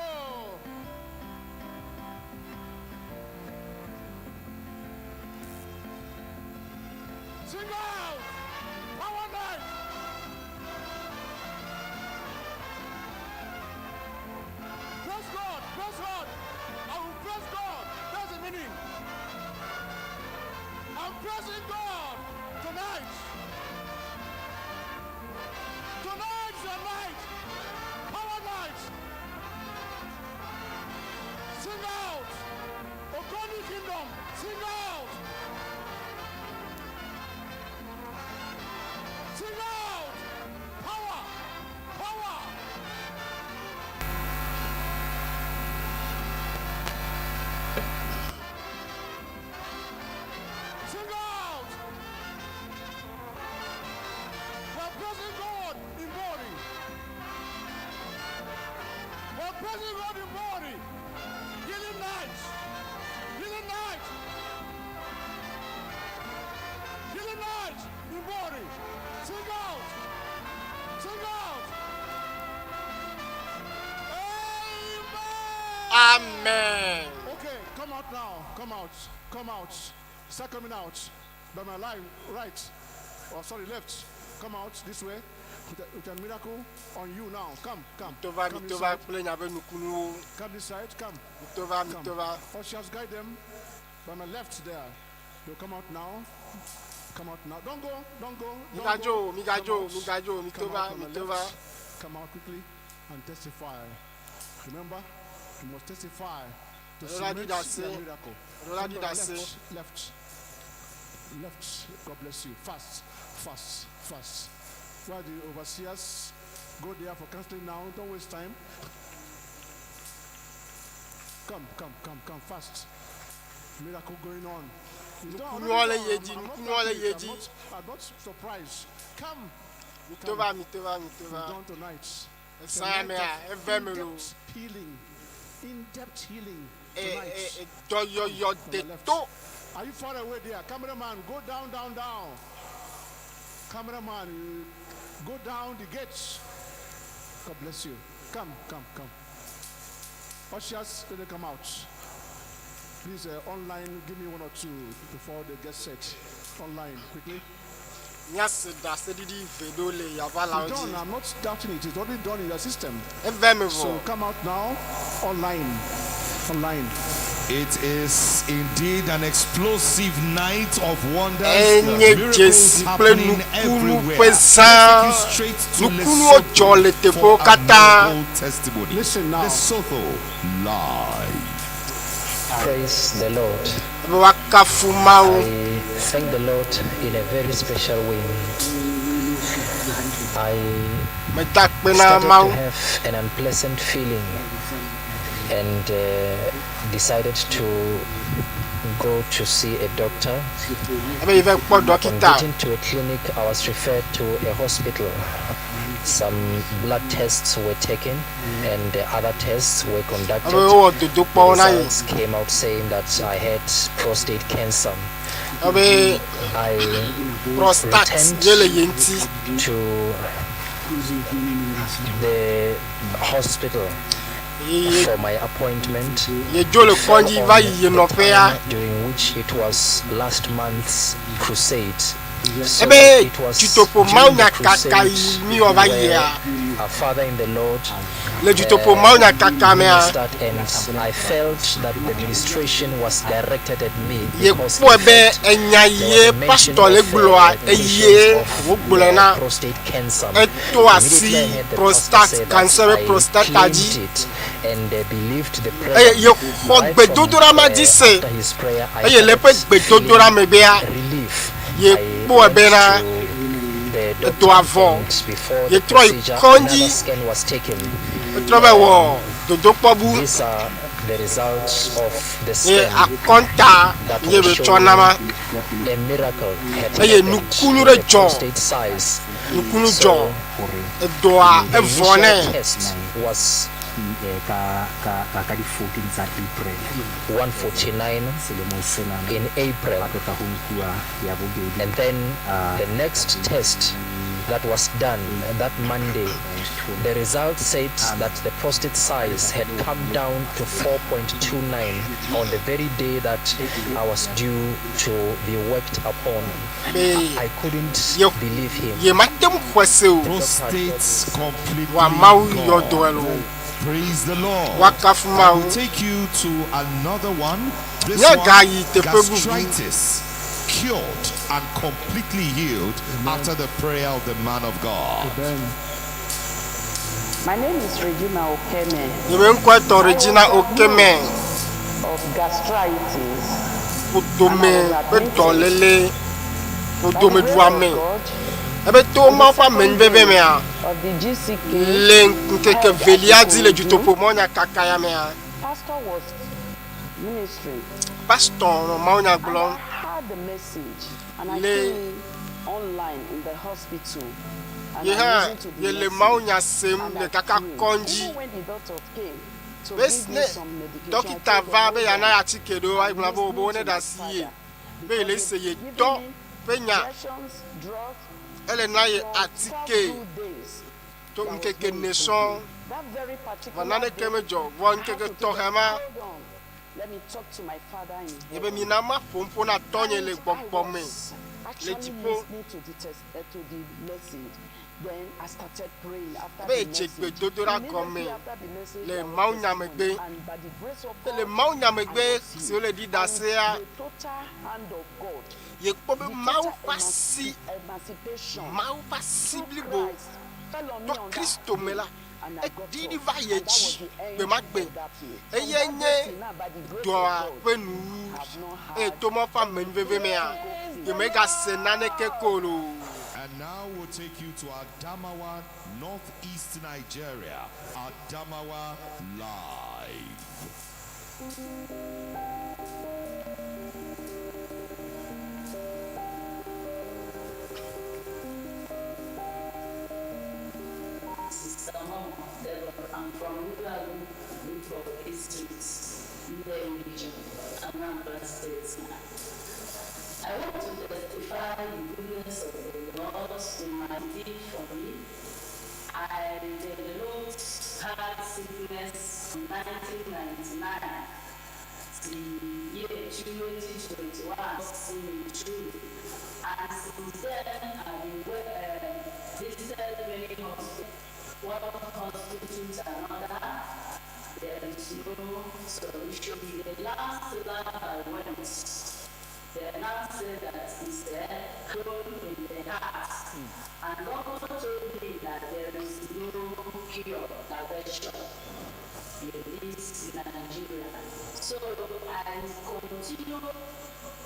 Amen. Okay, come out now. Come out. Come out. Start coming out. By my right. Oh, sorry, left. Come out this way. With a miracle on you now. Come. Come this side. Come. Ushers, guide them. By my left there. They'll come out now. Come out now. Don't go. Come out quickly and testify. Remember, you must testify to celebrate your miracle. Left. God bless you. Fast. While the overseers go there for counseling now, don't waste time. Come, fast. Miracle going on. I'm not surprised. Come. Done tonight. In-depth healing tonight. Are you far away there? Cameraman, go down. Cameraman, go down the gates. God bless you. Come. Ushers, let them come out. Please, online, give me one or two before they get set. Online, quickly. Yes, that's the done. I'm not doubting it. It's already done in your system. So come out now. Online. It is indeed an explosive night of wonders, miracles happening everywhere. Take you straight to Lesotho for another old testimony. Listen now. Lesotho live. Praise the Lord. I thank the Lord in a very special way. I started to have an unpleasant feeling and decided to go to see a doctor. On getting to a clinic, I was referred to a hospital. Some blood tests were taken and other tests were conducted. The results came out saying that I had prostate cancer. I returned to the hospital for my appointment, during which it was last month's crusade. So it was Dutoƒo Mawu our Father in the Lord ministered, and I felt that the administration was directed at me because there was mention of prostate cancer. Immediately I heard the pastor say that I claimed it and believed the prayer. After his prayer, I felt relief. I went to the doctor, and before the procedure, another scan was taken. These are the results of the scan that will show a miracle had happened. The prostate size. So the initial test was 149 in April. And then the next test that was done that Monday, the result said that the prostate size had come down to 4.29 on the very day that I was due to be worked upon. I couldn't believe him. Prostates completely gone. Praise the Lord. I will take you to another one. This one, gastritis, cured and completely healed after the prayer of the man of God. My name is Regina Okeme. Regina Okeme. Of gastritis. Of the Dutoƒo Mawu kaka ya mea. Pastor was ministering. Pastor Mawu gblɔm. I heard the message and I came online in the hospital. And I listened to the message. And I prayed. Even when the doctor came to give me some medication, I told them, injections, drugs. Elle n'a attiqué to nkeke nation vanane keme jo vo nkeke tohema yebe minama pompo na tonye le gbogbomi le tipo then I started praying after the message. Le Mawu nyamegbe le Mawu nyamegbe si le di dasea ye kpobe Mawu pasi blibo to Kristo mela e didi va yeji be magbe e yenye doa penu e to mo fa menveve mea ye mega senane kekolo. And now we'll take you to Adamawa, northeast Nigeria. Adamawa live. I'm from Dutoƒo Street, in the region, Anambra State. I want to testify the goodness of the Lord in my deed for me. I developed heart sickness in 1999. The year 2021 seen me through. And since then, I've been visited many hospitals. One hospital to another. There is no solution. The last lab I went, the nurse said that it's a clone in the heart. And God told me that there is no cure, diversion in this Nigeria. So I continue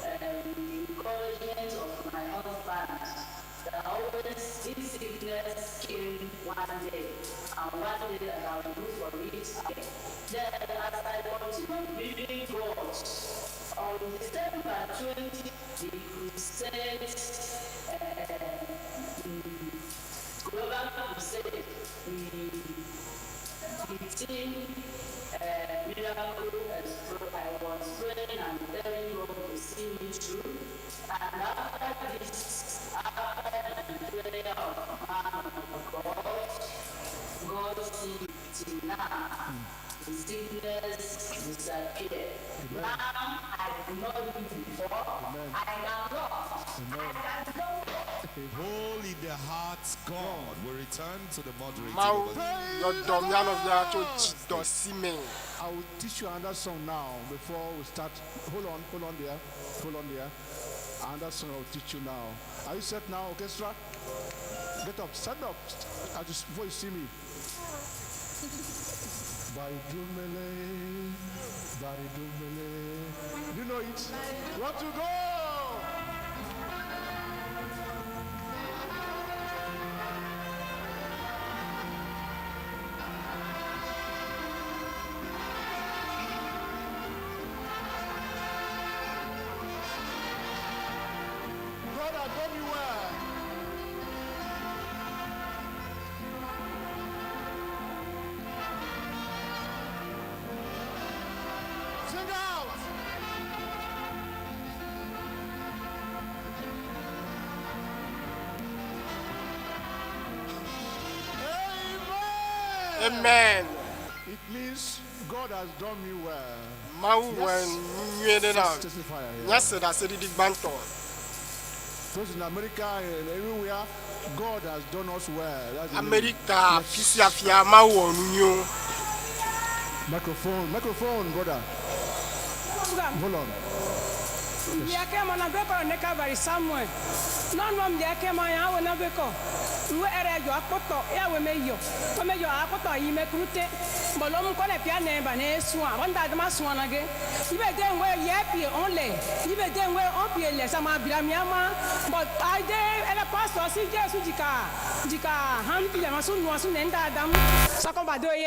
the encouragement of my husband that always this sickness came one day, and one day that I will look for it again. Then as I continue believing God, on December 20, the Crusade, Global Crusade, the team miracle I was praying and telling God to see me through. And after this, after the prayer of man of God, God see till now. The sickness disappeared. Now I do not live before. I am lost. I can Holy the heart's God will return to the moderator. I will teach you another song now before we start. Hold on there. Another song I will teach you now. Are you set now, orchestra? Get up, stand up. Before you see me. Do you know it? Want to go? Brother, go me where? Sing out. Amen. It means God has done me well. Yes, that's the big banter. Those in America and everywhere, God has done us well. That's America, microphone, brother. Hold on.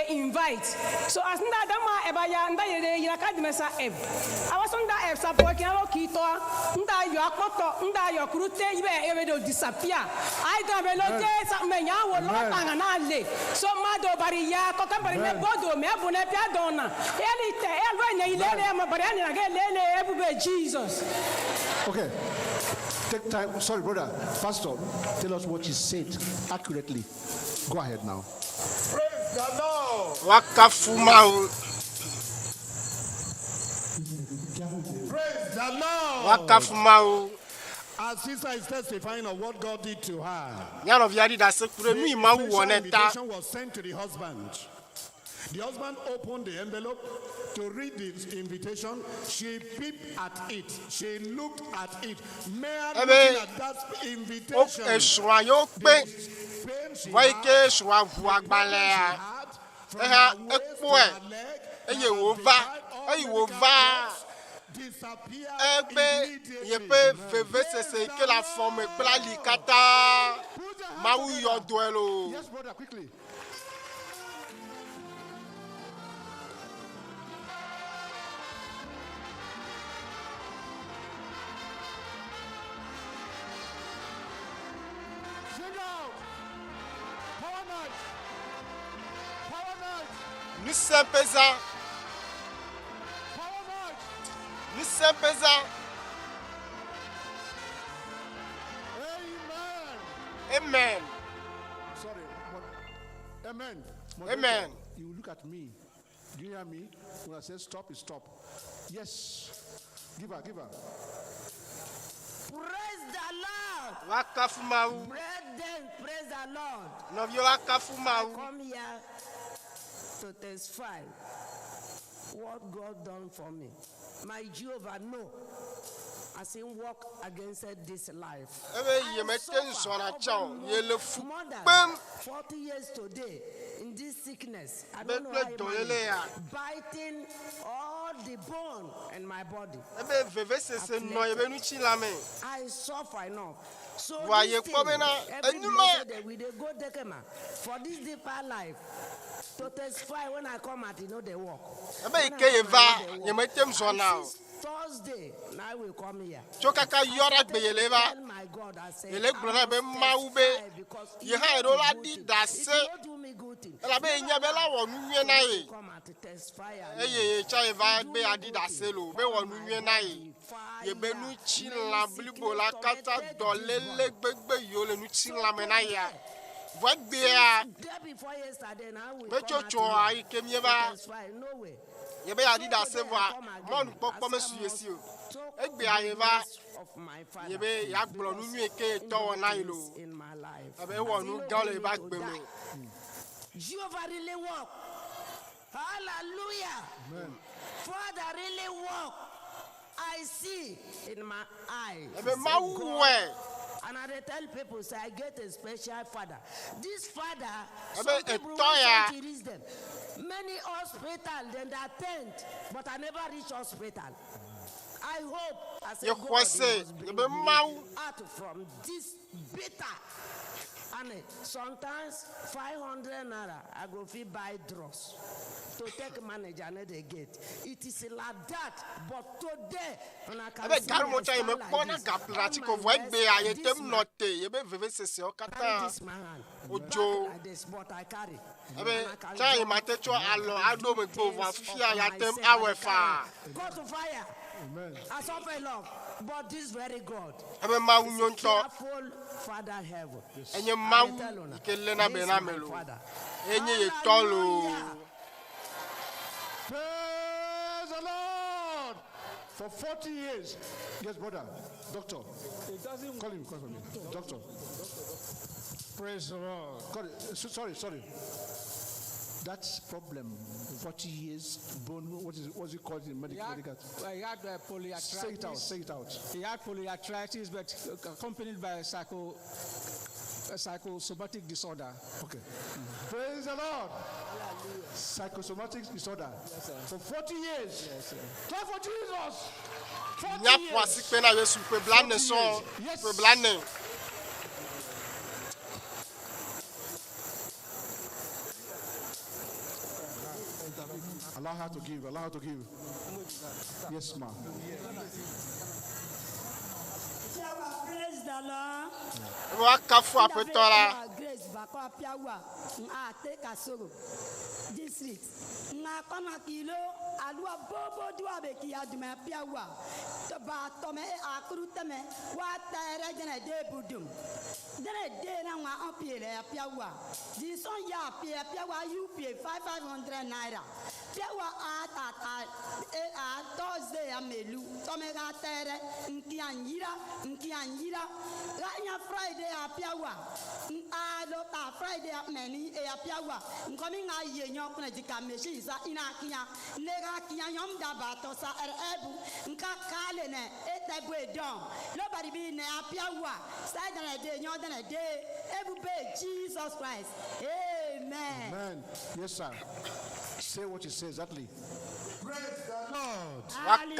Invite. So as ndadama ebaya ndayere yakadimesa eb. Awasonda eb support yalo kito nda yo akpoto nda yo kurute ibe ebedo disappear. I don't belote sa menya wo lo tanga na le. So mado bariya ko kan bari me bodo me abune pia dona. Elite elwe ne ilele ma bari ani na lele ebube Jesus. Okay. Take time. Sorry, brother. Pastor, tell us what you said accurately. Go ahead now. Praise the Lord. Wakafu Mawu. Praise the Lord. Wakafu Mawu. Our sister is testifying of what God did to her. The invitation was sent to the husband. The husband opened the envelope to read the invitation. She peeped at it. She looked at it. Mere looking at that invitation. Yes, brother, quickly. Nous sommes pesants. Nous sommes pesants. Amen. Sorry, but amen. Amen. You look at me. Do you hear me? When I say stop, it's stop. Yes. Give her. Praise the Lord. Wakafu Mawu. Brethren, praise the Lord. Novio wakafu Mawu. Come here to testify what God done for me. My Jehovah know as he walk against this life. I suffer more than 40 years today in this sickness. I don't know how biting all the bone in my body. I suffer enough. So this thing, every blessed day we dey go Dekema for this deeper life. To testify when I come at they walk. Thursday, now we come here. Tell my God, I say, I because he don't do me good thing. Come at testify. Before yesterday, now we come You be adi da se wa mon pokpo mesuesi o egbe ayeva you be ya gboro nunu eke to wona ilo abe wonu gan le ba gbe mi Jehovah really work. Hallelujah. Amen. Father really work. I see in my eye. And I tell people, say I get a special father. This father, some people want to reach them. Many hospitals, then they attend, but I never reach hospital. I hope as a God must bring me out from this bitter. And sometimes 500 naira, I go feel buy drugs. to take manager at the gate. It is like that, but today, when I can see this man, like this, but I carry. Go to fire. Amen. I suffer long, but this very God. Careful Father heaven. Praise the Lord. For 40 years. Yes, brother. Doctor. It doesn't call him for me. Doctor. Praise the Lord. Sorry. That's problem. 40 years bone. What's it called in medical? He had polyarthritis. Say it out. He had polyarthritis, but accompanied by a psychosomatic disorder. Okay. Praise the Lord. Psychosomatic disorder. Yes, sir. For 40 years. Yes, sir. Clap for Jesus. 40 years. Allow her to give. Yes, ma'am. Praise the Lord. Grace Bakwa Piawa. Take a solo. District. Nakona kilo alua bobo dua beki aduma Piawa. Toba tome akruteme wa tere jene de budum. Dere de na wa opiere Piawa. Dison ya Piawa you pay 500 naira. Piawa a Thursday amelu. Tome ga tere nkianyira. Ranya Friday a Piawa. Lota Friday a many a Piawa. Coming a yenyo kunajika meshisa inakia. Nega kia yom dabatosa ebu. Nka kalene etebwe don. Nobody be ne a Piawa. Side on a day, not on a day. Every day, Jesus Christ. Amen. Amen. Yes, sir. Say what you say exactly. Praise the Lord. Hallelujah.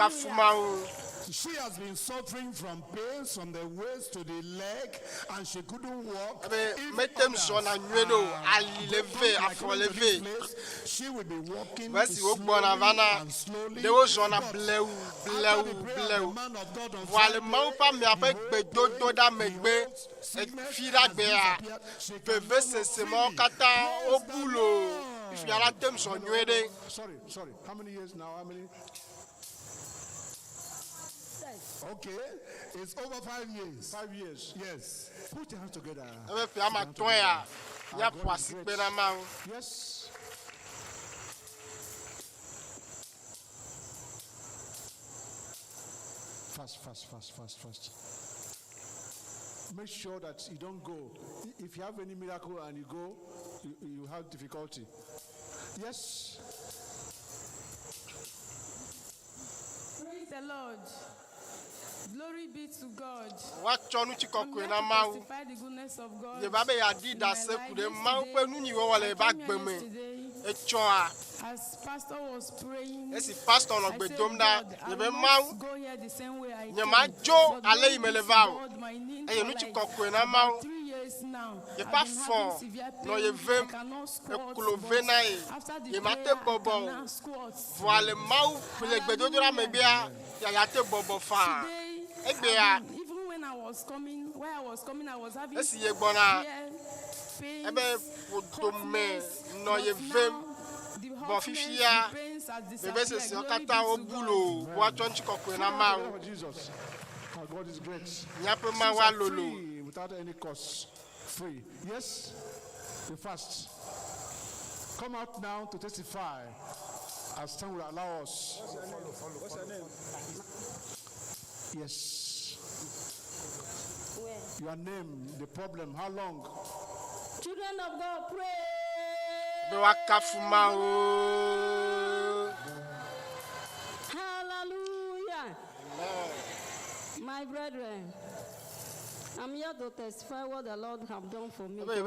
She has been suffering from pains from the waist to the leg, and she couldn't walk. She will be walking slowly and slowly. Sorry. How many years now? How many? Okay, it's over 5 years. 5 years. Yes. Put your hands together. Yes. Fast. Make sure that you don't go. If you have any miracle and you go, you have difficulty. Yes. Praise the Lord. Glory be to God. Testify the goodness of God. As Pastor was praying, I said, God, I will not go here the same way I came. But Lord, my knee for like 3 years now. I've been having severe pain. I cannot squat. After the prayer, I cannot squat. Today, even when I was coming, I was having fear, pain, coughness, but now the hotness, the pains has disappeared. Glory be to God. Jesus. Our God is great. She's free without any cost. Free. Yes? The fast. Come out now to testify as time will allow us. What's your name? Yes. Your name, the problem, how long? Children of God, pray. Hallelujah. My brethren, I'm here to testify what the Lord have done for me. By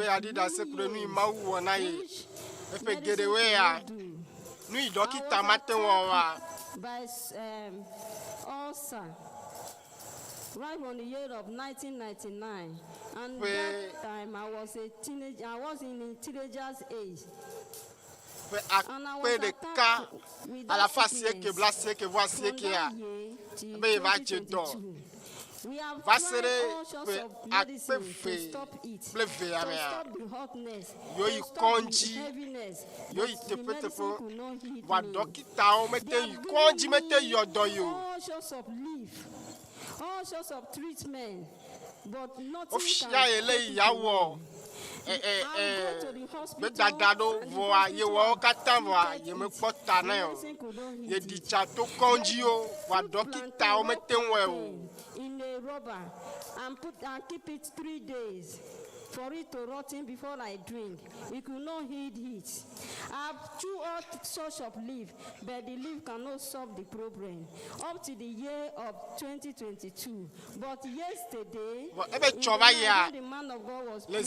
ulcer, right from the year of 1999, and that time I was a teenager. I was in a teenager's age. Peu de cas à la face que blessé que voici qui a. Mais il va te donner. Va serrer à peu fait yo y konji yo y te peut fo wa dokita o mete y konji mete yodo yo all sorts of treatment but nothing ofia ele yawo be dadado voa ye wo kata voa ye me pota na yo ye di chato konji o wa dokita o mete nwe o in a rubber and keep it 3 days for it to rotten before I drink. It could not heed it. I've chewed all sorts of leaf, but the leaf cannot solve the problem. Up to the year of 2022. But yesterday, the man of God was praying.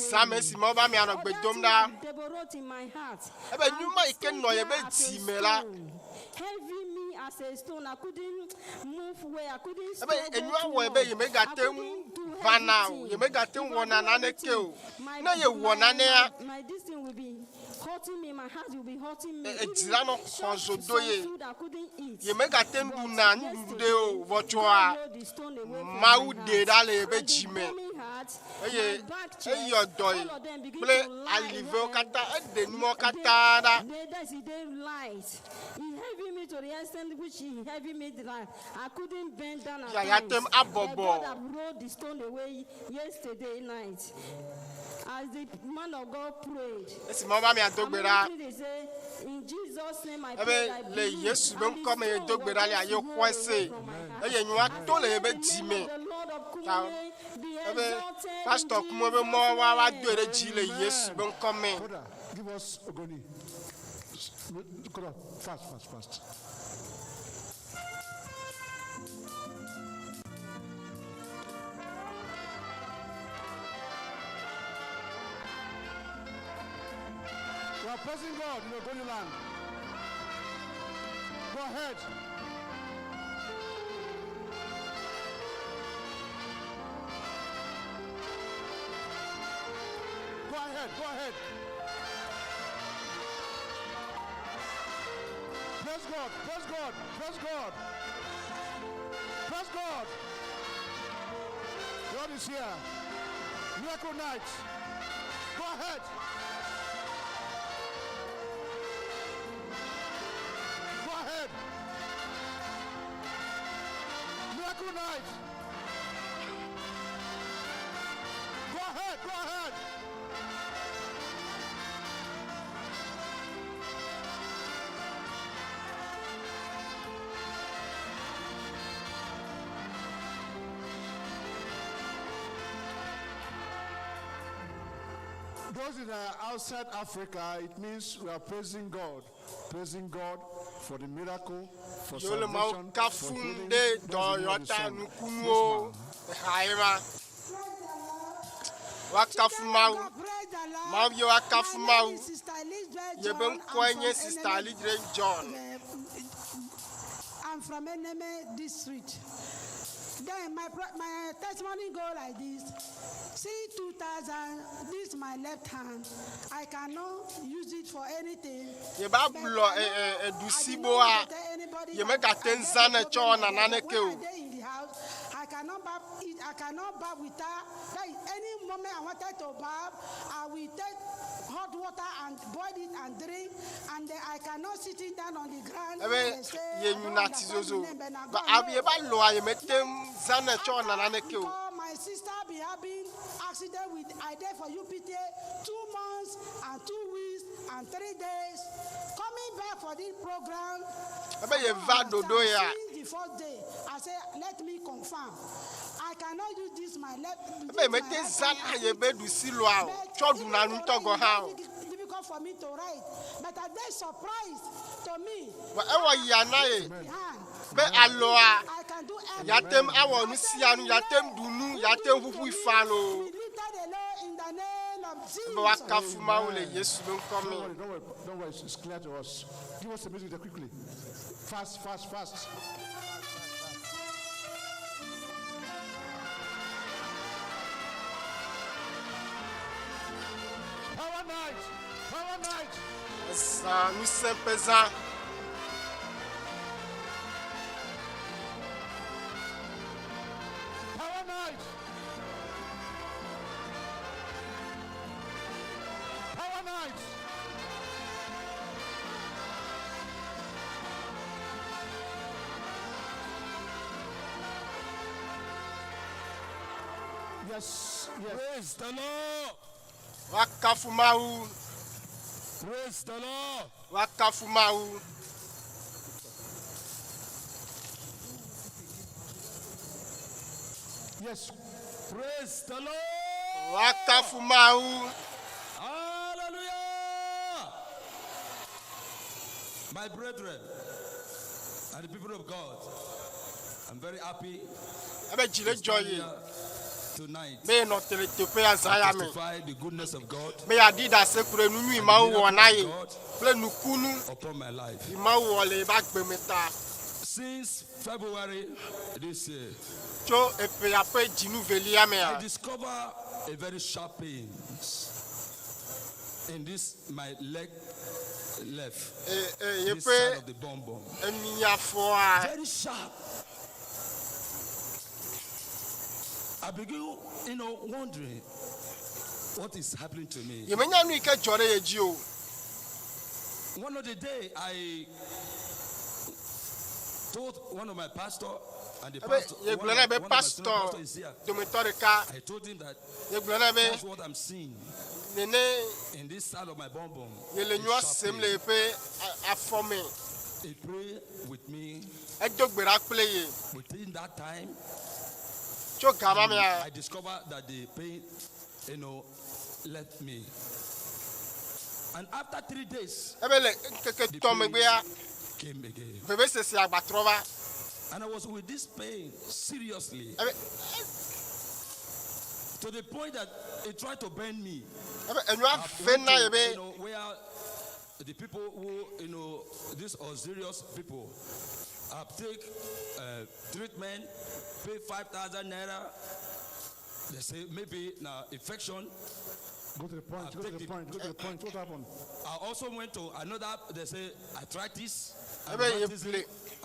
They wrote in my heart. Heavy me as a stone. I couldn't move where I couldn't stand. I couldn't do anything. My distance will be hurting me. My heart will be hurting me. Some food I couldn't eat. Mawu de dale be jime. Eye your doy. Ple alive kata de numo kata da. He heavy me to the extent which he heavy me like I couldn't bend down. Yatem abobo. I rolled the stone away yesterday night. As the man of God prayed, in Jesus' name I pray. Pasteur Kumuyi wa do re ji le Yesu ben come. Give us ogoni. Fast. We are praising God in Ogoni land. Go ahead. Go ahead. Praise God. God is here. Miracle night. Go ahead. Miracle night. Go ahead. Those in outside Africa, it means we are praising God for the miracle, for salvation, for healing. Wakafu Mawu. Mawu wakafu Mawu. Yeben kwenye Sister Lidre John. I'm from Eneme district. Then my testimony go like this. See 2000, this is my left hand. I cannot use it for anything. Ye ba blo dusibo a. Ye me gaten zane cho na naneke o. I cannot barb it. I cannot barb with her. Like any moment I wanted to barb, I will take hot water and boil it and drink, and then I cannot sit it down on the ground. Ye nyunati zozo. But abi ba lo a ye metem zane cho na naneke o. My sister be having accident with I there for UPT 2 months and 2 weeks and 3 days. Coming back for this program. The fourth day, I say, let me confirm. I cannot use this my left. Difficult for me to write, but they surprised to me. I can do everything. In the name of Jesus. Don't worry, it's clear to us. Give us the music quickly. Fast. Power night. nous sommes pesants. Power night. Power night. Yes, yes. Praise the Lord. Wakafu Mawu. Praise the Lord. Wakafu Mawu. Yes. Praise the Lord. Wakafu Mawu. Hallelujah. My brethren and the people of God, I'm very happy tonight to testify the goodness of God upon my life. Since February this year, I discovered a very sharp pain in this my leg left, this side of the bum. Very sharp. I begin, wondering what is happening to me. One of the day, I told one of my pastors, and the pastor, one of my pastors is here. I told him that that's what I'm seeing in this side of my bum. He prayed with me. Within that time, I discovered that the pain, left me. And after 3 days, the pain came again. And I was with this pain seriously, to the point that it tried to burn me. Where the people who, these are serious people, I've taken treatment, pay 5,000 naira. They say maybe now infection. Go to the point. Go to the point. What happened? I also went to another. They say arthritis. I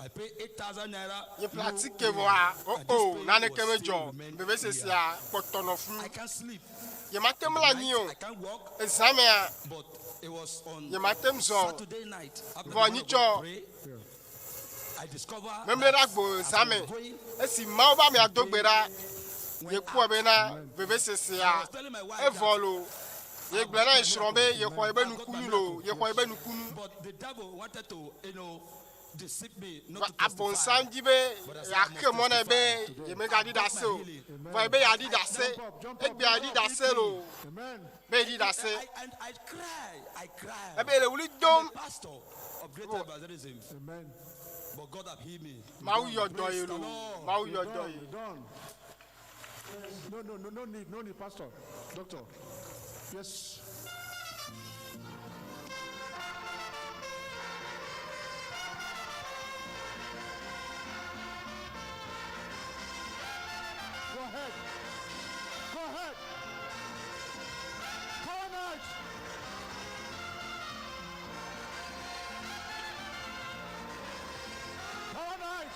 pay 8,000 naira. I can't sleep. I can't walk. But it was on Saturday night. After the pray, I discovered I was going. I was telling my wife but the devil wanted to, deceive me not to testify. But I cried. I'm a pastor of great evangelism. Amen. But God have healed me. No need, Pastor, Doctor. Yes. Go ahead. Power night. Power night.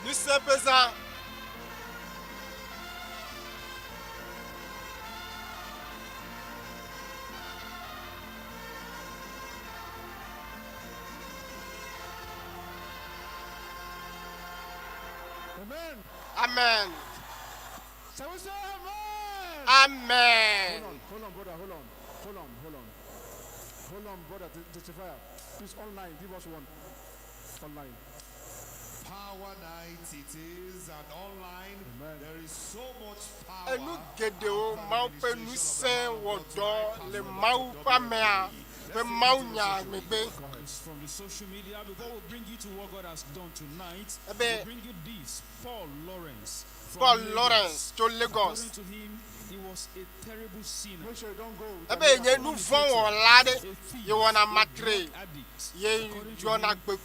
Nous sommes pesants. Amen. Shall we say amen? Amen. Hold on, brother. Hold on, brother. Testifier. Please online. Give us one. Online. Power night it is, and online. Amen. There is so much power. Et nous guédons, Mau peut nous saint, Wodor, le Mau pas mea. From the social media, before we bring you to what God has done tonight, we bring you this. Paul Lawrence. To Lagos. According to him, he was a terrible sinner. Make sure you don't go.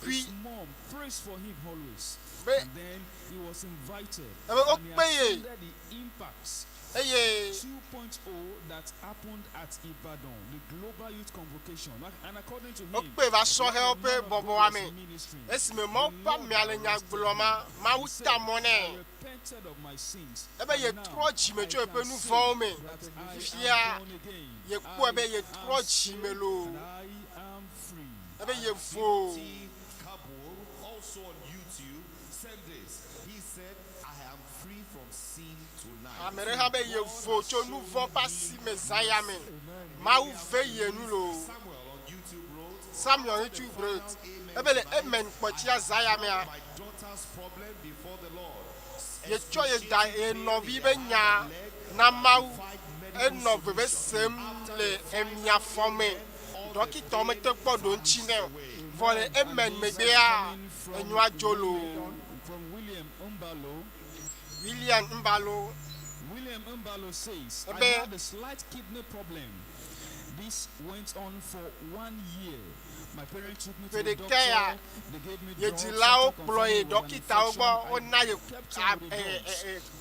His mom prays for him always. And then he was invited. And he attended the impacts 2.0 that happened at Ibadan, the Global Youth Convocation. And according to him, he was repented of my sins. Now, I am born again. And I am free. Also on YouTube, said this. He said, I am free from sin tonight. Samuel on YouTube wrote, my daughter's problem before the Lord. From William Mbalo. William Mbalo says, I had a slight kidney problem. This went on for 1 year. My parents took me to the doctor. They gave me drugs.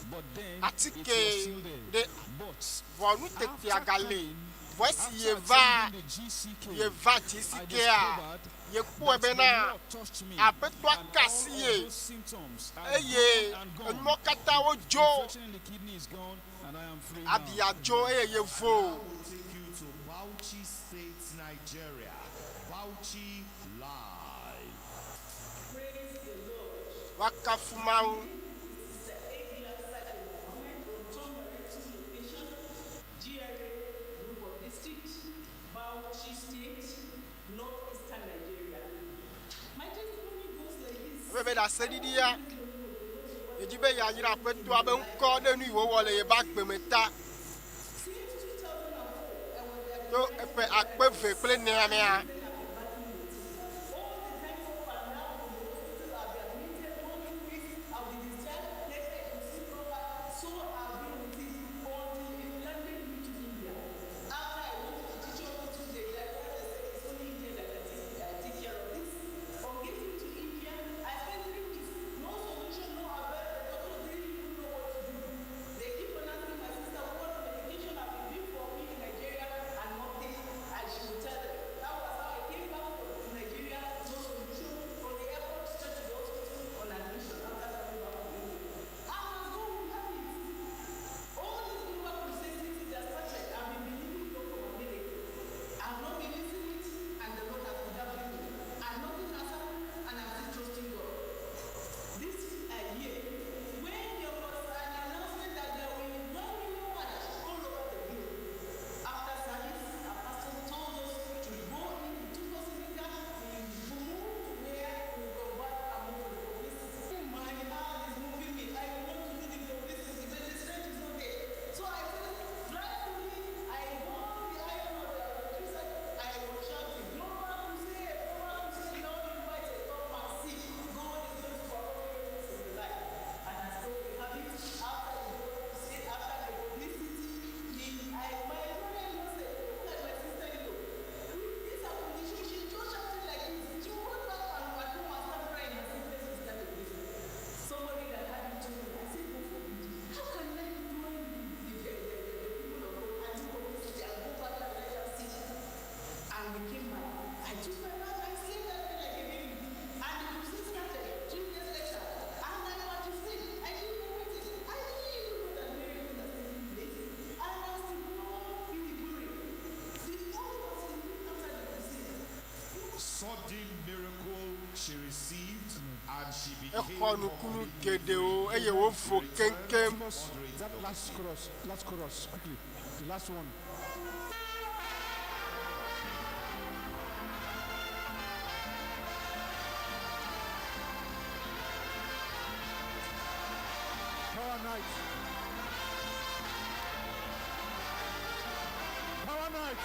But then it was still there. But after coming, after attending the GCK, I discovered that the Lord touched me, and all of those symptoms are gone and gone. Infection in the kidney is gone, and I am free now. We'll take you to Bauchi State, Nigeria. Bauchi Live. Praise the Lord. Wakafu Mawu. Bebe da sedidia. Ejibe ya nyira petu abe nko de nu iwo wole ye ba gbemeta. To epe akpeve kple neamea. Sudden miracle she received, and she became that last chorus, quickly, the last one. Power night. Power night.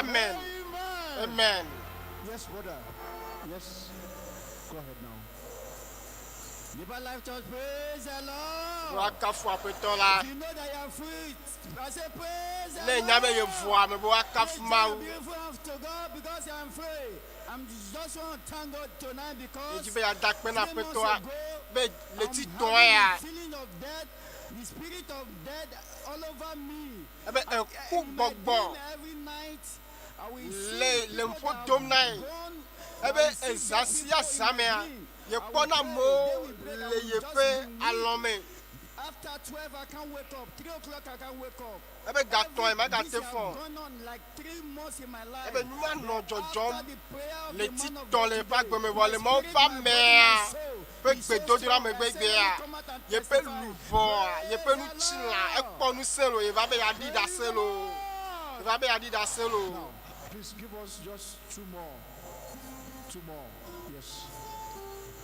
Amen. Amen. Yes, brother. Yes. Go ahead now. Deeper Life Church, praise the Lord. You know that you are free. I say praise the Lord. I'm beautiful to God because I am free. I'm just want to thank God tonight because 3 months ago, the feeling of death, the spirit of death all over me. Every night, I will see after 12 I can't wake up. 3 o'clock I can't wake up. This has gone on like 3 months in my life. After the prayer of the man of God today, my spirit, my body, my soul. Now, please give us just 2 more. 2 more. Yes.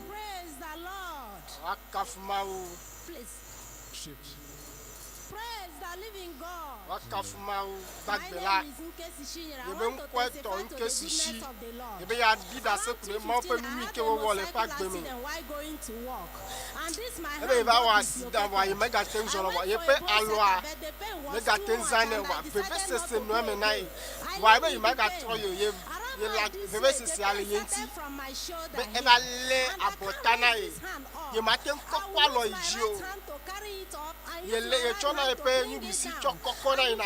Praise the Lord. Please. Shift. Praise the living God. My name is Nkesishi. I want to testify to the goodness of the Lord. Around 2:15, I had a motorcycle accident while going to work. And this my hand got dislocated. I went for a prostate and the pain was too much and I decided not to go again. I laid in the pain. Around this way, the pain started from my shoulder here. And I can't raise this hand up. I will use my right hand to carry it up and use my right hand to bring it down. And if you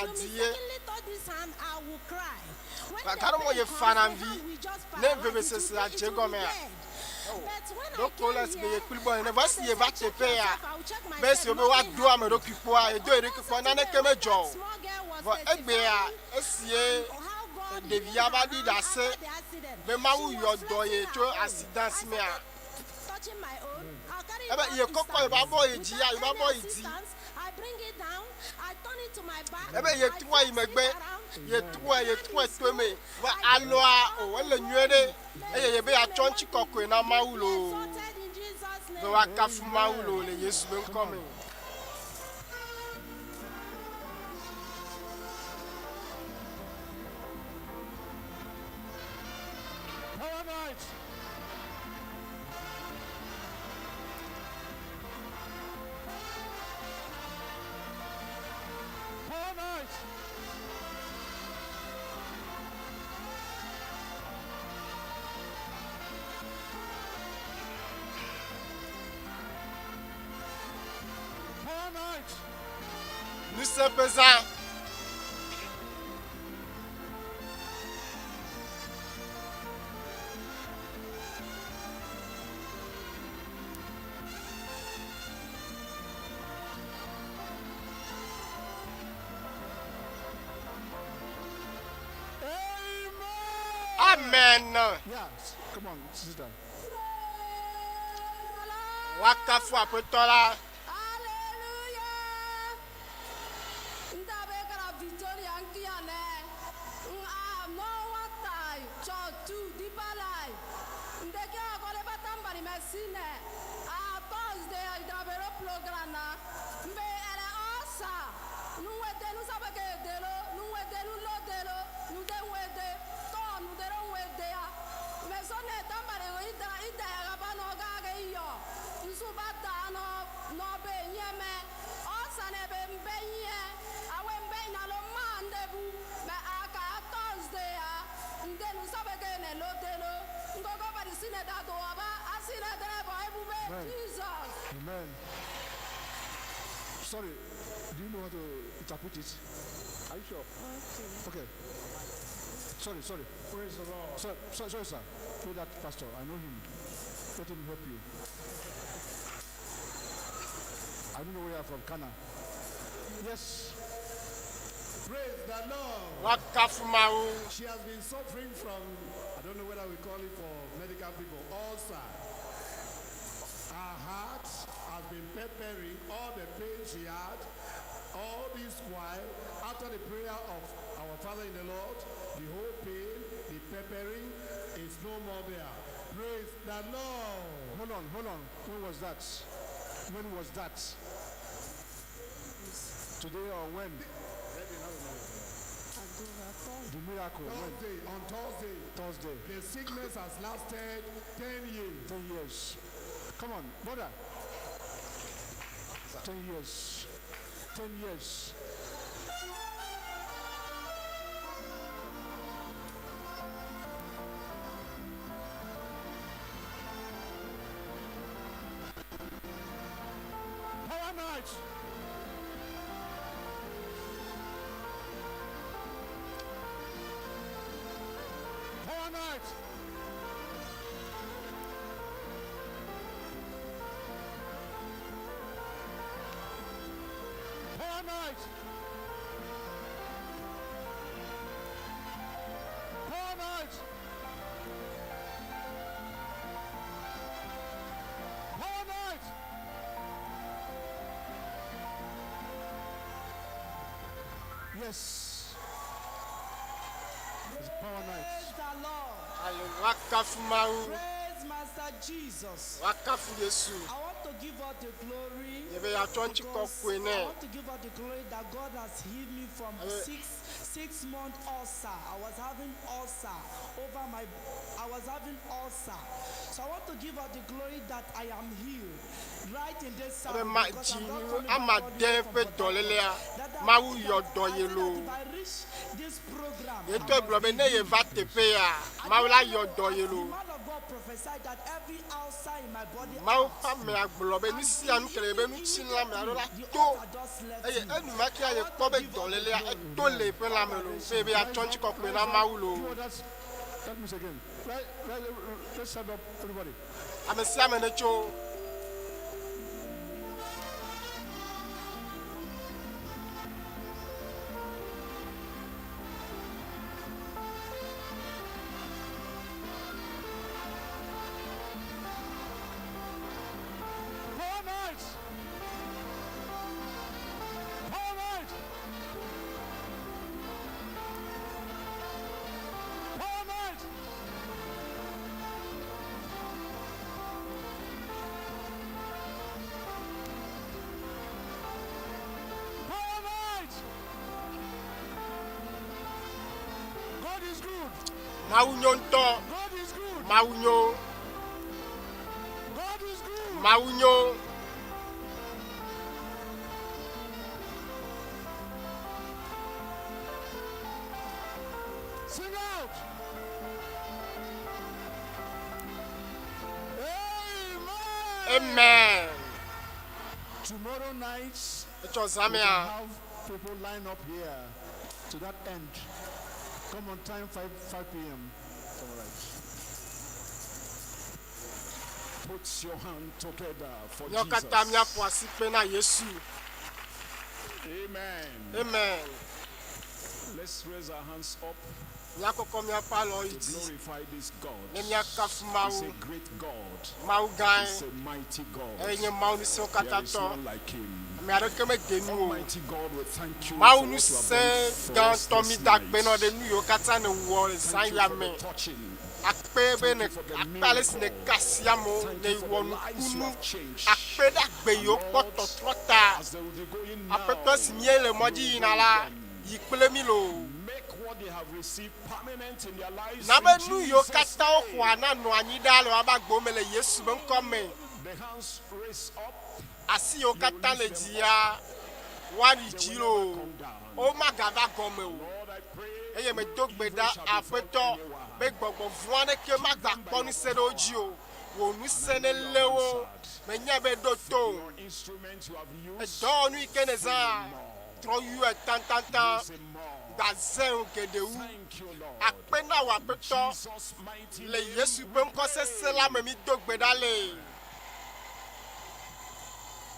mistakenly touch this hand, I will cry. When the pain comes, the hand will just paralyze. It will be dead. But when I came here, after the check yourself, I will check myself. Nothing happened. But that small girl was testifying how God delivered her after the accident. She was raising her own. Touching my own. I'll carry it up distance. Distance. I bring it down. I turn it to my back. I twist it around. Power night. Power night. Power night. Nous sommes pesants. Amen. Yes. Come on, sit down. Wakafu apetola. Amen. Sorry, do you know how to interpret it? Are you sure? Okay. Sorry. Praise the Lord. Sorry, sir. Pray that pastor. I know him. Let him help you. I don't know where you are from, Kana. Yes. Praise the Lord. Wakafu Mawu. She has been suffering from, I don't know whether we call it for medical people, ulcer. Her heart has been peppering all the pain she had. All this while, after the prayer of our Father in the Lord, the whole pain, the peppering is no more there. Praise the Lord. Hold on. When was that? Today or when? The miracle. On Thursday. The sickness has lasted 10 years. 10 years. Come on, brother. 10 years. 10 years. Power night. Power night. Power night. Power night. Power night. Yes. It's power night. Praise the Lord. Hallelujah. Praise Master Jesus. Wakafu Yesu. I want to give out the glory. Yebe ya tonchi kokwene. I want to give out the glory that God has healed me from 6-month ulcer. I was having ulcer. So I want to give out the glory that I am healed. Right in this service. I'm a deaf dolelea. Mawu yodoyelo. If I reach this program, Yeto globene ye va tepeya. Mawla yodoyelo. the man of God prophesied that every ulcer in my body, Mawu pa me aglobe ni si anu kelebe nu chinla me arola to. Eye enu makia ye kobe dolelea to le pe la melo. Febe ya tonchi kokwe na mawulo. That means again. Let's stand up, everybody. I'm a salmon. Maunyo. Sing out. Amen. Tomorrow night, we will have people line up here to that end. Come on time, 5 p.m. All right. Put your hand together for Jesus. Amen. Amen. Let's raise our hands up to glorify this God. He's a great God. He's a mighty God. There is none like him. Almighty God, we thank you for what you have done for us this night. Thank you for the touching. Thank you for the miracle. Thank you for the lives you have changed. As they will be going now, make what they have received permanent in their lives. In Jesus' name. The hands raised up. Asi yo kata le dia wari jiro o magava gome o eye me dogbeda afeto be gbogbo vuane ke magba poni sero ji o wo nu sene lewo me nya be do to e do nu ikeneza tro yu e tan da zen ke de u apena wa peto le Yesu be nko se sela me mi dogbeda le.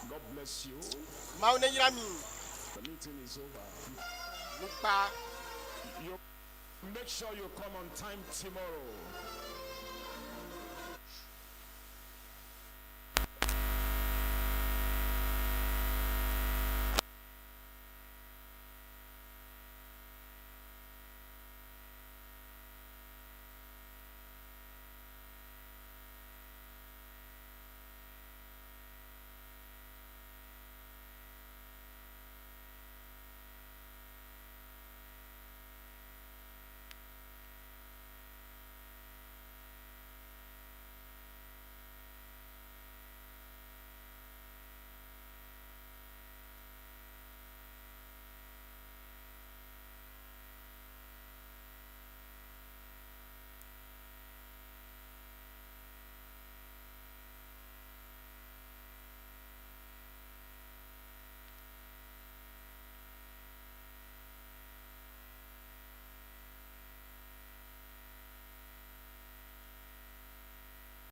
God bless you. The meeting is over. over. You make sure you come on time tomorrow.